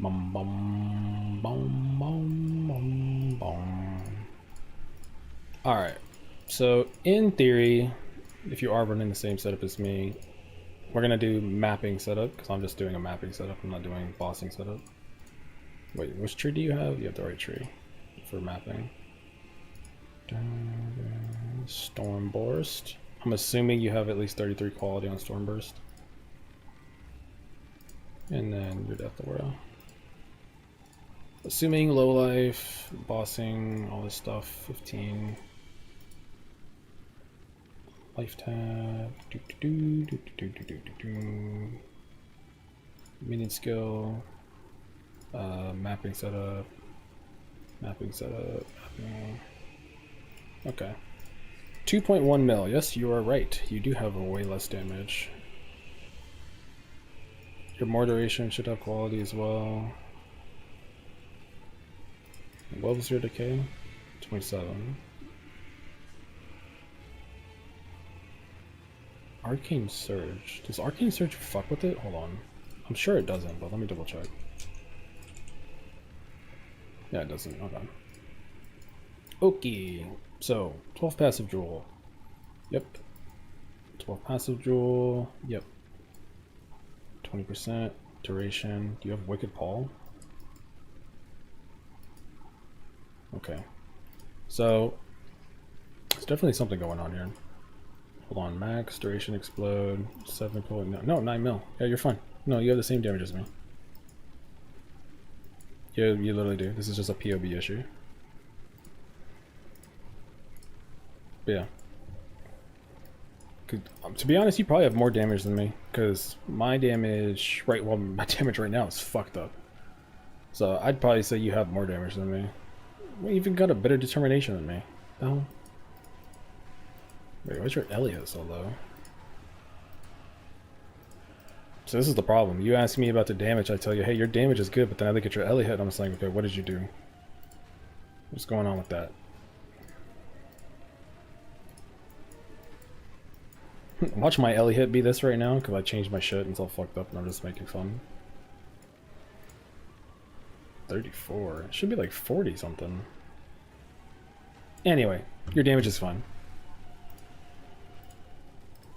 Bum bum bum bum bum bum. Alright, so in theory, if you are running the same setup as me, we're gonna do mapping setup, because I'm just doing a mapping setup, I'm not doing bossing setup. Wait, which tree do you have? You have the right tree for mapping. Stormburst. I'm assuming you have at least 33 quality on Stormburst. And then your Death Aura. Assuming low life, bossing, all this stuff, 15. Life tab. Minion skill. Mapping setup. Mapping setup. Mapping. Okay. 2.1 mil. Yes, you are right. You do have a way less damage. Your more duration should have quality as well. What was your decay? 27. Arcane Surge. Does Arcane Surge fuck with it? Hold on. I'm sure it doesn't, but let me double check. Yeah, it doesn't. Okay. Okay. So, 12 passive jewel. Yep. 12 passive jewel. Yep. 20% duration. Do you have Wicked Paul? Okay. So, there's definitely something going on here. Hold on. Max, duration, explode, 7 point. No, 9 mil. Yeah, you're fine. No, you have the same damage as me. You literally do. This is just a POB issue. But yeah. To be honest, you probably have more damage than me, because my damage, my damage right now is fucked up. So I'd probably say you have more damage than me. You even got a better determination than me. Oh. Wait, why's your Elliot so low? So this is the problem. You ask me about the damage, I tell you, hey, your damage is good, but then I look at your Elliot and I'm just like, okay, what did you do? What's going on with that? Watch my Ellie hit be this right now, because I changed my shit and it's all fucked up and I'm just making fun. 34. It should be like 40 something. Anyway, your damage is fine.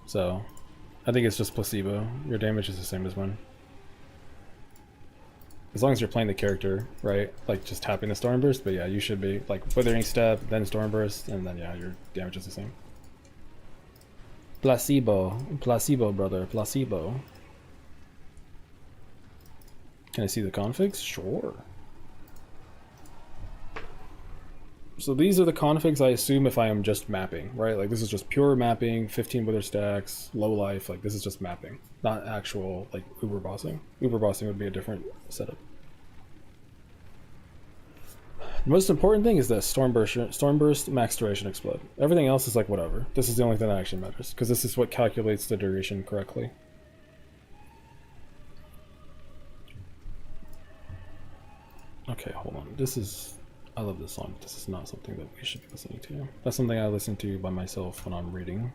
So, I think it's just placebo. Your damage is the same as mine. As long as you're playing the character, right? Like just tapping the Stormburst, but yeah, you should be like Withering Step, then Stormburst, and then yeah, your damage is the same. Placebo. Placebo, brother. Placebo. Can I see the configs? Sure. So these are the configs I assume if I am just mapping, right? Like this is just pure mapping, 15 wither stacks, low life, like this is just mapping, not actual like uber bossing. Uber bossing would be a different setup. The most important thing is this Stormburst, max duration, explode. Everything else is like whatever. This is the only thing that actually matters, because this is what calculates the duration correctly. Okay, hold on. I love this song, but this is not something that we should be listening to. That's something I listen to by myself when I'm reading.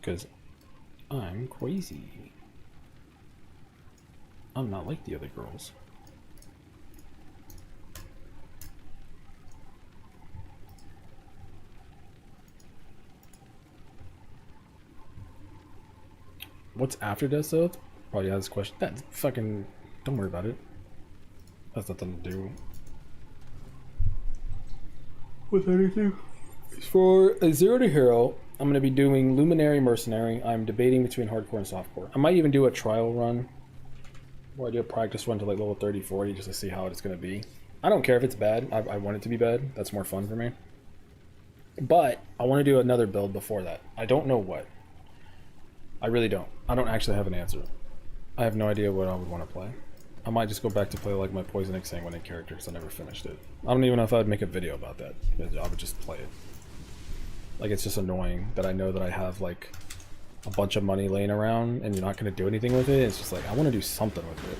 Because I'm crazy. I'm not like the other girls. What's after Death'sOath? Probably has this question. That fucking, don't worry about it. That's nothing to do with anything. For a 0 to hero, I'm going to be doing Luminary Mercenary. I'm debating between hardcore and softcore. I might even do a trial run, where I do a practice run to like level 30, 40, just to see how it's going to be. I don't care if it's bad. I want it to be bad. That's more fun for me. But I want to do another build before that. I don't know what. I really don't. I don't actually have an answer. I have no idea what I would want to play. I might just go back to play like my Poison Sanguinate character because I never finished it. I don't even know if I'd make a video about that. I would just play it. Like, it's just annoying that I know that I have like a bunch of money laying around and you're not going to do anything with it. It's just like, I want to do something with it.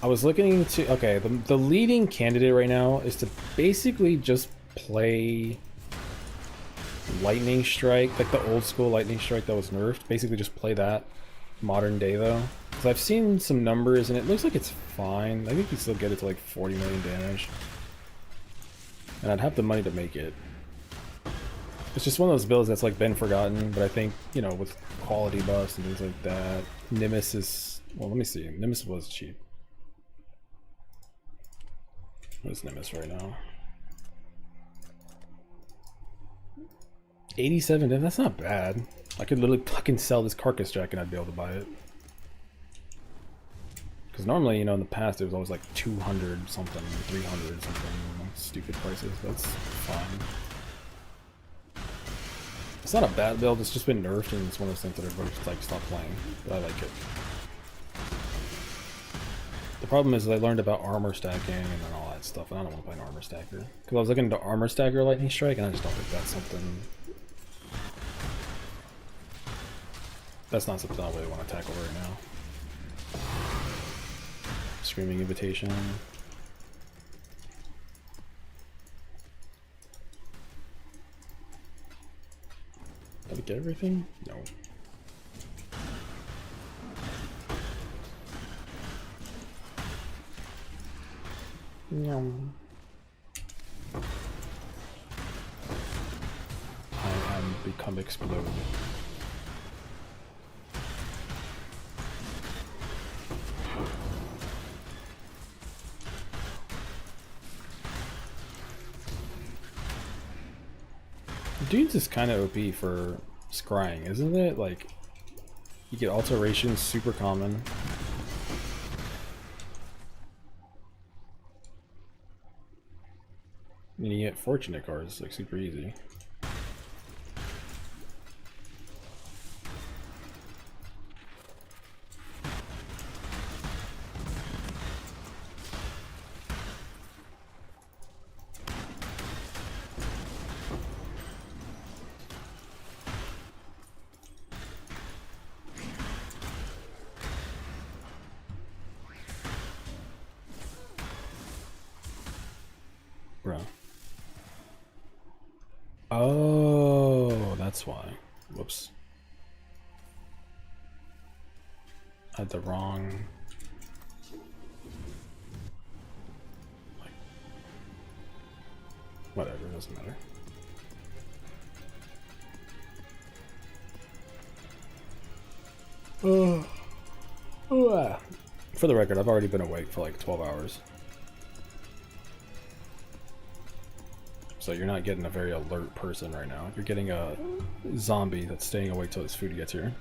I was looking to... Okay, the leading candidate right now is to basically just play Lightning Strike, like the old school Lightning Strike that was nerfed. Basically just play that modern day though. Because I've seen some numbers and it looks like it's fine. I think you can still get it to like 40 million damage. And I'd have the money to make it. It's just one of those builds that's like been forgotten, but I think, you know, with quality buffs and things like that, Nimbus is... Well, let me see. Nimbus was cheap. What is Nimbus right now? 87, that's not bad. I could literally fucking sell this Carcass jack and I'd be able to buy it. Because normally, you know, in the past it was always like 200 something, 300 something, you know, stupid prices. That's fine. It's not a bad build, it's just been nerfed and it's one of those things that everybody's just like, stop playing. But I like it. The problem is I learned about armor stacking and all that stuff, and I don't want to play an armor stacker. Because I was looking into armor stacker Lightning Strike and I just don't think that's something... That's not something I really want to tackle right now. Screaming Invitation. Did I get everything? No. No. I am become explode. Dudes is kind of OP for scrying, isn't it? Like, you get alterations super common. And you get fortunate cards, like super easy. Bro. Oh, that's why. Whoops. I had the wrong... Like, whatever, it doesn't matter. For the record, I've already been awake for like 12 hours. So you're not getting a very alert person right now. You're getting a zombie that's staying awake till his food gets here.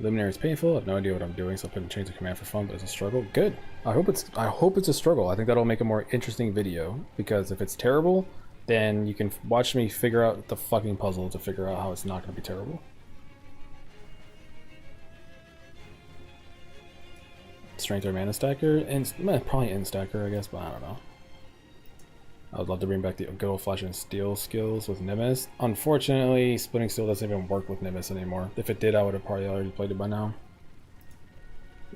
Luminary is painful. I have no idea what I'm doing, so I couldn't change the command for fun, but it's a struggle. Good. I hope it's a struggle. I think that'll make a more interesting video, because if it's terrible, then you can watch me figure out the fucking puzzle to figure out how it's not going to be terrible. Strength or mana stacker, and probably end stacker, I guess, but I don't know. I would love to bring back the good old flash and steel skills with Nimbus. Unfortunately, splitting steel doesn't even work with Nimbus anymore. If it did, I would have probably already played it by now.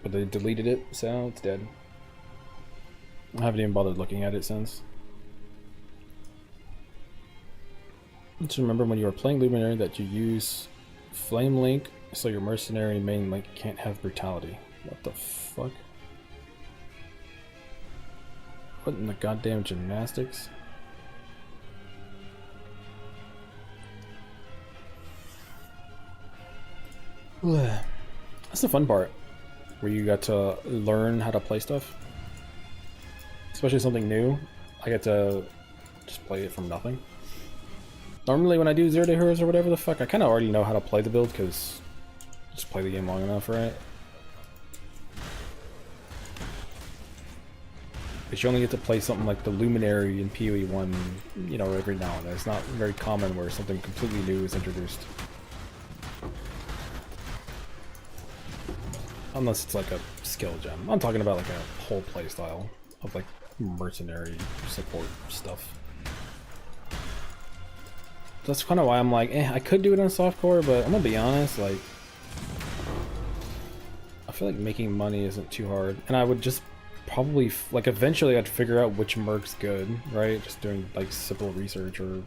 But they deleted it, so it's dead. I haven't even bothered looking at it since. Just remember when you are playing Luminary that you use Flame Link, so your mercenary main link can't have brutality. What the fuck? What in the goddamn gymnastics? That's the fun part, where you got to learn how to play stuff. Especially something new. I get to just play it from nothing. Normally when I do Zero Day Heroes or whatever the fuck, I kind of already know how to play the build, because just play the game long enough, right? But you only get to play something like the Luminary in PoE 1, you know, every now and then. It's not very common where something completely new is introduced. Unless it's like a skill gem. I'm talking about like a whole playstyle of like mercenary support stuff. That's kind of why I'm like, I could do it on softcore, but I'm gonna be honest, like, I feel like making money isn't too hard, and I would just probably like eventually I'd figure out which merc's good, right? Just doing like simple research or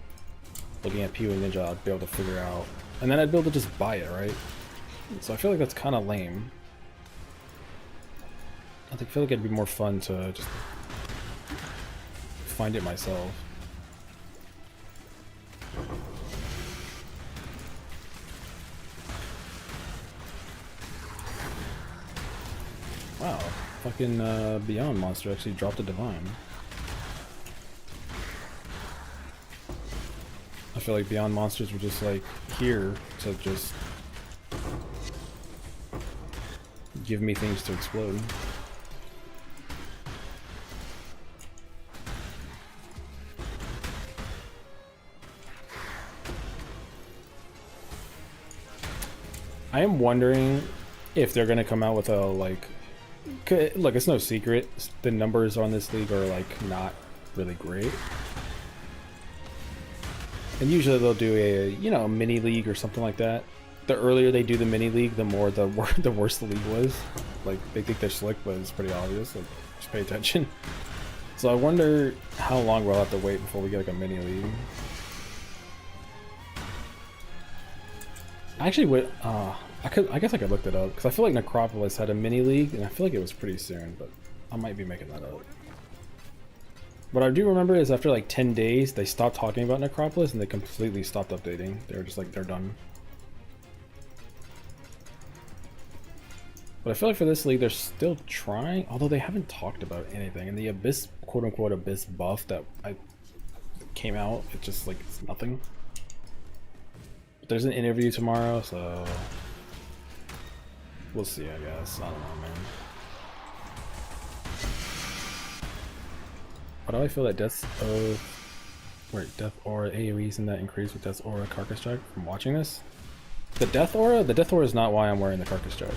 looking at PoE Ninja, I'd be able to figure out, and then I'd be able to just buy it, right? So I feel like that's kind of lame. I feel like it'd be more fun to just find it myself. Wow, fucking Beyond Monster actually dropped a Divine. I feel like Beyond Monsters were just like here to just give me things to explode. I am wondering if they're gonna come out with a like, look, it's no secret the numbers on this league are like not really great, and usually they'll do a, you know, mini league or something like that. The earlier they do the mini league, the more the worse the league was. Like, they think they're slick, but it's pretty obvious. Like, just pay attention. So I wonder how long we'll have to wait before we get like a mini league. Actually, what I guess I could look it up, because I feel like Necropolis had a mini league, and I feel like it was pretty soon, but I might be making that up. What I do remember is after like 10 days, they stopped talking about Necropolis and they completely stopped updating. They were just like, they're done. But I feel like for this league, they're still trying, although they haven't talked about anything. And the Abyss, quote-unquote Abyss buff that came out, it's just like, it's nothing. But there's an interview tomorrow, so we'll see, I guess. I don't know, man. Why do I feel that Death'sOath, wait, Death Aura AoEs and that increase with Death's Aura Carcass Strike from watching this? The Death Aura is not why I'm wearing the Carcass Strike.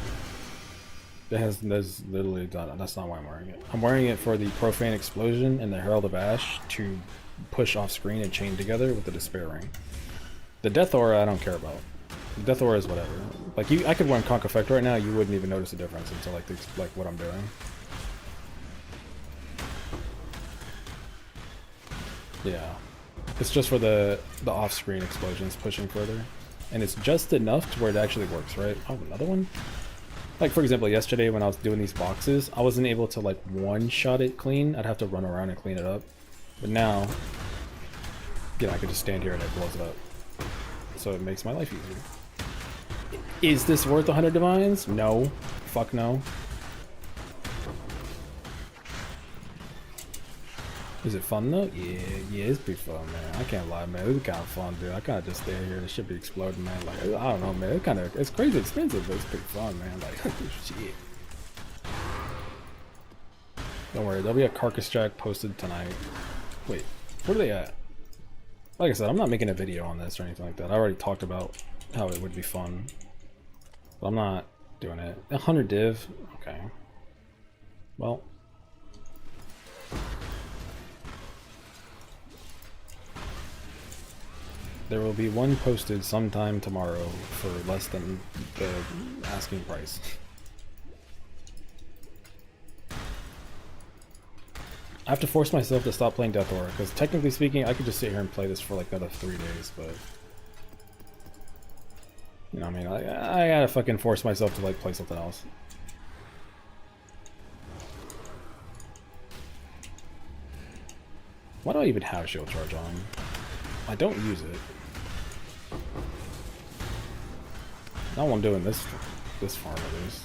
That's literally, that's not why I'm wearing it. I'm wearing it for the Profane Explosion and the Herald of Ash to push off screen and chain together with the Despair Ring. The Death Aura I don't care about. The Death Aura is whatever. Like, I could wear Conk Effect right now, you wouldn't even notice the difference until like what I'm doing. Yeah, it's just for the off-screen explosions pushing further, and it's just enough to where it actually works, right? Oh, another one? Like, for example, yesterday when I was doing these boxes, I wasn't able to like one-shot it clean. I'd have to run around and clean it up. But now, you know, I could just stand here and it blows it up. So it makes my life easier. Is this worth 100 divines? No. Fuck no. Is it fun though? Yeah, it's pretty fun, man. I can't lie, man. It's kind of fun, dude. I kind of just stay here. The shit be exploding, man. Like, I don't know, man. It's crazy expensive, but it's pretty fun, man. Like, shit. Don't worry, there'll be a Carcass track posted tonight. Wait, where are they at? Like I said, I'm not making a video on this or anything like that. I already talked about how it would be fun. But I'm not doing it. 100 div? Okay. Well. There will be one posted sometime tomorrow for less than the asking price. I have to force myself to stop playing Death'sOath, because technically speaking, I could just sit here and play this for like another 3 days, but... You know what I mean? I gotta fucking force myself to like play something else. Why do I even have shield charge on? I don't use it. Not while I'm doing this farm at least.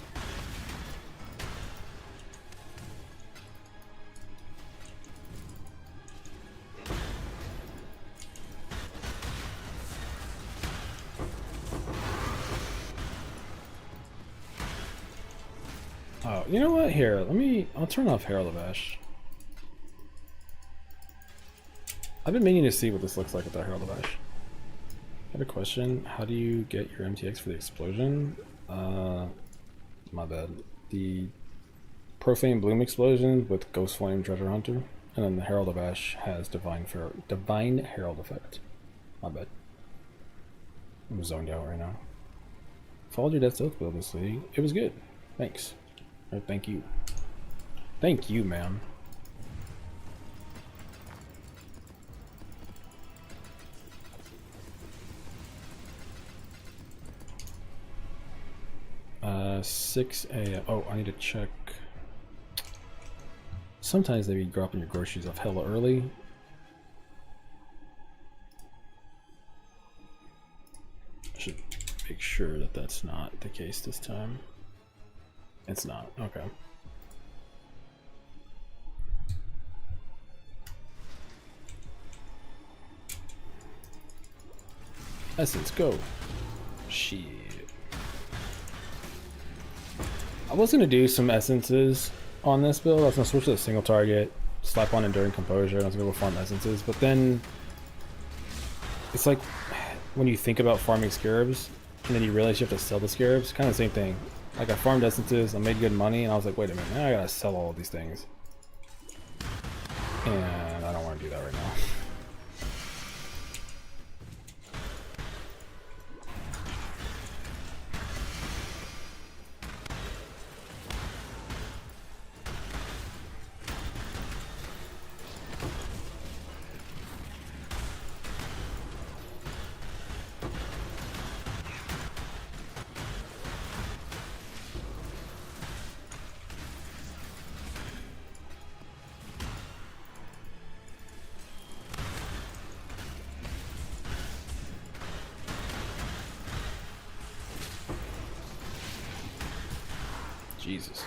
Oh, you know what? Here, I'll turn off Herald of Ash. I've been meaning to see what this looks like with that Herald of Ash. I have a question. How do you get your MTX for the explosion? My bad. The Profane Bloom explosion with Ghost Flame Treasure Hunter, and then the Herald of Ash has Divine Herald effect. My bad. I'm zoned out right now. Followed your Death'sOath build this league. It was good. Thanks. Or thank you. Thank you, man. Uh, 6 a.m. Oh, I need to check. Sometimes they be dropping your groceries off hella early. I should make sure that that's not the case this time. It's not. Okay. Essence, go. Shit. I was gonna do some essences on this build. I was gonna switch to the single target, slap on Enduring Composure, and I was gonna go farm essences, but then it's like when you think about farming scarabs and then you realize you have to sell the scarabs, kind of the same thing. Like I farmed essences, I made good money, and I was like, wait a minute, now I gotta sell all of these things. And I don't want to do that right now. Jesus.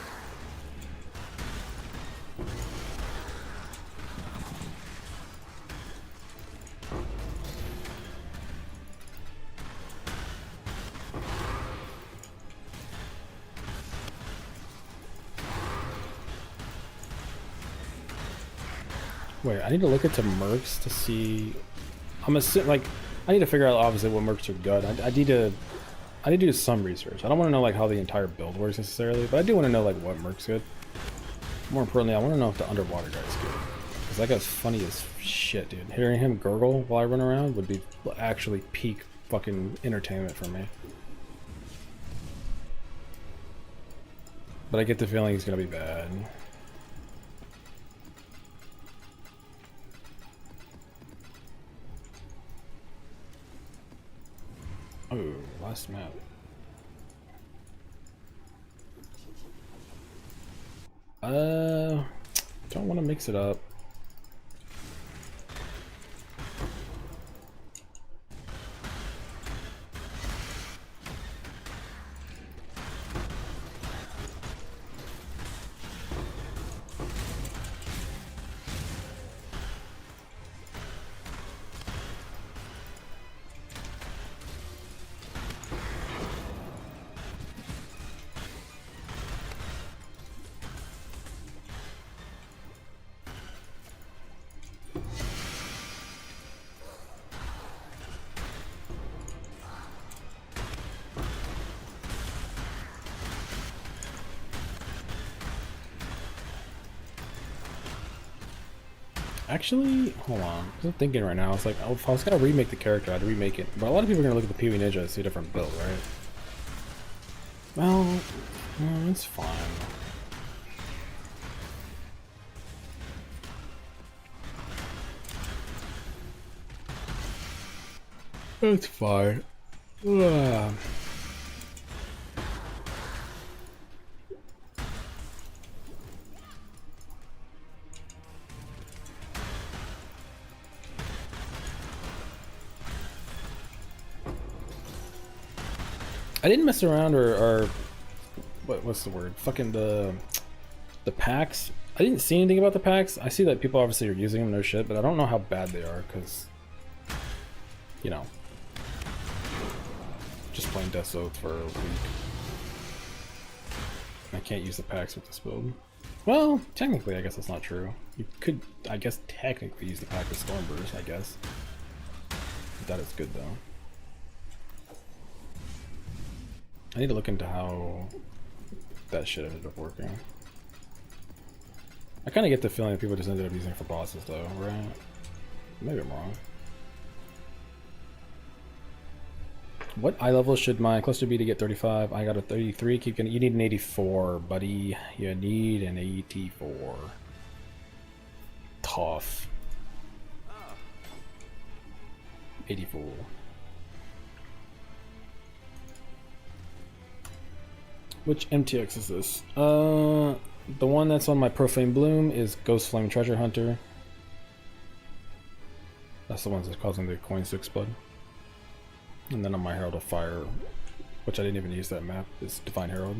Wait, I need to look into mercs to see. Like, I need to figure out obviously what mercs are good. I need to do some research. I don't want to know like how the entire build works necessarily, but I do want to know like what merc's good. More importantly, I want to know if the underwater guy's good, because that guy's funny as shit, dude. Hearing him gurgle while I run around would be actually peak fucking entertainment for me. But I get the feeling he's gonna be bad. Oh, last map. Don't want to mix it up. Actually, hold on. I'm thinking right now. It's like, oh, if I was gonna remake the character, I'd remake it. But a lot of people are gonna look at the PvE Ninja and see a different build, right? Well, it's fine. It's fine. Ugh. I didn't mess around or what's the word? Fucking the packs. I didn't see anything about the packs. I see that people obviously are using them, no shit, but I don't know how bad they are because, you know, just playing Death'sOath for a week. I can't use the packs with this build. Well, technically, I guess that's not true. You could, I guess, technically use the pack with Stormburst, I guess. But that is good though. I need to look into how that shit ended up working. I kind of get the feeling that people just ended up using it for bosses though, right? Maybe I'm wrong. What eye level should my cluster be to get 35? I got a 33. Keep getting, you need an 84, buddy. You need an 84. Tough. 84. Which MTX is this? The one that's on my Profane Bloom is Ghost Flame Treasure Hunter. That's the one that's causing the coin 6 blood. And then on my Herald of Fire, which I didn't even use that map, is Divine Herald.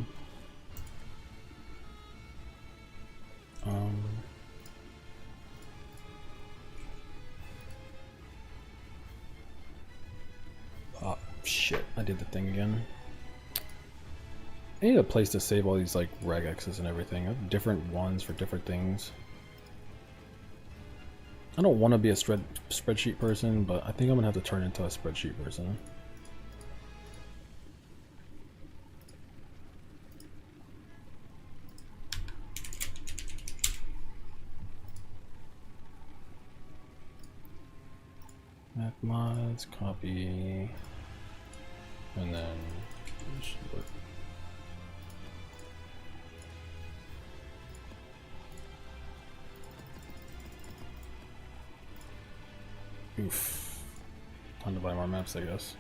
Oh shit, I did the thing again. I need a place to save all these like regexes and everything. I have different ones for different things. I don't want to be a spreadsheet person, but I think I'm gonna have to turn into a spreadsheet person. Mapmods, copy, and then oof. Time to buy more maps, I guess.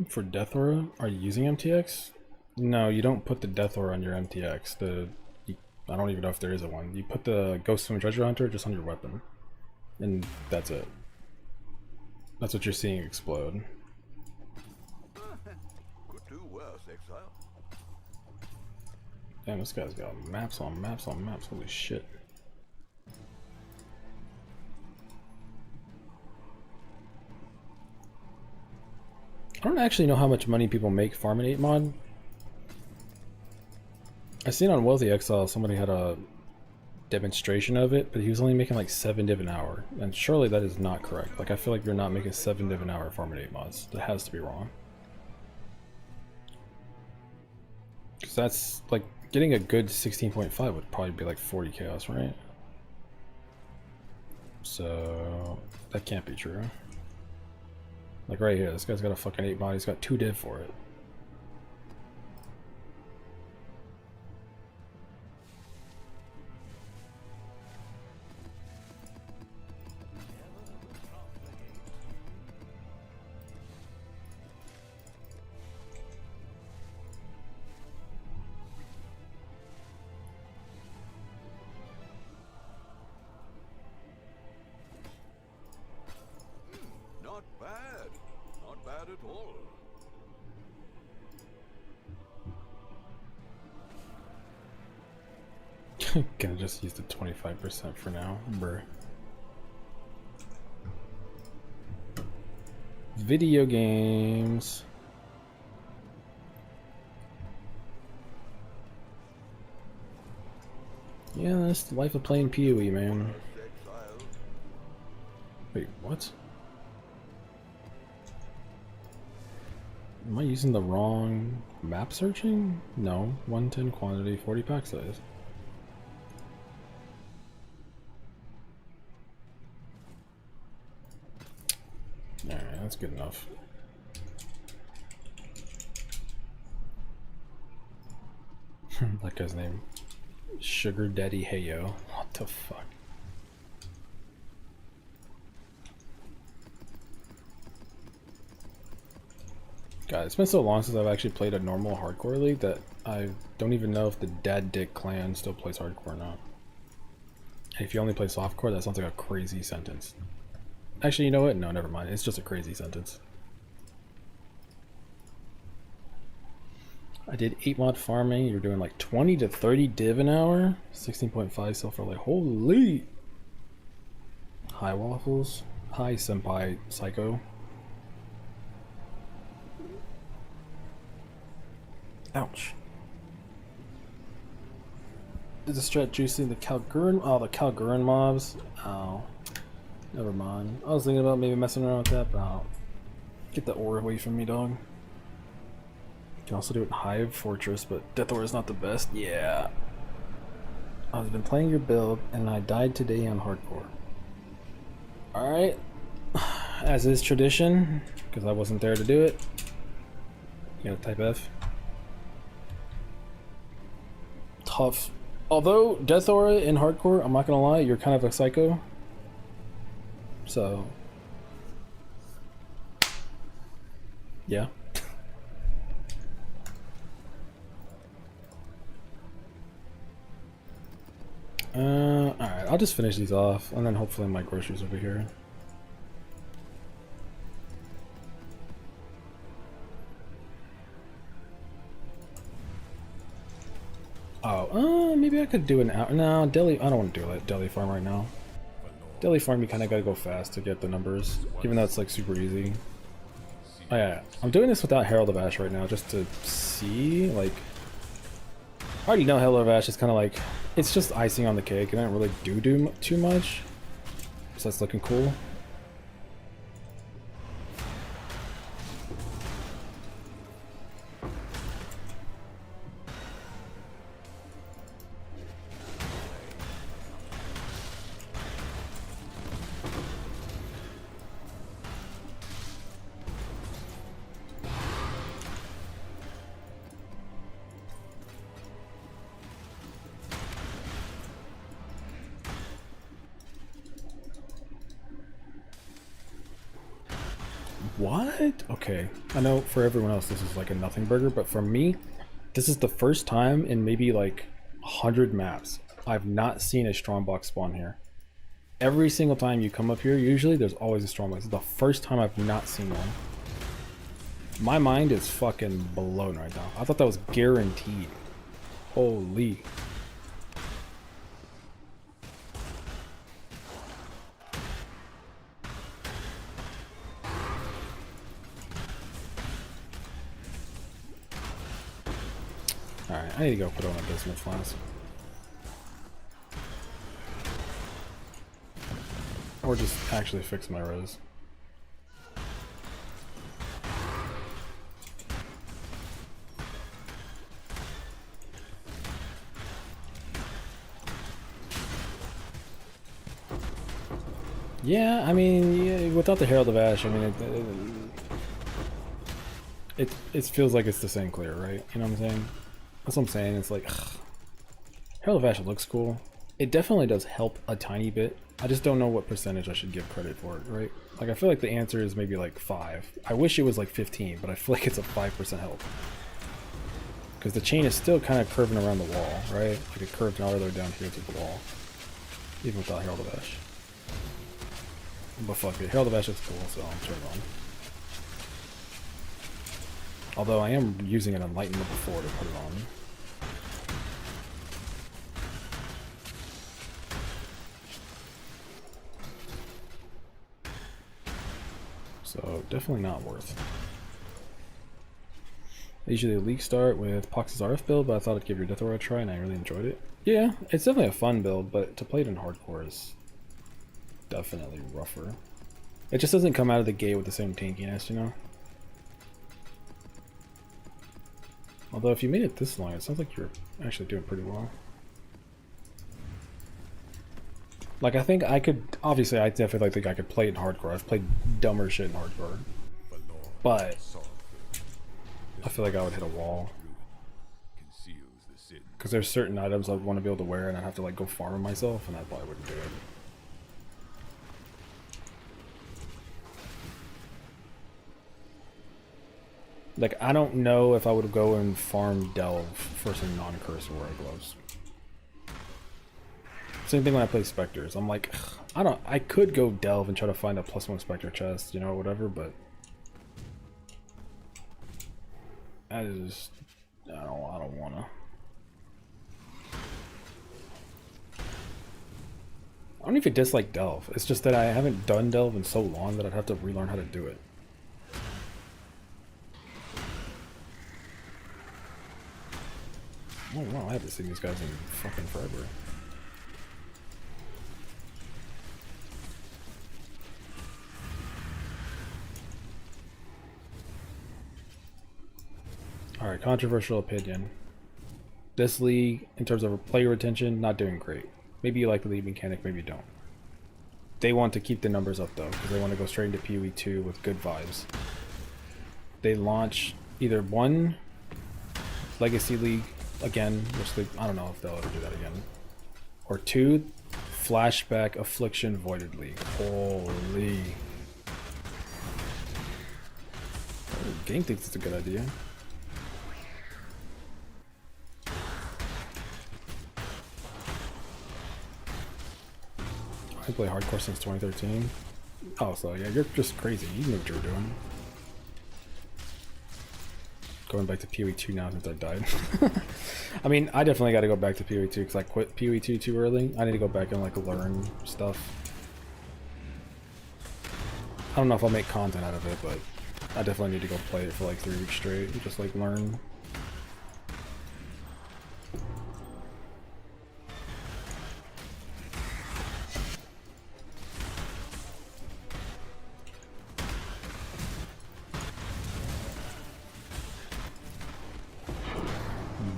For Death Aura, are you using MTX? No, you don't put the Death Aura on your MTX. I don't even know if there is a one. You put the Ghost Swim Treasure Hunter just on your weapon. And that's it. That's what you're seeing explode. Could do worse, Exile. Damn, this guy's got maps on maps on maps. Holy shit. I don't actually know how much money people make farming 8 mod. I seen on Wealthy Exile somebody had a demonstration of it, but he was only making like 7 div an hour, and surely that is not correct. Like, I feel like you're not making 7 div an hour farming 8 mods. That has to be wrong. Because that's like getting a good 16.5 would probably be like 40 chaos, right? So that can't be true. Like right here, this guy's got a fucking 8 mod, he's got 2 div for it. Not bad. Not bad at all. Gonna just use the 25% for now, bruh. Video games. Yeah, that's the life of playing PoE, man. Wait, what? Am I using the wrong map searching? No, 110 quantity, 40 pack size. Alright, that's good enough. That guy's name. Sugar Daddy Heyo. What the fuck? God, it's been so long since I've actually played a normal hardcore league that I don't even know if the Dad Dick clan still plays hardcore or not. And if you only play softcore, that sounds like a crazy sentence. Actually, you know what? No, never mind. It's just a crazy sentence. I did 8 mod farming. You're doing like 20 to 30 div an hour. 16.5 silver. Like, holy! Hi, Waffles. Hi, Senpai Psycho. Ouch. Is the strat juicing the Calguran? Oh, the Calguran mobs. Oh. Never mind. I was thinking about maybe messing around with that, but I'll get the ore away from me, dog. You can also do it in Hive Fortress, but Death Ore is not the best. Yeah. I've been playing your build, and I died today on hardcore. Alright. As is tradition, because I wasn't there to do it. You gotta type F. Tough. Although Death Aura in hardcore, I'm not gonna lie, you're kind of a psycho. So yeah. Alright, I'll just finish these off and then hopefully my groceries over here. Oh, maybe I could do an hour. No, deli. I don't want to do it. Deli farm right now. Deli farm, you kind of gotta go fast to get the numbers, even though it's like super easy. Oh yeah, I'm doing this without Herald of Ash right now, just to see. Like, I already know Herald of Ash is kind of like, it's just icing on the cake, and I don't really do too much. So that's looking cool. What? Okay, I know for everyone else this is like a nothing burger, but for me, this is the first time in maybe like 100 maps I've not seen a strongbox spawn here. Every single time you come up here, usually there's always a strongbox. It's the first time I've not seen one. My mind is fucking blown right now. I thought that was guaranteed. Holy. Alright, I need to go put on a bismuth flask. Or just actually fix my res. Yeah, I mean, yeah, without the Herald of Ash, I mean, it feels like it's the same clear, right? You know what I'm saying? That's what I'm saying. It's like, ugh. Herald of Ash looks cool. It definitely does help a tiny bit. I just don't know what percentage I should give credit for it, right? Like, I feel like the answer is maybe like 5. I wish it was like 15, but I feel like it's a 5% help. Because the chain is still kind of curving around the wall, right? Like it curved all the way down here to the wall. Even without Herald of Ash. But fuck it, Herald of Ash is cool, so I'll turn it on. Although I am using an Enlightenment before to put it on. So definitely not worth. I usually league start with Pox's RF build, but I thought I'd give your Death Aura a try and I really enjoyed it. Yeah, it's definitely a fun build, but to play it in hardcore is definitely rougher. It just doesn't come out of the gate with the same tankiness, you know? Although if you made it this long, it sounds like you're actually doing pretty well. Like, I think I could, obviously I definitely think I could play it in hardcore. I've played dumber shit in hardcore. But I feel like I would hit a wall. Because there's certain items I'd want to be able to wear and I'd have to like go farm myself, and I probably wouldn't do it. Like, I don't know if I would go and farm Delve for some non-curse Aurora gloves. Same thing when I play Spectres. I'm like, I could go Delve and try to find a +1 Spectre chest, you know, whatever, but I don't wanna. I don't even dislike Delve. It's just that I haven't done Delve in so long that I'd have to relearn how to do it. Oh wow, I haven't seen these guys in fucking forever. Alright, controversial opinion. This league, in terms of player retention, not doing great. Maybe you like the league mechanic, maybe you don't. They want to keep the numbers up though, because they want to go straight into PoE 2 with good vibes. They launch either one Legacy League again, which they, I don't know if they'll ever do that again, or two Flashback Affliction Voided League. Holy. Oh, game thinks it's a good idea. I play hardcore since 2013. Oh, so yeah, you're just crazy. You knew what you were doing. Going back to PoE 2 now since I died. I mean, I definitely got to go back to PoE 2 because I quit PoE 2 too early. I need to go back and like learn stuff. I don't know if I'll make content out of it, but I definitely need to go play it for like 3 weeks straight and just like learn.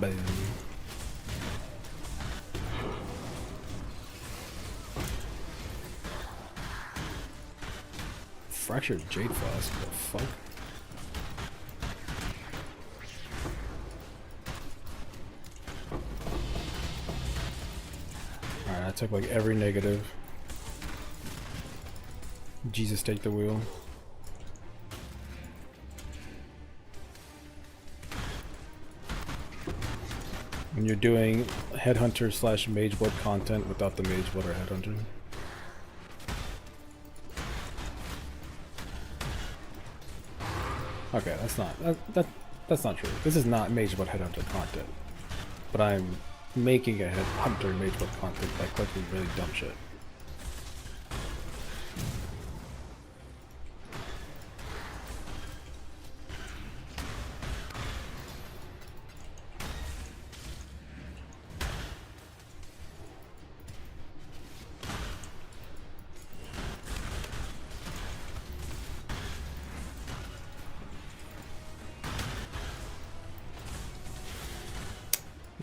Boom. Fractured Jade Flask, what the fuck? Alright, I took like every negative. Jesus, take the wheel. When you're doing Headhunter / Mageblood content without the Mageblood or Headhunter. Okay, that's not true. This is not Mageblood Headhunter content. But I'm making a Headhunter Mageblood content by clicking really dumb shit.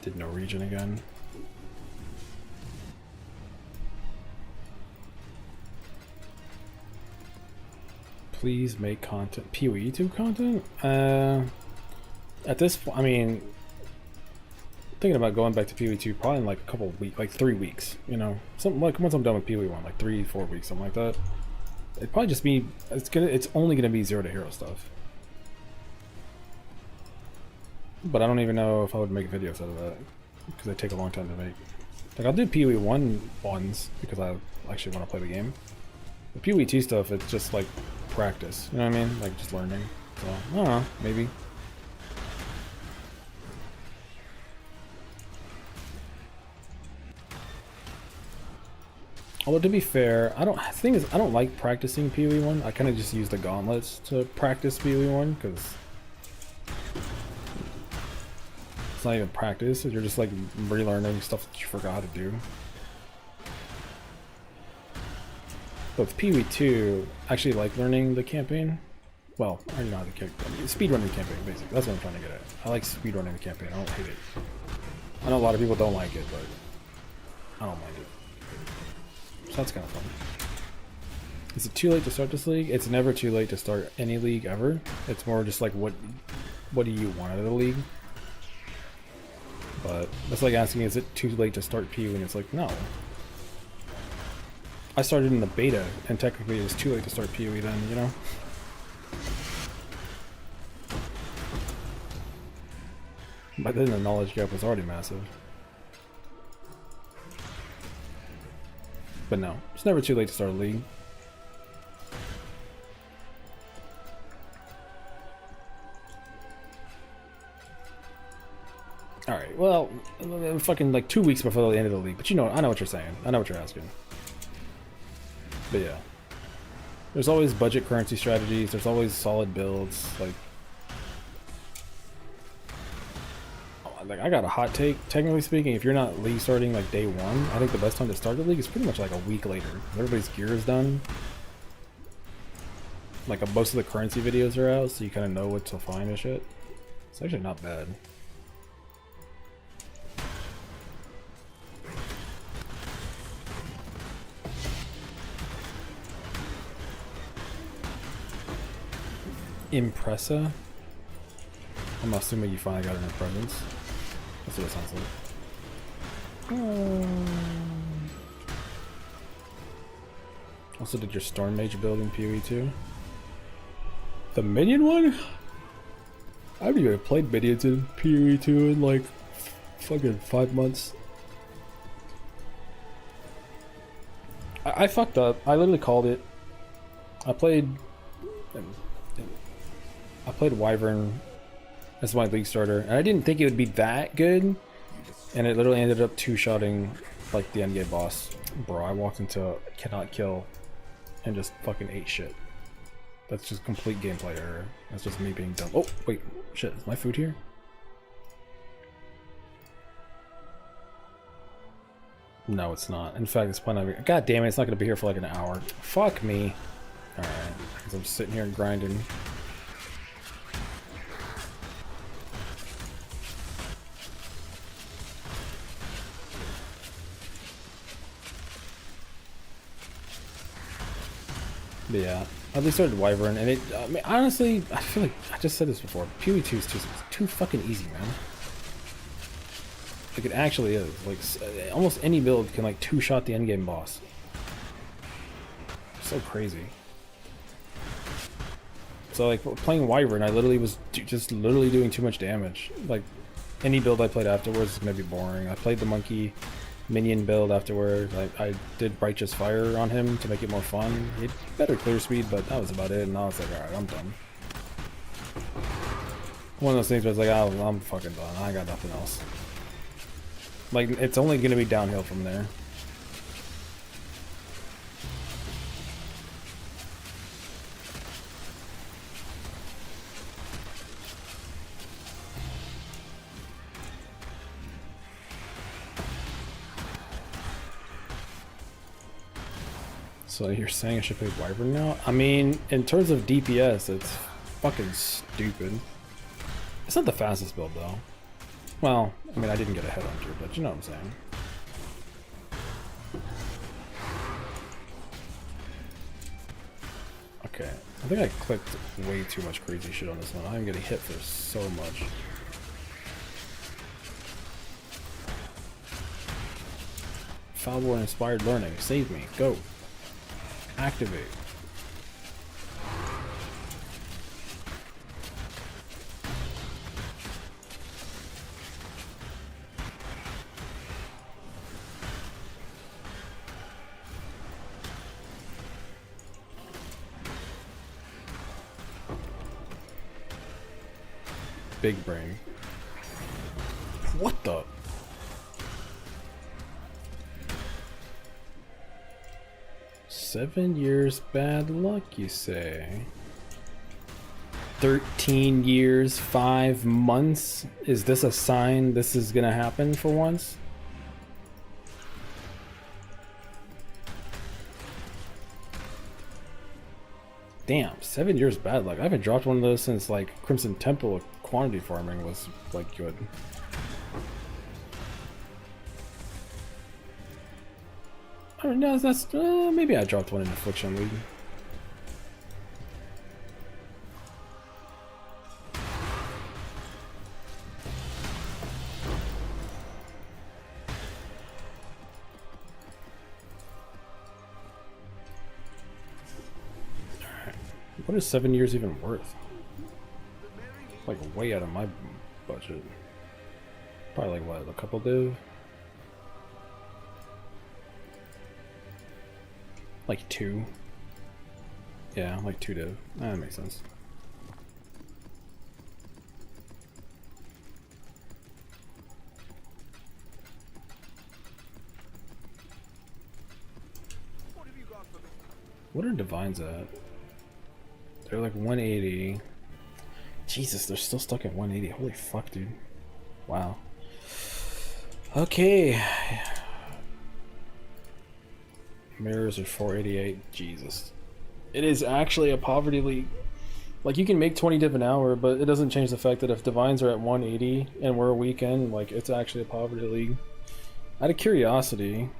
Did no region again. Please make content. PoE 2 content? At this point, I mean, thinking about going back to PoE 2 probably in like a couple of weeks, like 3 weeks, you know? Something like once I'm done with PoE 1, like 3-4 weeks, something like that. It'd probably just be, it's only gonna be 0 to hero stuff. But I don't even know if I would make videos out of that, because they take a long time to make. Like, I'll do PoE 1 ones, because I actually want to play the game. The PoE 2 stuff, it's just like practice, you know what I mean? Like, just learning. So, I don't know, maybe. Although, to be fair, the thing is, I don't like practicing PoE 1. I kind of just use the gauntlets to practice PoE 1, because it's not even practice, you're just like relearning stuff that you forgot how to do. But with Pee Wee 2, I actually like learning the campaign. Well, I already know how to speedrunning the campaign, basically. That's what I'm trying to get at. I like speedrunning the campaign. I don't hate it. I know a lot of people don't like it, but I don't mind it. So that's kind of fun. Is it too late to start this league? It's never too late to start any league ever. It's more just like what do you want out of the league? But that's like asking, is it too late to start Pee-wee? And it's like, no. I started in the beta, and technically it was too late to start Pee-wee then, you know? By then the knowledge gap was already massive. But no, it's never too late to start a league. Alright, well, fucking like 2 weeks before the end of the league, but you know, I know what you're saying. I know what you're asking. But yeah. There's always budget currency strategies, there's always solid builds, like I got a hot take. Technically speaking, if you're not league starting like day one, I think the best time to start the league is pretty much like a week later. Everybody's gear is done. Like most of the currency videos are out, so you kind of know what to find and shit. It's actually not bad. Impressa? I'm assuming you finally got an presence. That's what it sounds like. Also, did your Storm Mage build in PoE 2? The minion one? I haven't even played minions in PoE 2 in like fucking 5 months. I fucked up. I literally called it. I played Wyvern as my league starter, and I didn't think it would be that good, and it literally ended up two-shotting like the endgame boss. Bro, I walked into cannot kill and just fucking ate shit. That's just complete gameplay error. That's just me being dumb. Oh, wait, shit, is my food here? No, it's not. In fact, it's probably not. God damn it, it's not gonna be here for like an hour. Fuck me. Alright, because I'm sitting here grinding. But yeah, I at least started Wyvern, and it, I mean, honestly, I feel like, I just said this before, PoE 2 is too fucking easy, man. Like, it actually is. Like, almost any build can, like, two-shot the endgame boss. So crazy. So, like, playing Wyvern, I literally was just literally doing too much damage. Like, any build I played afterwards is gonna be boring. I played the monkey minion build afterwards. I did Righteous Fire on him to make it more fun. He had better clear speed, but that was about it, and I was like, alright, I'm done. One of those things where it's like, oh, I'm fucking done. I got nothing else. Like, it's only gonna be downhill from there. So you're saying I should play Wyvern now? I mean, in terms of DPS, it's fucking stupid. It's not the fastest build, though. Well, I mean, I didn't get a headhunter, but you know what I'm saying. Okay, I think I clicked way too much crazy shit on this one. I'm getting hit for so much. Foulborn Inspired Learning. Save me. Go. Activate. Big brain. What the? "7 years bad luck, you say? 13 years, 5 months? Is this a sign this is gonna happen for once?" damn, 7 years bad luck. I haven't dropped one of those since like Crimson Temple quantity farming was like good. I don't know, that's maybe I dropped one in Affliction League. What is 7 years even worth? Like way out of my budget. Probably like what, a couple div? Like 2. Yeah, like 2 div. That makes sense. What are divines at? They're like 180. Jesus, they're still stuck at 180. Holy fuck, dude. Wow. Okay. Mirrors are 488. Jesus. It is actually a poverty league. Like, you can make 20 div an hour, but it doesn't change the fact that if divines are at 180 and we're a weekend, like, it's actually a poverty league. Out of curiosity,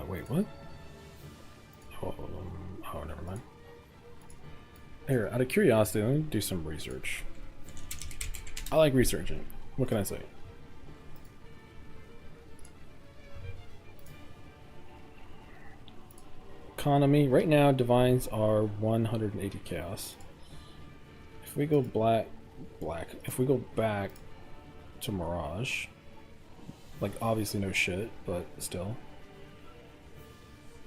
wait, what? Oh, never mind. Here, out of curiosity, let me do some research. I like researching. What can I say? Economy. Right now, divines are 180 chaos. If we go black. If we go back to Mirage, like obviously no shit, but still.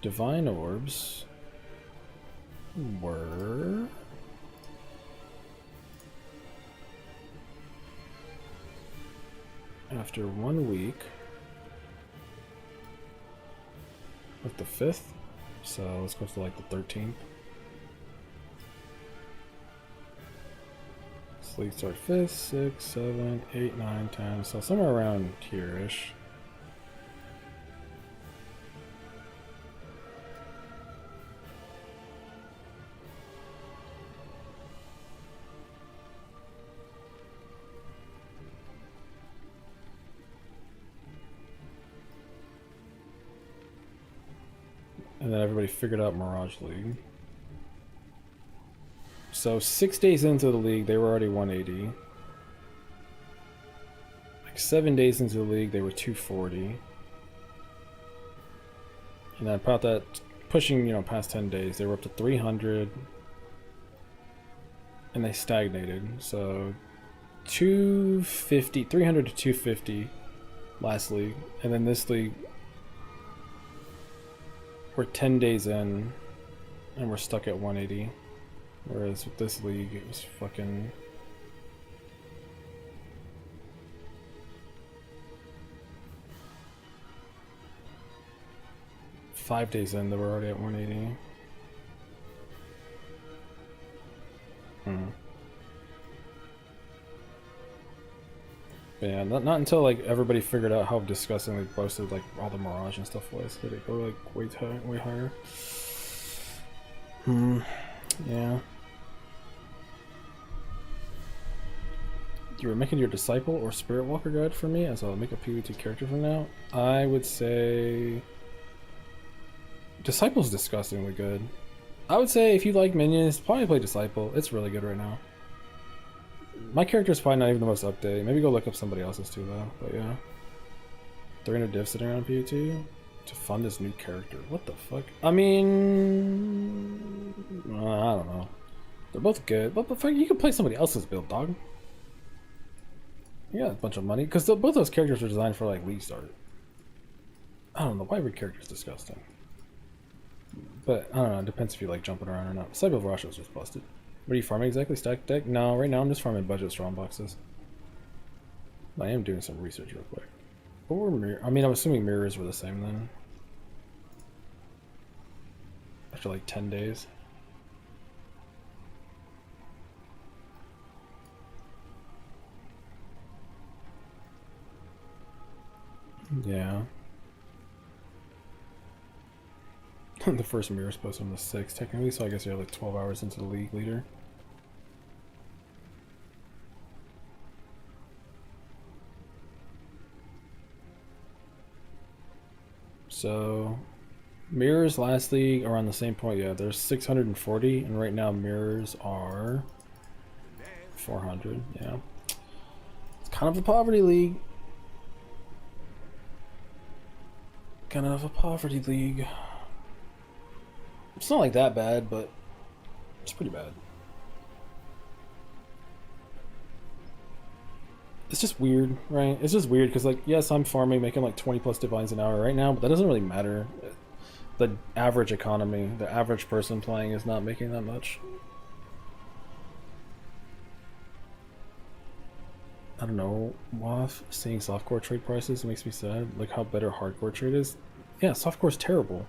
Divine orbs were after 1 week with the 5th, so let's go to like the 13th. Sleep start 5th, 6th, 7th, 8th, 9th, 10th, so somewhere around here-ish. And then everybody figured out Mirage League. So 6 days into the league, they were already 180. Like 7 days into the league, they were 240. And then about that, pushing, you know, past 10 days, they were up to 300. And they stagnated. So 250, 300 to 250 last league. And then this league, we're 10 days in, and we're stuck at 180. Whereas with this league, it was fucking... Five days in, they were already at 180. But yeah, not until like everybody figured out how disgustingly busted like all the Mirage and stuff was did it go like way higher. Yeah. You were making your Disciple or Spirit Walker guide for me as I'll make a PvT character from now. I would say Disciple's disgustingly good. I would say if you like minions, probably play Disciple. It's really good right now. My character's probably not even the most updated. Maybe go look up somebody else's too though. But yeah. 300 div sitting around PvT to fund this new character. What the fuck? I mean, I don't know. They're both good, but fuck, you can play somebody else's build, dog. You got a bunch of money because both those characters are designed for like league start. I don't know why every character is disgusting, but I don't know. It depends if you like jumping around or not. Cyber of Russia was just busted. What are you farming exactly? Stack deck? No, right now I'm just farming budget strong boxes. I am doing some research real quick. What were mirror? I mean, I'm assuming mirrors were the same then. After like 10 days. Yeah. The first mirror is posted on the 6th, technically, so I guess you're like 12 hours into the league leader. So, mirrors last league are on the same point. Yeah, there's 640, and right now mirrors are 400. Yeah, it's kind of a poverty league. Kind of a poverty league. It's not like that bad, but it's pretty bad. It's just weird, right? It's just weird because, like, yes, I'm farming, making like 20 plus divines an hour right now, but that doesn't really matter. The average economy, the average person playing is not making that much. I don't know. WoF seeing softcore trade prices makes me sad. Like how better hardcore trade is. Yeah, softcore's terrible.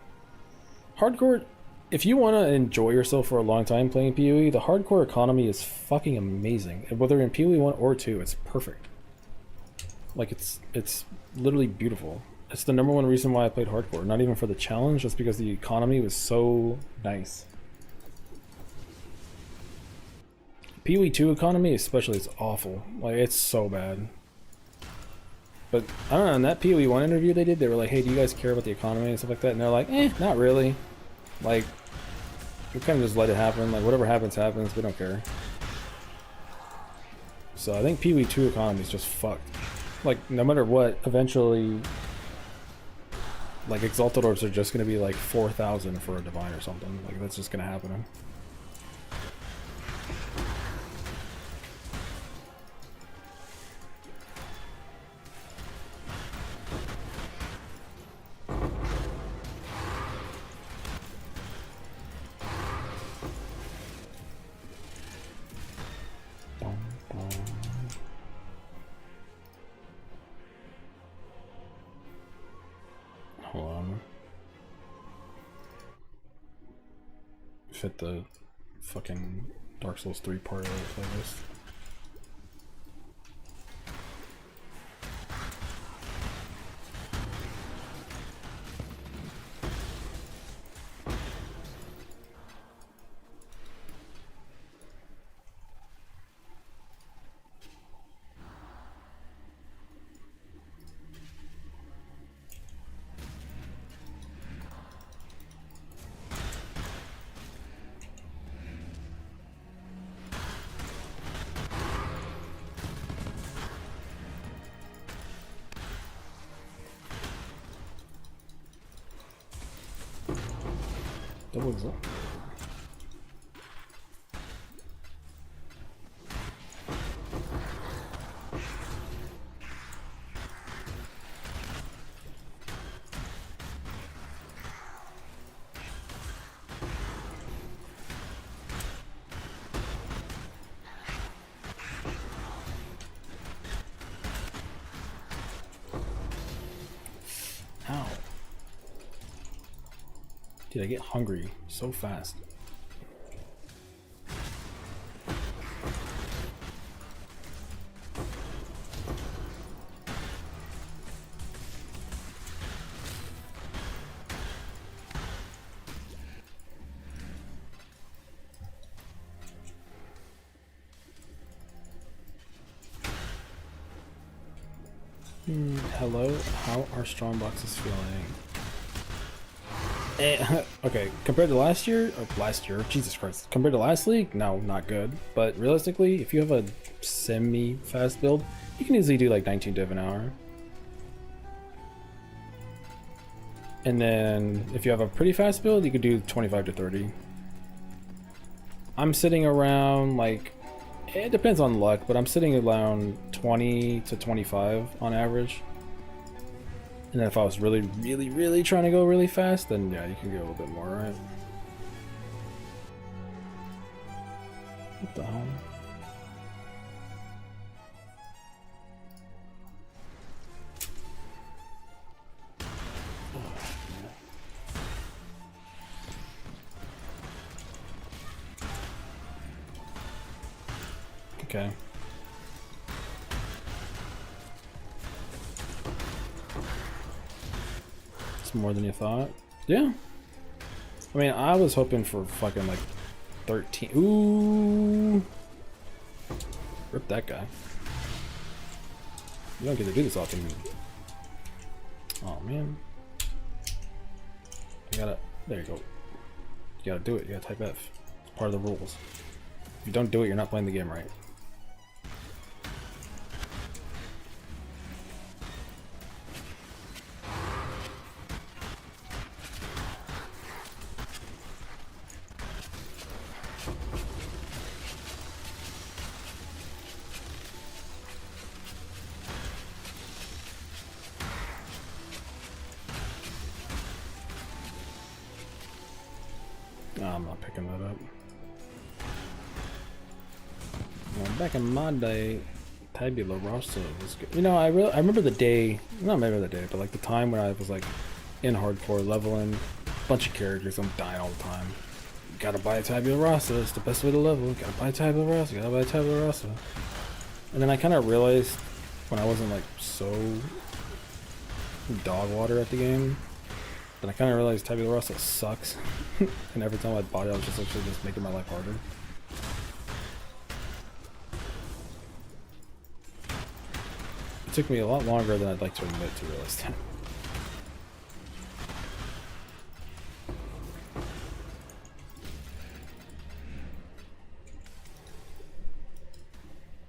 Hardcore, if you want to enjoy yourself for a long time playing PoE, the hardcore economy is fucking amazing. And whether in PoE 1 or 2, it's perfect. Like it's literally beautiful. It's the #1 reason why I played hardcore. Not even for the challenge, just because the economy was so nice. PoE 2 economy especially is awful. Like it's so bad. But I don't know, in that PoE 1 interview they did, they were like, hey, do you guys care about the economy and stuff like that? And they're like, not really. Like, we kind of just let it happen. Like, whatever happens, happens. We don't care. So I think PoE 2 economy is just fucked. Like, no matter what, eventually, like, Exalted Orbs are just going to be like 4,000 for a Divine or something. Like, that's just going to happen. Hold on. Fit the fucking Dark Souls 3 part of the playlist. Double exalt. Ow. Dude, I get hungry so fast. Hello, how are strong boxes feeling? Okay, compared to last year, Jesus Christ, compared to last league, no, not good. But realistically, if you have a semi-fast build, you can easily do like 19 div an hour. And then if you have a pretty fast build, you could do 25 to 30. I'm sitting around like, it depends on luck, but I'm sitting around 20 to 25 on average. And then if I was really trying to go really fast, then yeah, you can go a little bit more, right? What the hell? Okay. It's more than you thought. Yeah. I mean, I was hoping for fucking like 13. Ooh. Rip that guy. You don't get to do this often. Oh man. You gotta, there you go. You gotta do it, you gotta type F. It's part of the rules. If you don't do it, you're not playing the game right. No, I'm not picking that up. Well, back in my day, Tabula Rasa was good. You know, I remember the day, not maybe the day, but like the time when I was like in hardcore leveling, a bunch of characters, I'm dying all the time. Gotta buy a Tabula Rasa, it's the best way to level. Gotta buy a Tabula Rasa, gotta buy a Tabula Rasa. And then I kind of realized when I wasn't like so dog water at the game, and I kind of realized Tabula Rasa sucks. And every time I bought it, I was just actually just making my life harder. It took me a lot longer than I'd like to admit to realize that.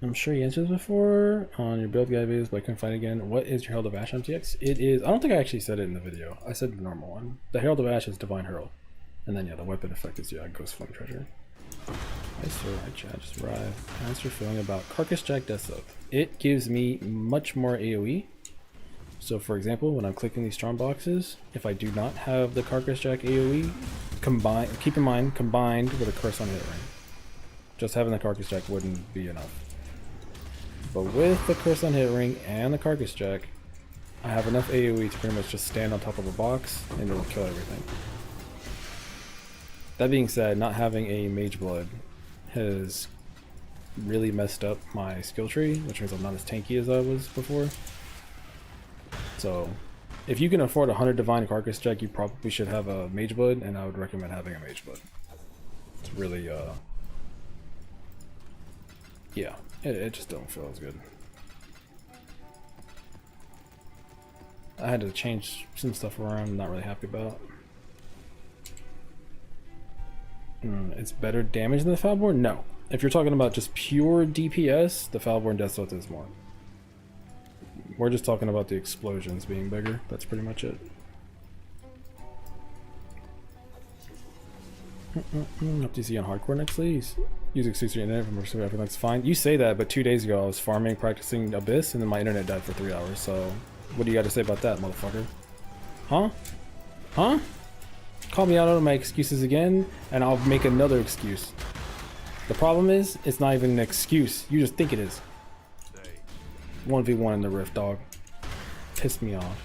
I'm sure you answered this before on your build guide videos, but I couldn't find it again. What is your Herald of Ash MTX? It is, I don't think I actually said it in the video. I said the normal one. The Herald of Ash is Divine Herald. And then yeah, the weapon effect is Ghost Flame Treasure. Hi sir, hi chat, just arrived. How's your feeling about Carcass Jack Death'sOath? It gives me much more AoE. So for example, when I'm clicking these strong boxes, if I do not have the Carcass Jack AoE, keep in mind, combined with a Curse on Hit Ring. Just having the Carcass Jack wouldn't be enough. But with the Curse on Hit Ring and the Carcass Jack, I have enough AoE to pretty much just stand on top of a box and it'll kill everything. That being said, not having a Mage Blood has really messed up my skill tree, which means I'm not as tanky as I was before. So, if you can afford 100 Divine Carcass Jack, you probably should have a Mage Blood, and I would recommend having a Mage Blood. It's really, yeah, it just don't feel as good. I had to change some stuff around I'm not really happy about. It's better damage than the Foulborn? No. If you're talking about just pure DPS, the Foulborn Death'sOath is more. We're just talking about the explosions being bigger. That's pretty much it. Hope to see you on hardcore next, please. Use exclusive internet from pursuing everything's fine. You say that, but 2 days ago I was farming, practicing Abyss, and then my internet died for 3 hours. So, what do you got to say about that, motherfucker? Huh? Huh? Call me out on my excuses again, and I'll make another excuse. The problem is, it's not even an excuse. You just think it is. 1v1 in the Rift, dog. Pissed me off.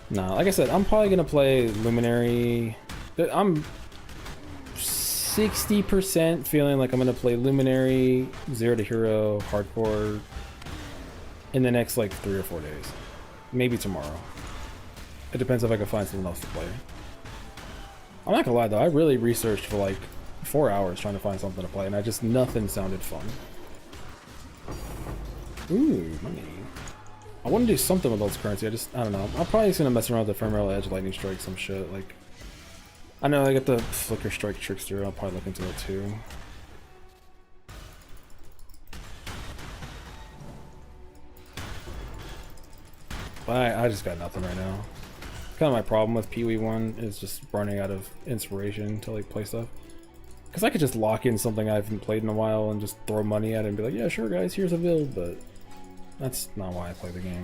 Nah, like I said, I'm probably gonna play Luminary. I'm 60% feeling like I'm gonna play Luminary, Zero to Hero, Hardcore in the next like 3 or 4 days. Maybe tomorrow. It depends if I can find something else to play. I'm not gonna lie though, I really researched for like 4 hours trying to find something to play, and nothing sounded fun. Ooh, money. I want to do something with those currency. I don't know. I'm probably just gonna mess around with the Ephemeral Edge, Lightning Strike, some shit. Like, I know I got the Flicker Strike Trickster. I'll probably look into that too. But I just got nothing right now. Kind of my problem with Pee-wee 1 is just running out of inspiration to like play stuff. Because I could just lock in something I haven't played in a while and just throw money at it and be like, yeah, sure guys, here's a build, but that's not why I play the game.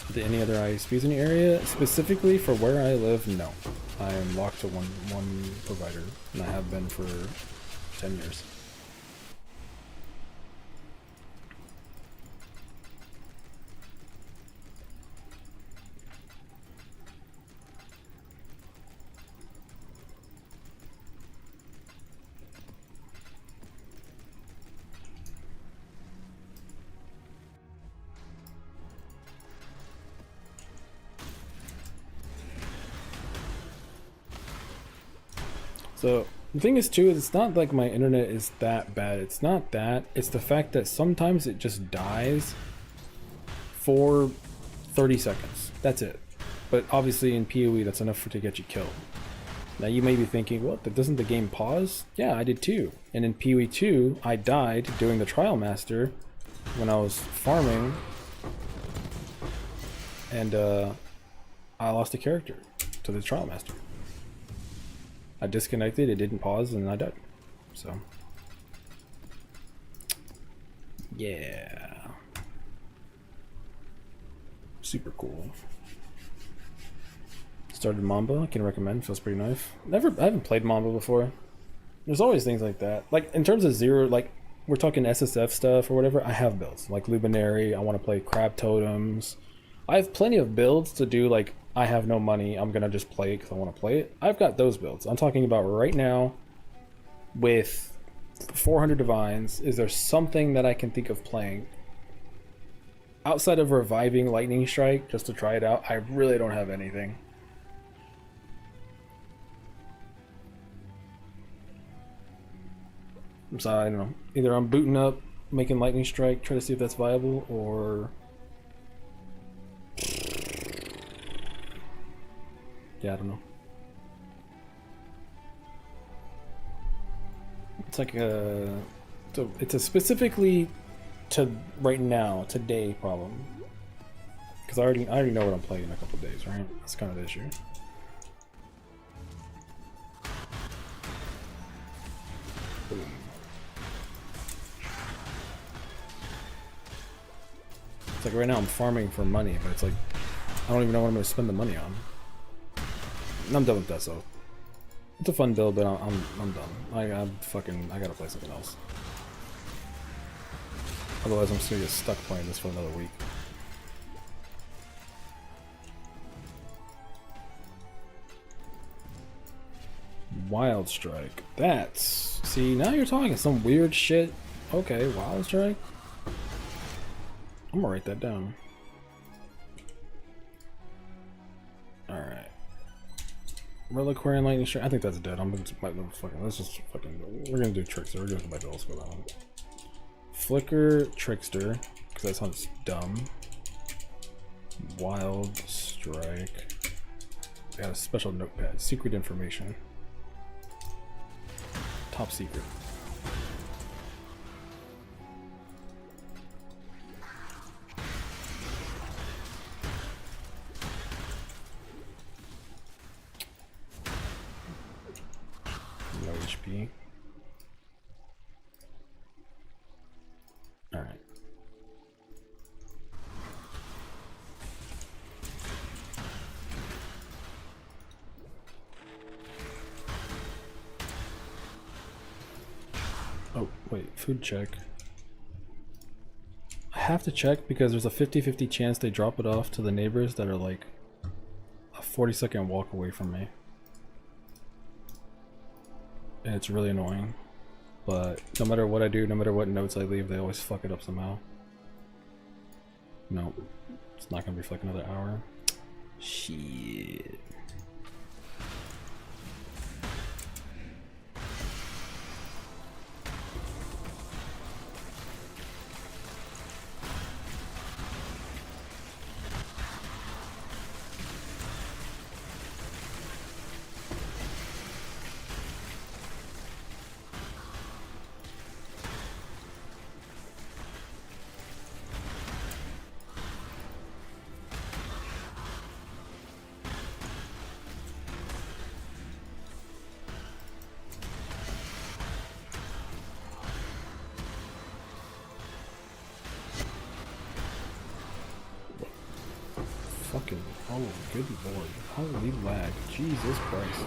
Are there any other ISPs in your area? Specifically for where I live, no. I am locked to one provider, and I have been for 10 years. So the thing is too, it's not like my internet is that bad. It's not that. It's the fact that sometimes it just dies for 30 seconds. That's it. But obviously in PoE, that's enough to get you killed. Now you may be thinking, what, doesn't the game pause? Yeah, I did too. And in PoE 2, I died doing the Trial Master when I was farming. And I lost a character to the Trial Master. I disconnected, it didn't pause, and I died. So, yeah. Super cool. Started Mamba, I can recommend, feels pretty nice. I haven't played Mamba before. There's always things like that. Like, in terms of zero, like, we're talking SSF stuff or whatever, I have builds. Like Luminary, I want to play Crab Totems. I have plenty of builds to do, like, I have no money, I'm gonna just play it because I want to play it. I've got those builds. I'm talking about right now with 400 Divines. Is there something that I can think of playing? Outside of reviving Lightning Strike, just to try it out, I really don't have anything. So I don't know. Either I'm booting up, making Lightning Strike, try to see if that's viable, or yeah, I don't know. It's like it's a specifically to right now, today problem. Because I already know what I'm playing in a couple of days, right? That's kind of the issue. Boom. It's like right now I'm farming for money, but it's like I don't even know what I'm going to spend the money on. I'm done with Death'sOath. It's a fun build, but I'm done. I gotta play something else. Otherwise, I'm just gonna get stuck playing this for another week. Wild Strike. That's... See, now you're talking some weird shit. Okay, Wild Strike. I'm gonna write that down. Alright. Reliquary and Lightning Strike. I think that's dead. Let's just fucking... We're gonna do Trickster. We're doing my bills for that one. Flicker, Trickster, because that sounds dumb. Wild Strike. I got a special notepad. Secret information. Top secret. No HP. All right. Oh, wait, food check. I have to check because there's a 50-50 chance they drop it off to the neighbors that are like a 40-second walk away from me. And it's really annoying. But no matter what I do, no matter what notes I leave, they always fuck it up somehow. No, it's not gonna be for like another hour. Shit. Fucking, oh good lord, holy lag, Jesus Christ.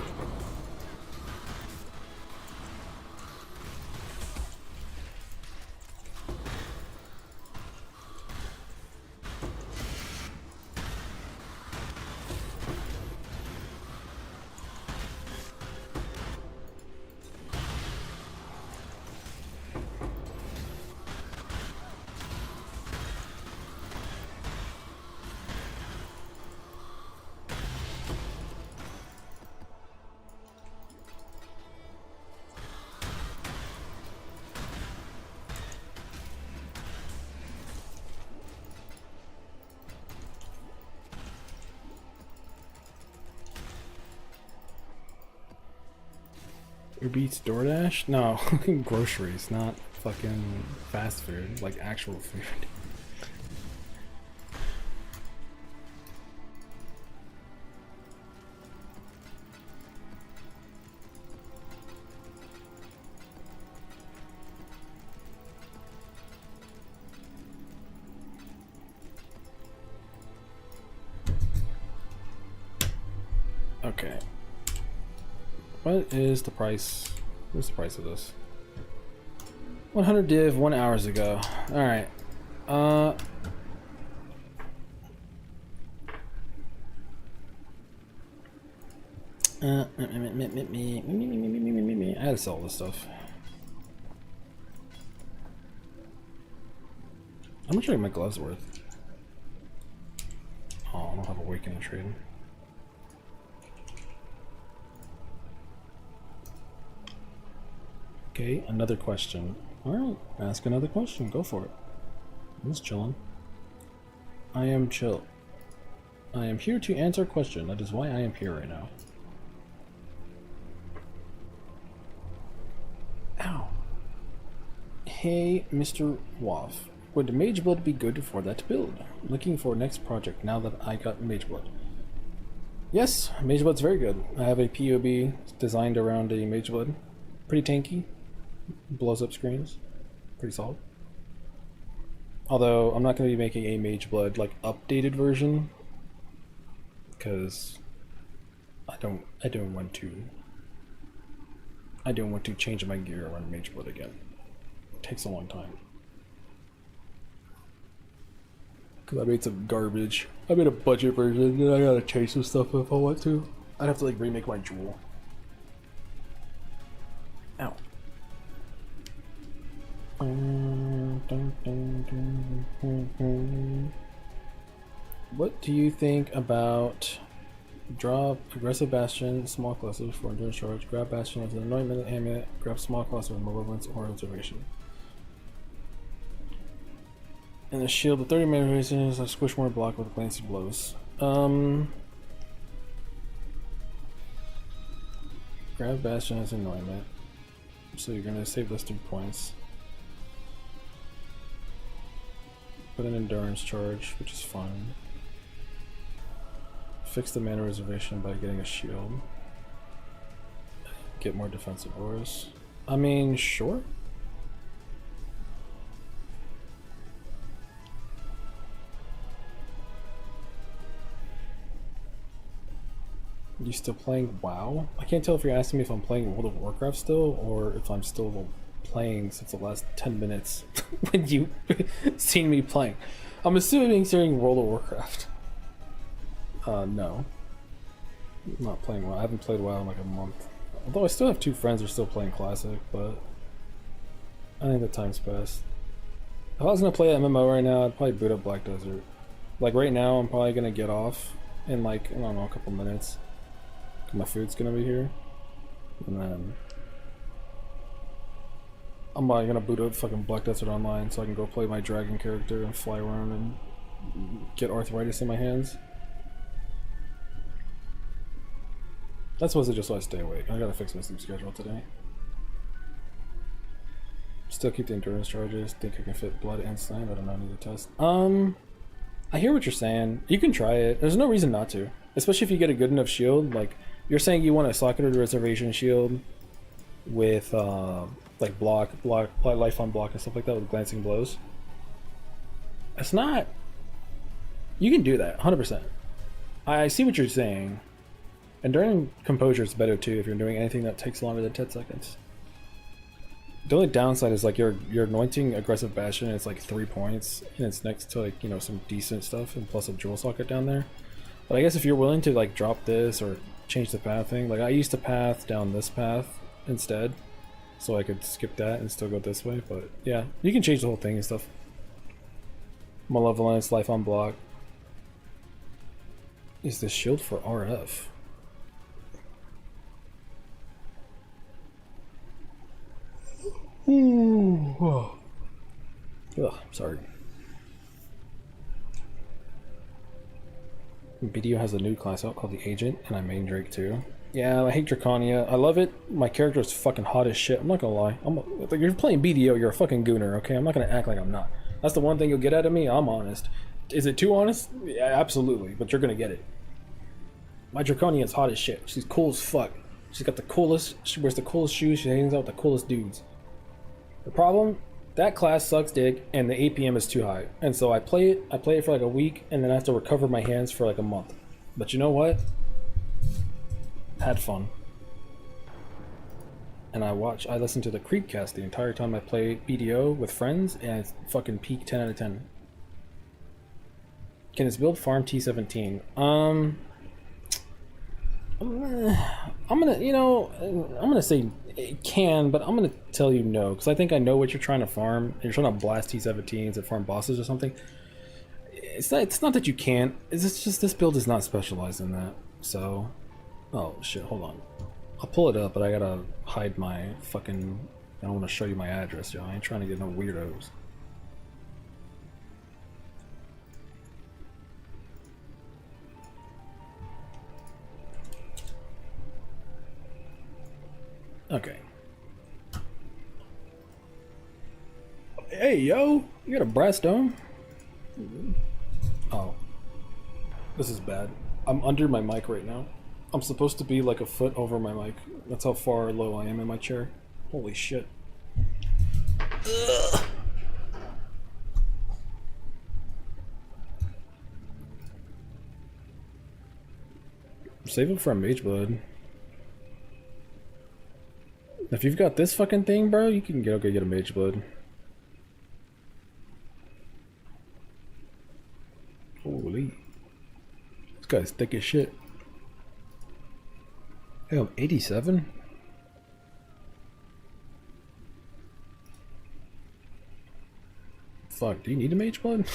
Uber Eats, DoorDash? No, groceries, not fucking fast food, like actual food. Okay. What is the price? What's the price of this? 100 div 1 hours ago. Alright. I had to sell this stuff. How much are my gloves worth? Oh, I don't have a Awakening trade. Okay, another question. Alright, ask another question. Go for it. I'm just chilling. I am chill. I am here to answer a question. That is why I am here right now. Ow. Hey, Mr. Waff. Would Mage Blood be good for that build? Looking for next project now that I got Mage Blood. Yes, Mage Blood's very good. I have a POB designed around a Mage Blood. Pretty tanky. Blows up screens. Pretty solid. Although I'm not going to be making a Mage Blood like updated version because I don't want to change my gear around Mage Blood again. It takes a long time. Cause I made some garbage. I made a budget version and I gotta change some stuff if I want to. I'd have to like remake my jewel. Ow. What do you think about drop aggressive bastion, small clusters for endurance charge, grab bastion with an anointment amulet, grab small cluster with malevolence or observation. And the shield with 30 mana resistance, a squish more block with glancing blows. Grab bastion as an anointment. So you're gonna save those 2 points. Put an endurance charge, which is fine. Fix the mana reservation by getting a shield. Get more defensive auras. I mean, sure. You still playing WoW? I can't tell if you're asking me if I'm playing World of Warcraft still, or if I'm still playing since the last 10 minutes when you seen me playing. I'm assuming during World of Warcraft. No. I'm not playing WoW. I haven't played WoW in like a month. Although I still have 2 friends who are still playing Classic, but I think the time's passed. If I was gonna play MMO right now, I'd probably boot up Black Desert. Like right now, I'm probably gonna get off in like, I don't know, a couple minutes. My food's gonna be here. And then I'm probably gonna boot up fucking Black Desert Online so I can go play my dragon character and fly around and get arthritis in my hands. That's mostly just so I stay awake. I gotta fix my sleep schedule today. Still keep the endurance charges. Think I can fit blood and slime. I don't know, I need to test. I hear what you're saying. You can try it. There's no reason not to. Especially if you get a good enough shield. Like, you're saying you want a socketed reservation shield with like block, life on block and stuff like that with glancing blows. It's not... You can do that, 100%. I see what you're saying. And during composure is better too if you're doing anything that takes longer than 10 seconds. The only downside is like you're anointing aggressive bastion and it's like 3 points and it's next to like, you know, some decent stuff and plus a jewel socket down there. But I guess if you're willing to like drop this or change the path thing, like I used to path down this path instead so I could skip that and still go this way, but yeah, you can change the whole thing and stuff. Malevolence, life on block. Is the shield for RF? Ooh. Oh. Ugh, sorry. Video has a new class out called the Agent, and I main Drake too. Yeah, I hate Draconia. I love it. My character is fucking hot as shit. I'm not gonna lie. Like, you're playing BDO, you're a fucking gooner, okay? I'm not gonna act like I'm not. That's the one thing you'll get out of me. I'm honest. Is it too honest? Yeah, absolutely. But you're gonna get it. My Draconia is hot as shit. She's cool as fuck. She's got the coolest. She wears the coolest shoes. She hangs out with the coolest dudes. The problem? That class sucks dick, and the APM is too high. And so I play it. I play it for like a week, and then I have to recover my hands for like a month. But you know what? Had fun. And I listen to the Creepcast the entire time I play BDO with friends, and it's fucking peak 10 out of 10. Can this build farm T17? I'm gonna say it can, but I'm gonna tell you no, because I think I know what you're trying to farm. You're trying to blast T17s and farm bosses or something. It's not that you can't. It's just this build is not specialized in that. So, oh shit, hold on. I'll pull it up, but I gotta hide my fucking. I don't want to show you my address, yo. I ain't trying to get no weirdos. Okay. Hey, yo! You got a brass dome? Oh. This is bad. I'm under my mic right now. I'm supposed to be like a foot over my mic. That's how far low I am in my chair. Holy shit. Ugh. Save it for a mage blood. If you've got this fucking thing, bro, you can get a mage blood. Holy. This guy's thick as shit. Hey, I'm 87? Fuck, do you need a mage blood?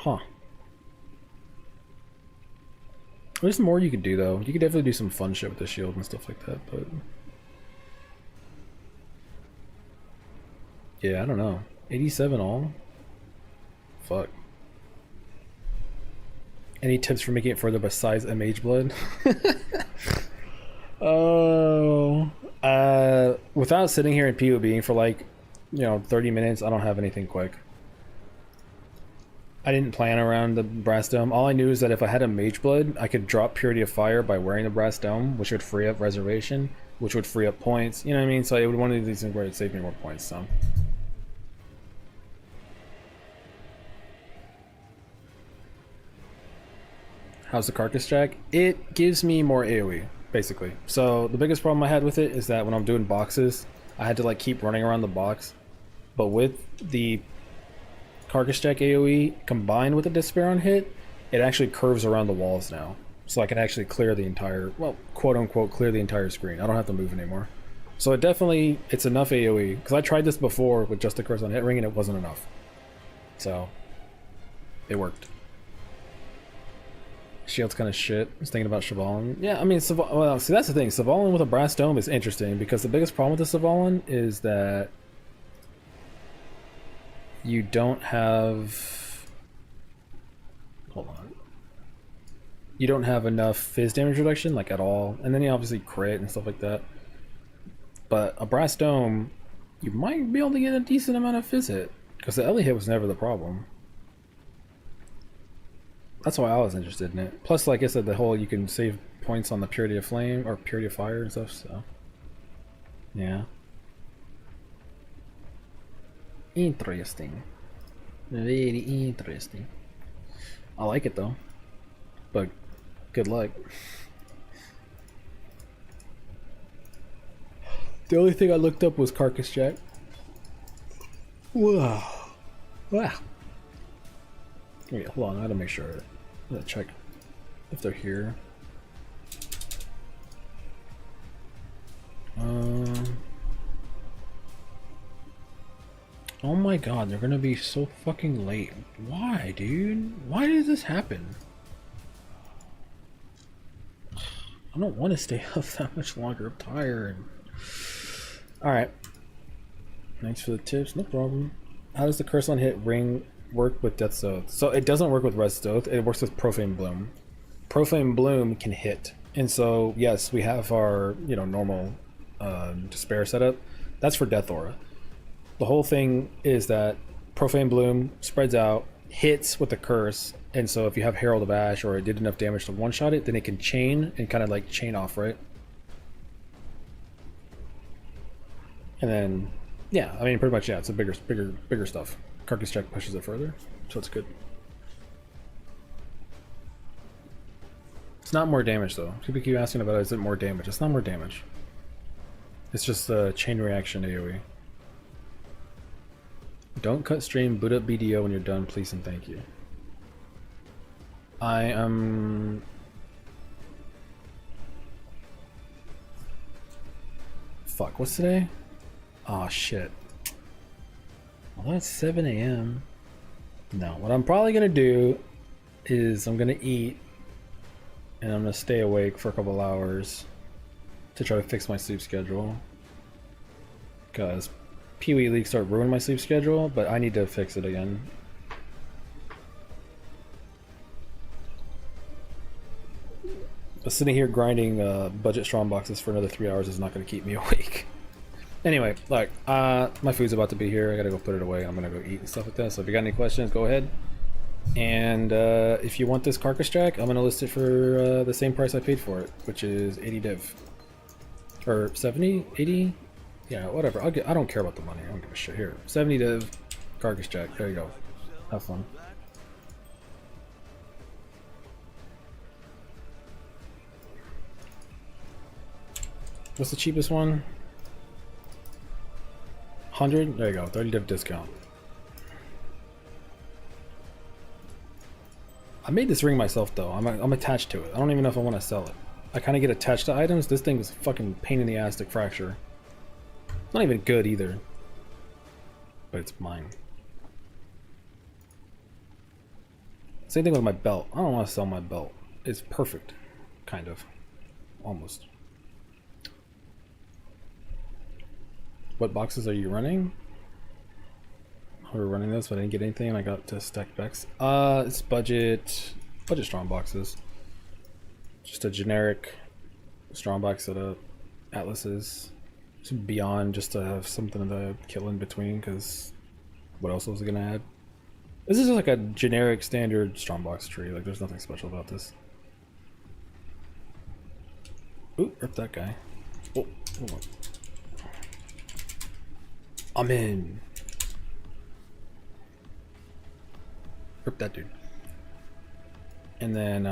Huh. There's more you could do though. You could definitely do some fun shit with the shield and stuff like that, but yeah, I don't know. 87 all? Fuck. Any tips for making it further besides a mage blood? Oh, without sitting here and POBing for like, 30 minutes, I don't have anything quick. I didn't plan around the brass dome. All I knew is that if I had a mage blood, I could drop Purity of Fire by wearing the brass dome, which would free up reservation, which would free up points. You know what I mean? So it would one of these things where it'd save me more points. So. How's the Carcass Jack? It gives me more AoE, basically. So the biggest problem I had with it is that when I'm doing boxes, I had to like keep running around the box. But with the Carcass Jack AoE combined with the Despairon hit, it actually curves around the walls now. So I can actually clear the entire, well, quote unquote, clear the entire screen. I don't have to move anymore. So it's enough AoE. Because I tried this before with just the curse on hit ring and it wasn't enough. So, it worked. Shield's kind of shit. I was thinking about Chevalin. Yeah, I mean, well, see, that's the thing. Chevalin with a brass dome is interesting because the biggest problem with the Chevalin is that you don't have... Hold on. You don't have enough fizz damage reduction, like, at all. And then you obviously crit and stuff like that. But a brass dome, you might be able to get a decent amount of fizz hit. Because the Ellie hit was never the problem. That's why I was interested in it. Plus, like I said, the whole you can save points on the Purity of Flame or Purity of Fire and stuff, so... Yeah. Interesting. Very interesting. I like it though. But good luck. The only thing I looked up was Carcass Jack. Wow. Wow. Wait, hold on, I gotta make sure. I gotta check if they're here. Oh my god, they're gonna be so fucking late. Why, dude? Why did this happen? I don't want to stay up that much longer. I'm tired. Alright. Thanks for the tips, no problem. How does the curse on hit ring work with Death'sOath? So it doesn't work with Death'sOath, it works with Profane Bloom. Profane Bloom can hit. And so, yes, we have our, you know, normal Despair setup. That's for Death Aura. The whole thing is that Profane Bloom spreads out, hits with the curse, and so if you have Herald of Ash or it did enough damage to one-shot it, then it can chain and kind of like chain off, right? And then, yeah, I mean, pretty much, yeah, it's a bigger stuff. Carcass check pushes it further, so it's good. It's not more damage though. People keep asking about, is it more damage? It's not more damage. It's just the chain reaction AoE. Don't cut stream, boot up BDO when you're done, please and thank you. I am... Fuck, what's today? Oh shit. Well, that's 7 AM. No, what I'm probably gonna do is I'm gonna eat and I'm gonna stay awake for a couple hours to try to fix my sleep schedule. Because Pee-wee League start ruining my sleep schedule, but I need to fix it again. But sitting here grinding budget strong boxes for another 3 hours is not going to keep me awake. Anyway, like, my food's about to be here. I gotta go put it away. I'm gonna go eat and stuff like that. So if you got any questions, go ahead. And if you want this Carcass jack, I'm gonna list it for the same price I paid for it, which is 80 div. Or 70? 80? Yeah, whatever. I don't care about the money. I don't give a shit. Here, 70 div, Carcass jack. There you go. Have fun. What's the cheapest one? 100? There you go. 30 div discount. I made this ring myself though. I'm attached to it. I don't even know if I want to sell it. I kind of get attached to items. This thing is a fucking pain in the ass to fracture. It's not even good either. But it's mine. Same thing with my belt. I don't want to sell my belt. It's perfect. Kind of. Almost. What boxes are you running? We were running this, but I didn't get anything and I got to stack specs. It's budget strong boxes. Just a generic strong box setup. Atlases. Just beyond just to have something to kill in between, because what else was it gonna add? This is just like a generic standard strongbox tree. Like there's nothing special about this. Ooh, rip that guy. Oh, hold on. I'm in. Rip that dude. And then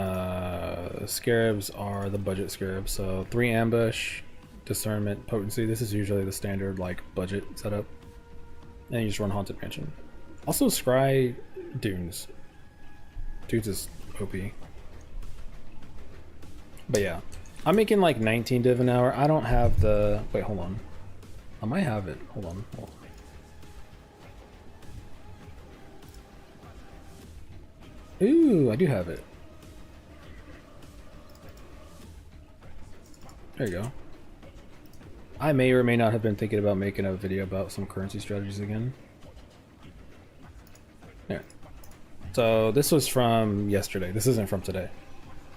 scarabs are the budget scarabs. So 3 ambush, discernment, potency. This is usually the standard like budget setup. And you just run Haunted Mansion. Also scry dunes. Dunes is OP. But yeah. I'm making like 19 div an hour. I don't have the wait, hold on. I might have it. Hold on. Ooh, I do have it. There you go. I may or may not have been thinking about making a video about some currency strategies again. There. So this was from yesterday. This isn't from today.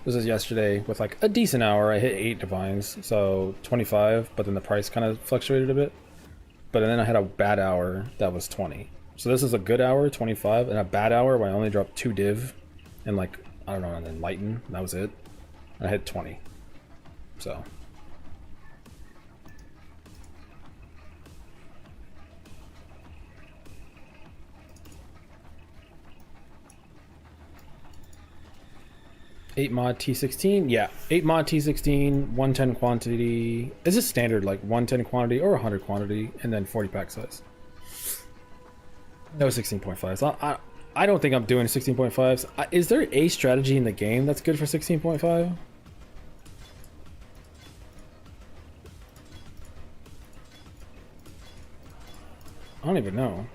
This is yesterday with like a decent hour. I hit 8 divines, so 25, but then the price kind of fluctuated a bit. But then I had a bad hour that was 20. So this is a good hour, 25, and a bad hour where I only dropped 2 div and like, I don't know, an enlighten, that was it. And I hit 20. So. Eight mod T16, yeah. 8 mod T16, 110 quantity. This is standard, like 110 quantity or 100 quantity, and then 40 pack size. No 16.5s. So I don't think I'm doing 16.5s. Is there a strategy in the game that's good for 16.5? I don't even know.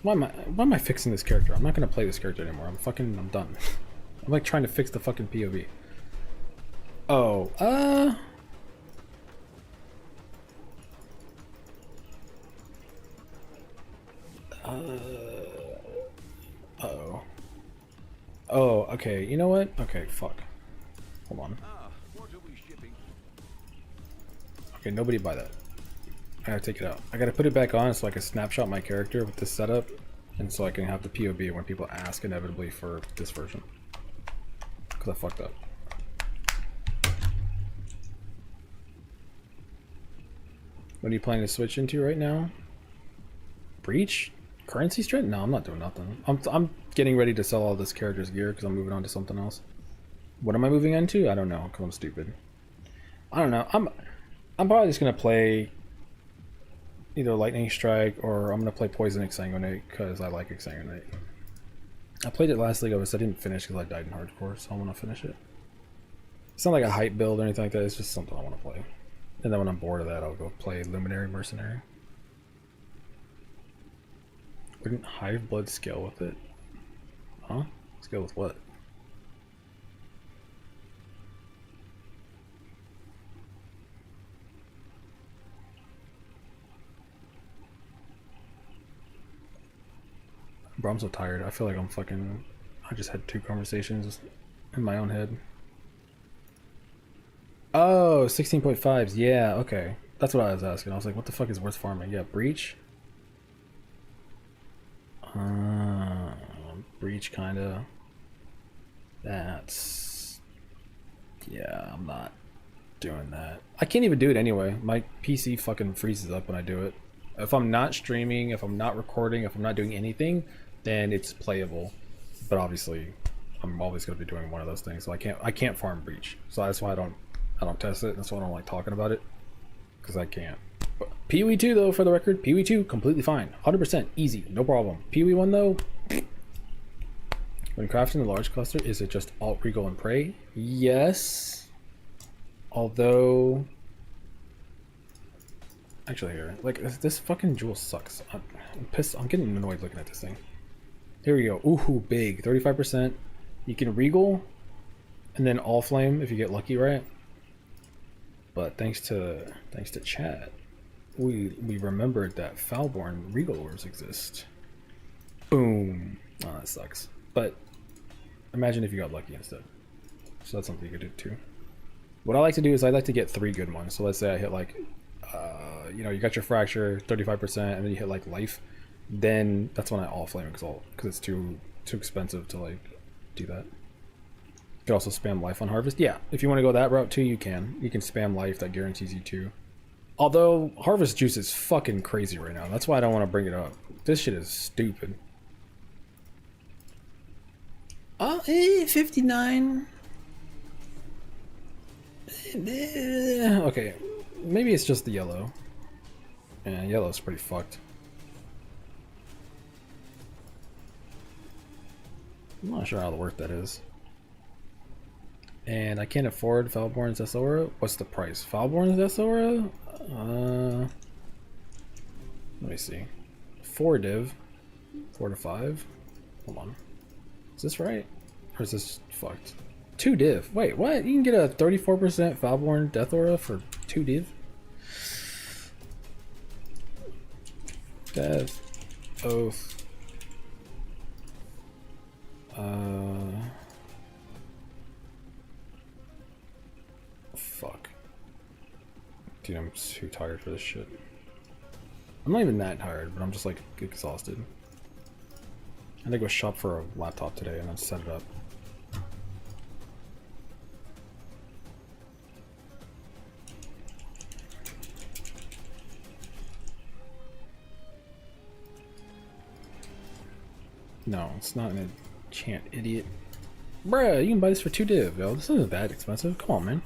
why am I fixing this character? I'm not gonna play this character anymore. I'm done. I'm like trying to fix the fucking POV. Oh, uh-oh. Oh, okay, you know what? Okay, fuck. Hold on. What are we shipping? Okay, nobody buy that. I gotta take it out. I gotta put it back on so I can snapshot my character with this setup, and so I can have the POV when people ask inevitably for this version. Because I fucked up. What are you planning to switch into right now? Breach? Currency strength? No, I'm not doing nothing. I'm getting ready to sell all this character's gear because I'm moving on to something else. What am I moving into? I don't know, because I'm stupid. I don't know. I'm probably just gonna play either Lightning Strike or I'm gonna play Poison Exsanguinate because I like Exsanguinate. I played it last League of Us. I didn't finish because I died in hardcore, so I want to finish it. It's not like a hype build or anything like that. It's just something I want to play. And then when I'm bored of that, I'll go play Luminary Mercenary. Wouldn't Hive Blood scale with it? Huh? Scale with what? Bro, I'm so tired. I feel like I just had 2 conversations in my own head. Oh, 16.5s. Yeah, okay. That's what I was asking. I was like, what the fuck is worth farming? Yeah, Breach. Breach, kinda. That's... Yeah, I'm not doing that. I can't even do it anyway. My PC fucking freezes up when I do it. If I'm not streaming, if I'm not recording, if I'm not doing anything, then it's playable. But obviously, I'm always going to be doing one of those things. So I can't farm Breach. So that's why I don't test it. That's why I don't like talking about it, because I can't. But PoE 2 though, for the record, PoE 2 completely fine, 100% easy, no problem. PoE 1 though, when crafting a large cluster, is it just alt, regal, and prey? Yes. Although, actually here, like this fucking jewel sucks. I'm pissed. I'm getting annoyed looking at this thing. Here we go. Ooh, big, 35%. You can regal, and then all flame if you get lucky, right? But thanks to chat, we remembered that Foulborn regal ores exist. Boom. Oh, that sucks. But imagine if you got lucky instead. So that's something you could do too. What I like to do is I like to get 3 good ones. So let's say I hit like, you know, you got your fracture 35%, and then you hit like life. Then that's when I all flame exalt, because it's too expensive to like do that. You can also spam life on harvest. Yeah, if you want to go that route too, you can. You can spam life, that guarantees you 2. Although harvest juice is fucking crazy right now. That's why I don't want to bring it up. This shit is stupid. 59. Okay, maybe it's just the yellow. Yeah, yellow's pretty fucked. I'm not sure how the worth that is. And I can't afford Foulborn's Zesora. What's the price? Foulborn's Zesora? Let me see. 4 div. 4 to 5. Hold on. Is this right? Or is this fucked? 2 div. Wait, what? You can get a 34% Foulborn Death Aura for 2 div? Death'sOath. Fuck. Dude, I'm too tired for this shit. I'm not even that tired, but I'm just like exhausted. I had to go shop for a laptop today and then set it up. No, it's not an enchant, idiot. Bruh, you can buy this for 2 div, yo. This isn't that expensive. Come on, man.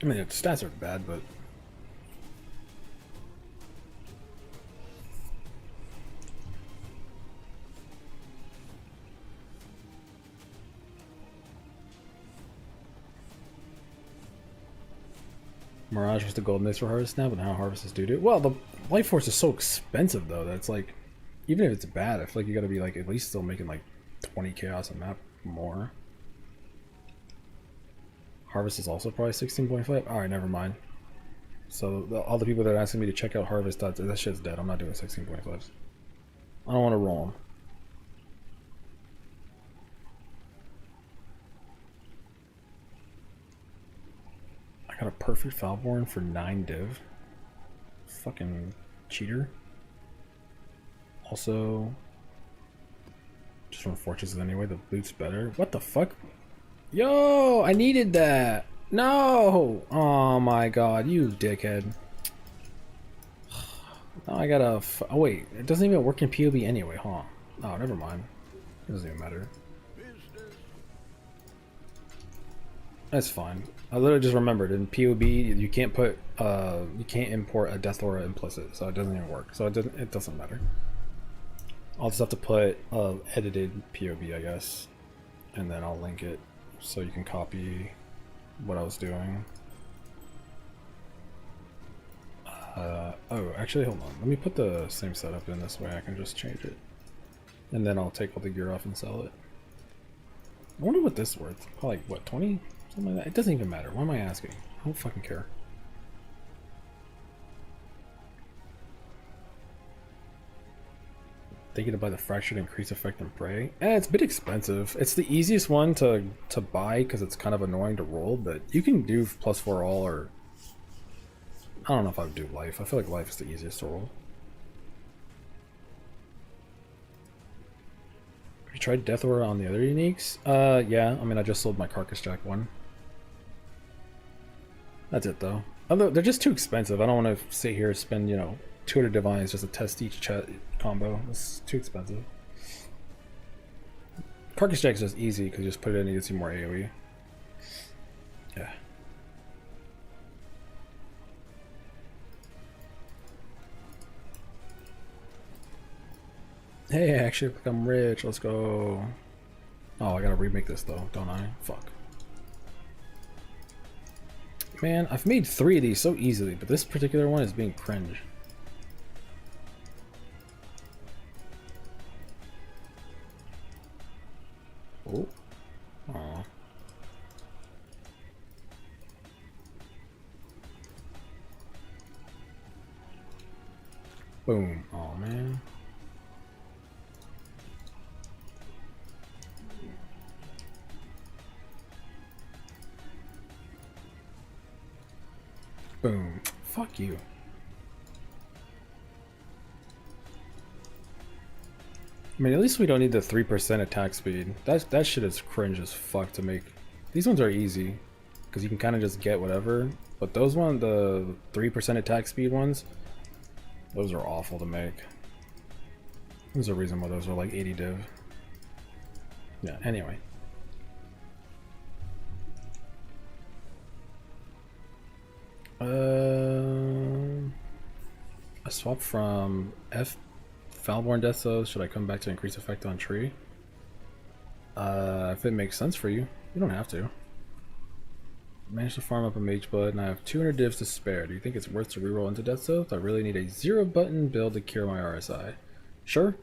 I mean, its stats are bad, but... Mirage was the gold mix for harvest now, but now harvest is due to... Well, Life Force is so expensive though that's like, even if it's bad, I feel like you gotta be like at least still making like 20 chaos a map more. Harvest is also probably 16.5. Alright, never mind. So all the people that are asking me to check out Harvest, that shit's dead. I'm not doing 16.5s. I don't want to roll them. I got a perfect Falborn for 9 div. Fucking cheater. Also, just from Fortresses anyway, the loot's better. What the fuck? Yo, I needed that. No! Oh my god, you dickhead. Now I gotta. Oh wait, it doesn't even work in POB anyway, huh? Oh, never mind. It doesn't even matter. That's fine. I literally just remembered in POB you can't put you can't import a Death Aura implicit, so it doesn't even work. So it doesn't matter. I'll just have to put edited POB, I guess, and then I'll link it so you can copy what I was doing. Oh, actually, hold on. Let me put the same setup in this way. I can just change it, and then I'll take all the gear off and sell it. I wonder what this is worth. Probably like what, 20? Something like that. It doesn't even matter. Why am I asking? I don't fucking care. Thinking to buy the Fractured Increase Effect and Prey. It's a bit expensive. It's the easiest one to buy because it's kind of annoying to roll, but you can do +4 all, or I don't know if I would do Life. I feel like Life is the easiest to roll. Have you tried Death Aura on the other uniques? Yeah. I mean, I just sold my Carcass Jack one. That's it though. Although they're just too expensive. I don't want to sit here and spend, you know, 200 divines just to test each combo. It's too expensive. Carcass Jack is just easy because you just put it in and you get some more AoE. Yeah. Hey, actually, I'm rich. Let's go. Oh, I gotta remake this though, don't I? Fuck. Man, I've made 3 of these so easily, but this particular one is being cringe. Oh. Aw. Boom. Oh man. Boom. Fuck you. I mean, at least we don't need the 3% attack speed. That shit is cringe as fuck to make. These ones are easy because you can kind of just get whatever. But those ones, the 3% attack speed ones, those are awful to make. There's a reason why those are like 80 div. Yeah, anyway. I swapped from Falborn Death'sOath. Should I come back to increase effect on tree? If it makes sense for you. You don't have to. Managed to farm up a mage blood and I have 200 divs to spare. Do you think it's worth to reroll into Death'sOath? I really need a 0-button build to cure my RSI. Sure.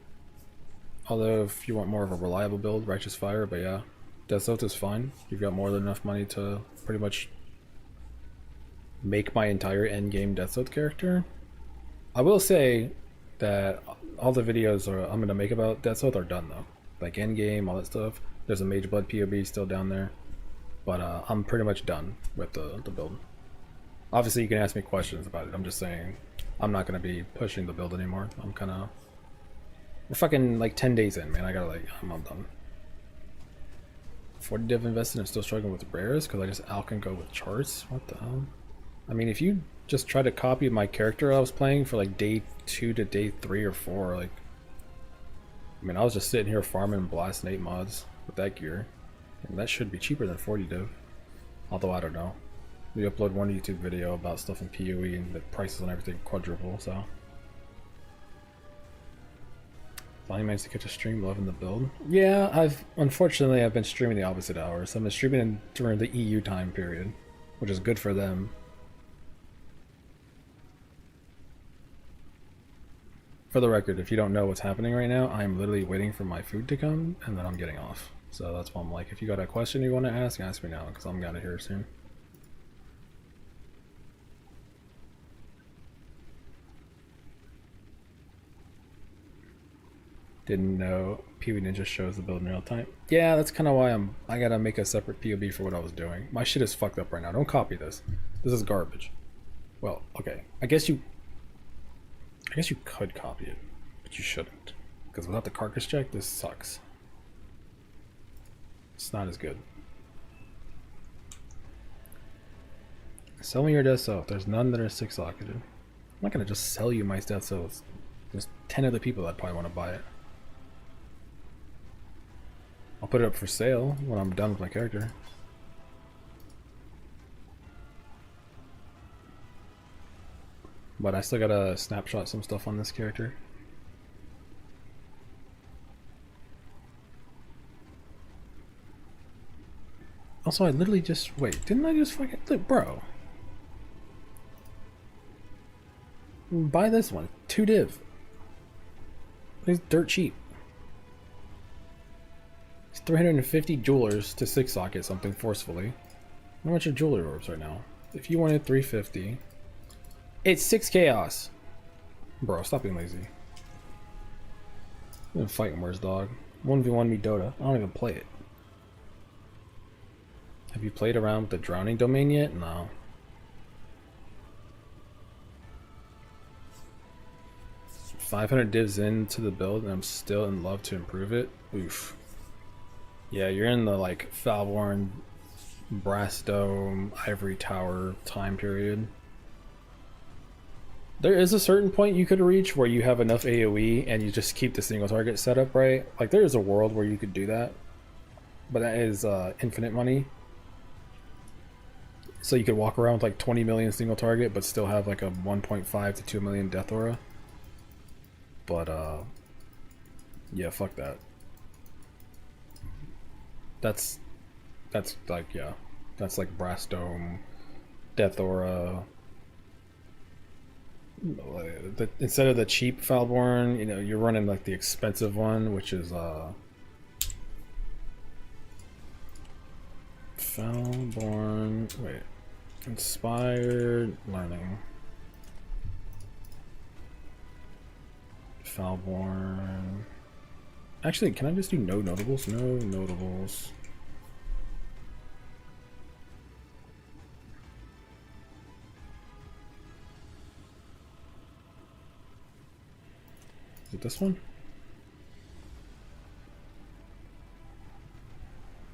Although if you want more of a reliable build, Righteous Fire, but yeah. Death'sOath is fine. You've got more than enough money to pretty much make my entire endgame Death'sOath character. I will say that all the videos I'm going to make about Death'sOath are done though. Like endgame, all that stuff. There's a Mage Blood POB still down there. But I'm pretty much done with the build. Obviously you can ask me questions about it. I'm just saying I'm not going to be pushing the build anymore. I'm kind of... We're fucking like 10 days in, man. I gotta like... I'm done. 40 div invested and still struggling with rares because I just out can go with charts. What the hell? I mean, if you just try to copy my character I was playing for like day 2 to day 3 or 4, like, I mean, I was just sitting here farming and blasting 8 mods with that gear, and that should be cheaper than 40 div. Although I don't know. We upload one YouTube video about stuff in PoE and the prices and everything quadruple, so. Finally managed to catch a stream, loving the build. Yeah, unfortunately I've been streaming the opposite hours. I've been streaming during the EU time period, which is good for them. For the record, if you don't know what's happening right now, I'm literally waiting for my food to come, and then I'm getting off. So that's why I'm like, if you got a question you want to ask me now, because I'm gonna here soon. Didn't know PoE Ninja shows the build in real time. Yeah, that's kind of why I gotta make a separate POB for what I was doing. My shit is fucked up right now. Don't copy this. This is garbage. Well, okay. I guess you could copy it, but you shouldn't. Because without the Carcass check, this sucks. It's not as good. Sell me your Death'sOath. There's none that are 6-socketed. I'm not gonna just sell you my Death'sOath. There's 10 other people that probably want to buy it. I'll put it up for sale when I'm done with my character. But I still gotta snapshot some stuff on this character. Also, I literally just... Wait, didn't I just fucking... Look, bro. Buy this one. 2 div. It's dirt cheap. It's 350 jewelers to 6-socket something forcefully. How much are jewelry orbs right now? If you wanted 350... It's 6 chaos. Bro, stop being lazy. I'm fighting where's dog. 1v1 me Dota. I don't even play it. Have you played around with the drowning domain yet? No. $500 divs into the build and I'm still in love to improve it. Oof. Yeah, you're in the like Falborn, Brass Dome, Ivory Tower time period. There is a certain point you could reach where you have enough AoE and you just keep the single target set up right. Like there is a world where you could do that, but that is infinite money. So you could walk around with like 20 million single target, but still have like a 1.5 to 2 million death aura. But yeah, fuck that. That's like, yeah, that's like Brass Dome, Death Aura. Instead of the cheap Falborn, you know, you're running like the expensive one, which is Falborn. Wait, inspired learning. Falborn. Actually, can I just do no notables? No notables. Is it this one?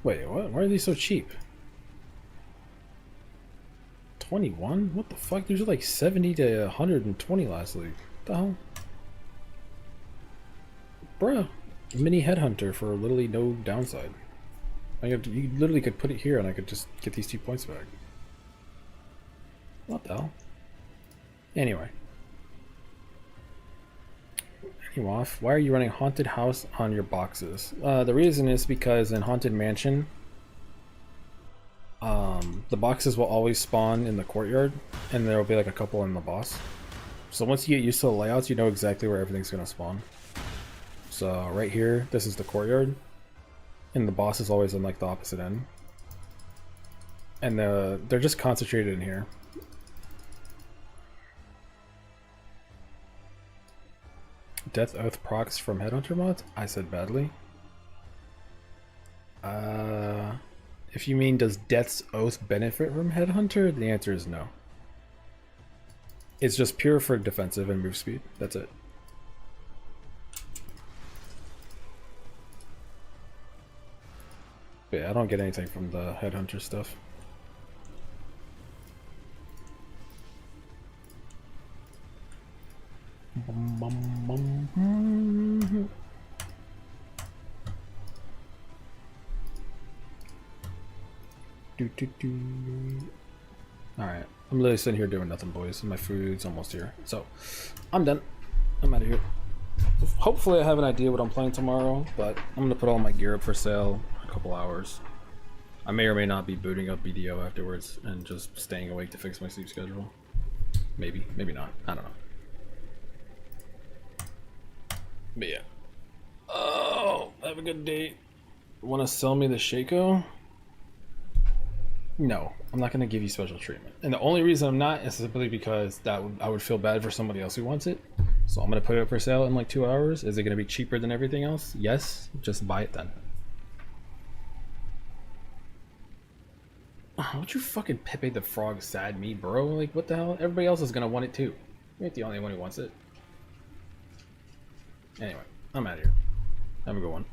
Wait, what? Why are these so cheap? 21? What the fuck? These are like 70 to 120 last league. What the hell? Bruh. Mini headhunter for literally no downside. You literally could put it here and I could just get these 2 points back. What the hell? Anyway. Why are you running Haunted House on your boxes? The reason is because in Haunted Mansion, the boxes will always spawn in the courtyard, and there will be like a couple in the boss. So once you get used to the layouts, you know exactly where everything's gonna spawn. So right here, this is the courtyard, and the boss is always on like the opposite end. And they're just concentrated in here. Death'sOath procs from Headhunter mods? I said badly. If you mean does Death'sOath benefit from Headhunter, the answer is no. It's just pure for defensive and move speed. That's it. But yeah, I don't get anything from the Headhunter stuff. Alright, I'm literally sitting here doing nothing, boys, and my food's almost here. So, I'm done. I'm out of here. Hopefully I have an idea what I'm playing tomorrow, but I'm gonna put all my gear up for sale in a couple hours. I may or may not be booting up BDO afterwards and just staying awake to fix my sleep schedule. Maybe, maybe not. I don't know. But yeah. Oh, have a good day. Want to sell me the Shaco? No, I'm not going to give you special treatment. And the only reason I'm not is simply because I would feel bad for somebody else who wants it. So I'm going to put it up for sale in like 2 hours. Is it going to be cheaper than everything else? Yes. Just buy it then. Oh, don't you fucking Pepe the Frog sad me, bro? Like, what the hell? Everybody else is going to want it too. You ain't the only one who wants it. Anyway, I'm out of here. Have a good one.